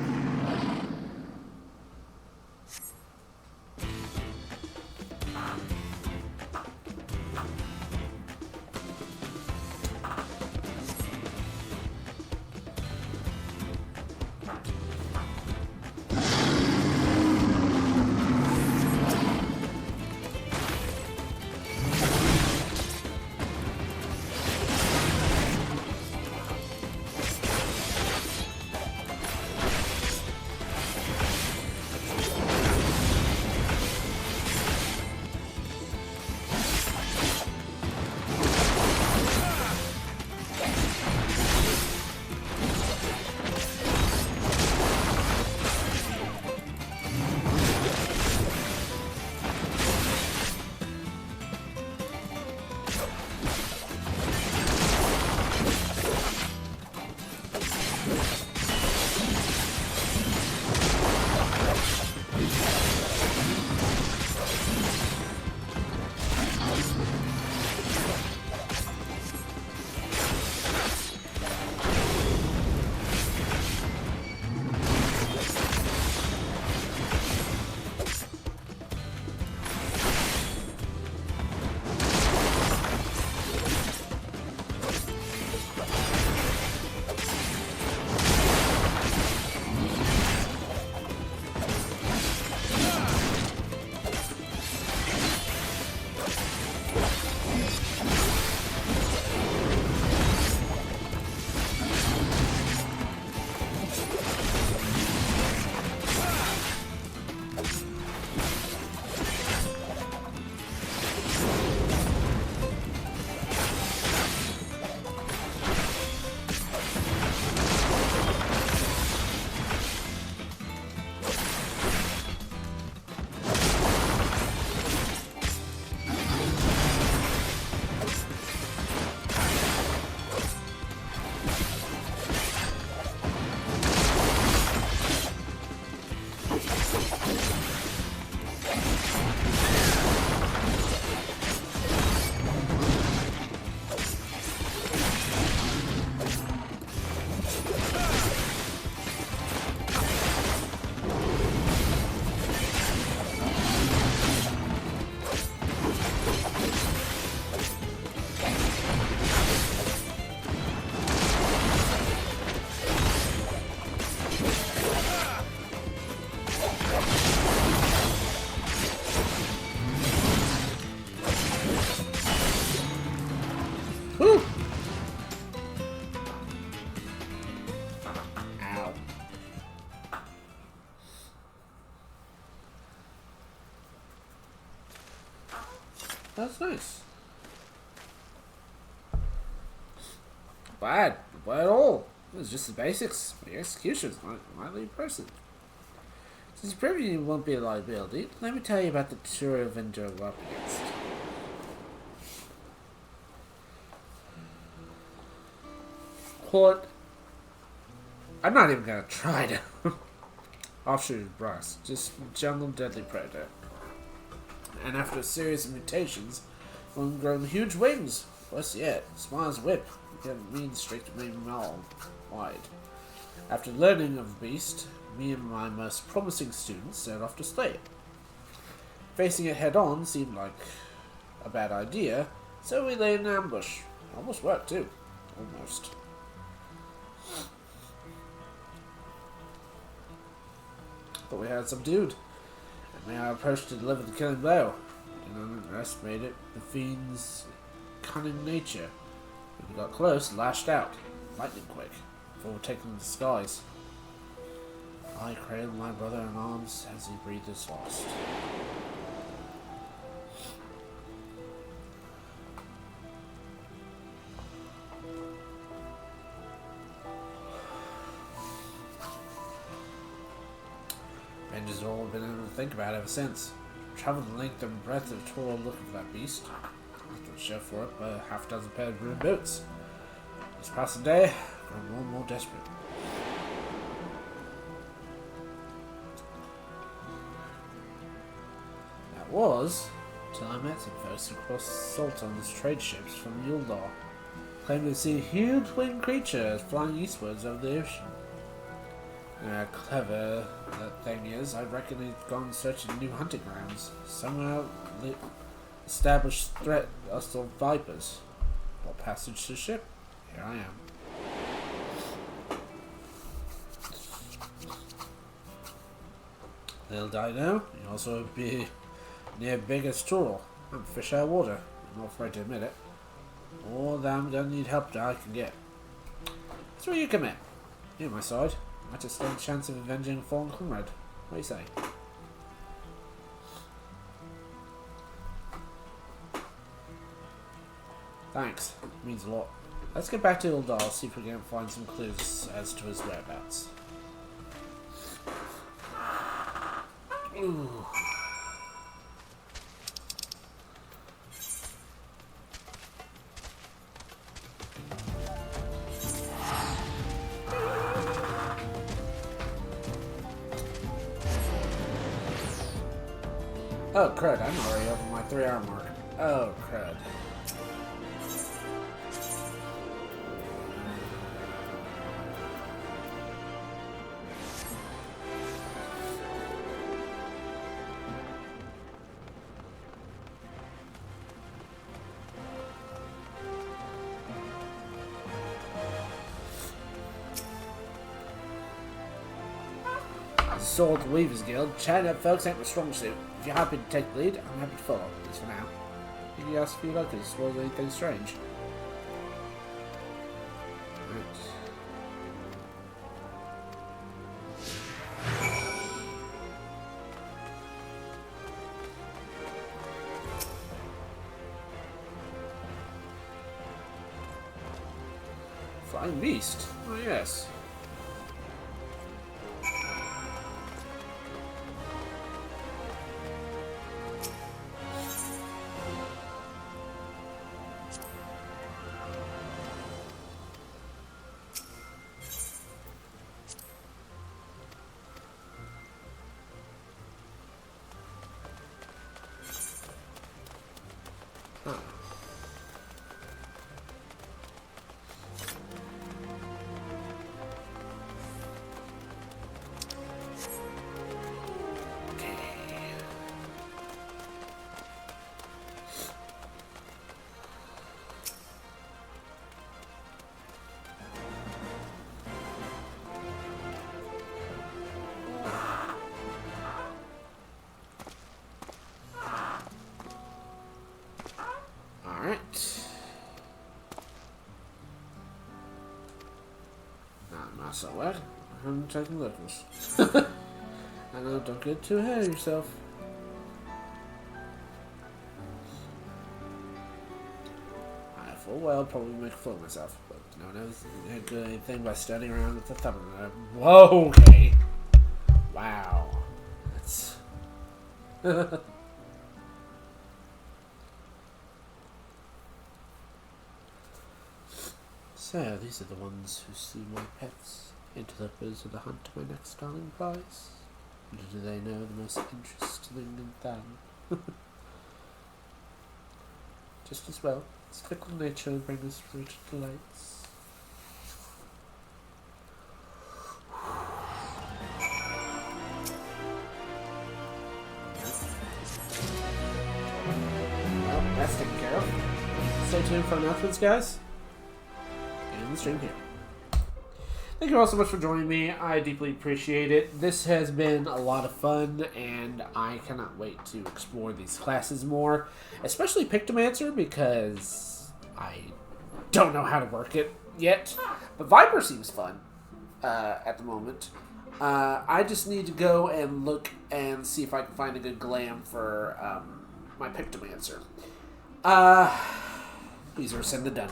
That's nice. Bad. Not bad at all. It was just the basics. But your execution's might lead person. Since proving you won't be a liability, let me tell you about the true avenger we're up against. What? I'm not even gonna try to offshoot brass. Just jungle deadly predator. And after a series of mutations, one grown huge wings. Worse yet, Smile's whip. Get mean straight to my maul wide. After learning of the beast, me and my most promising students set off to slay it. Facing it head on seemed like a bad idea, so we lay in an ambush. Almost worked too. Almost. But we had subdued, and may I approached to deliver the killing blow. Didn't underestimate it, the fiend's cunning nature. When we got close, lashed out, lightning quick, before taking the skies. I cradled my brother in arms as he breathed his last. Avengers have all been able to think about ever since. Traveled the length and breadth of Toro looking for that beast. After a show for it by a half dozen pair of ruined boots. This passing day, grown more and more desperate. That was till I met some folks across Sultan's trade ships from Yuldar, claiming to see a huge winged creature flying eastwards over the ocean. Clever that thing is, I reckon he's gone searching new hunting grounds. Somehow established threat us all vipers. What passage to ship? Here I am. Little did I know, you also be near biggest tool. I'm fish out of water. I'm not afraid to admit it. All that I'm gonna need help that I can get. That's where you come in. You're on my side. Might just stand a chance of avenging a fallen comrade. What do you say? Thanks. It means a lot. Let's get back to Ildar, see if we can find some clues as to his whereabouts. Ooh. Oh crud, I'm already over my 3-hour mark. Oh crud. Sword Weavers Guild, chatting up folks ain't my strong suit. If you're happy to take the lead, I'm happy to follow, at least for now. Did you ask a few locals as well as anything strange? Right. Flying Beast? Oh yes. So what? I'm taking locals. I know, don't get too ahead of yourself. full well probably make a fool of myself, but no one knows anything by standing around with a thumb. Whoa, okay. Wow. That's... So, these are the ones who slew my pets. Interlopers of the hunt my next darling prize. Little do they know the most interesting thing. Just as well, its fickle nature will bring us through to delights. Well, that's taken care of. Stay tuned for announcements, guys. And the stream here. Thank you all so much for joining me. I deeply appreciate it. This has been a lot of fun, and I cannot wait to explore these classes more, especially Pictomancer, because I don't know how to work it yet. But Viper seems fun at the moment. I just need to go and look and see if I can find a good glam for my Pictomancer. These are said and done.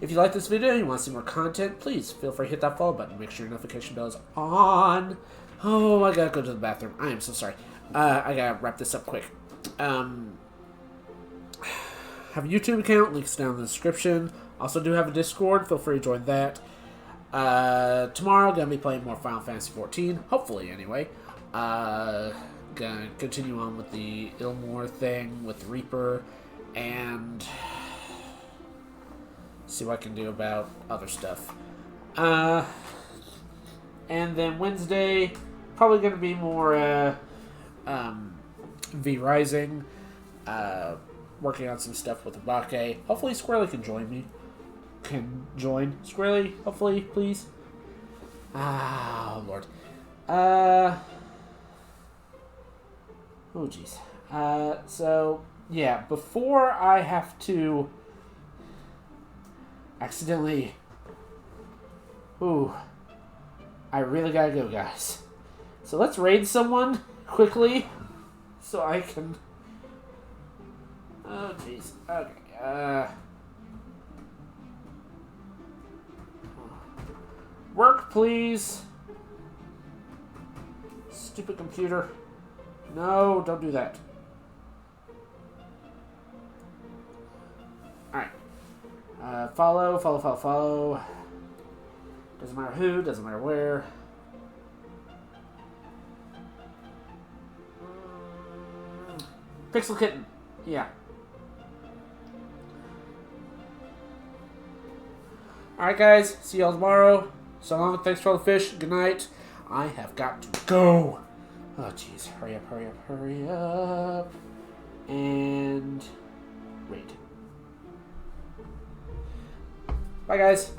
If you like this video and you want to see more content, please feel free to hit that follow button. Make sure your notification bell is on. Oh, I gotta go to the bathroom. I am so sorry. I gotta wrap this up quick. Have a YouTube account. Links down in the description. Also do have a Discord. Feel free to join that. Tomorrow, gonna be playing more Final Fantasy XIV. Hopefully, anyway. Gonna continue on with the Ilmore thing with Reaper. And... see what I can do about other stuff. And then Wednesday, probably going to be more V Rising. Working on some stuff with Abake. Hopefully Squirrely can join me. Squirrely, hopefully, please. Oh, Lord. Oh, jeez. So, yeah, before I have to... accidentally... Ooh. I really gotta go, guys. So let's raid someone quickly so I can... oh, jeez. Okay. Work, please. Stupid computer. No, don't do that. Alright. Follow. Doesn't matter who, doesn't matter where. Pixel Kitten. Yeah. Alright, guys. See y'all tomorrow. So long. Thanks for all the fish. Good night. I have got to go. Oh, jeez. Hurry up. And... raid. Bye, guys.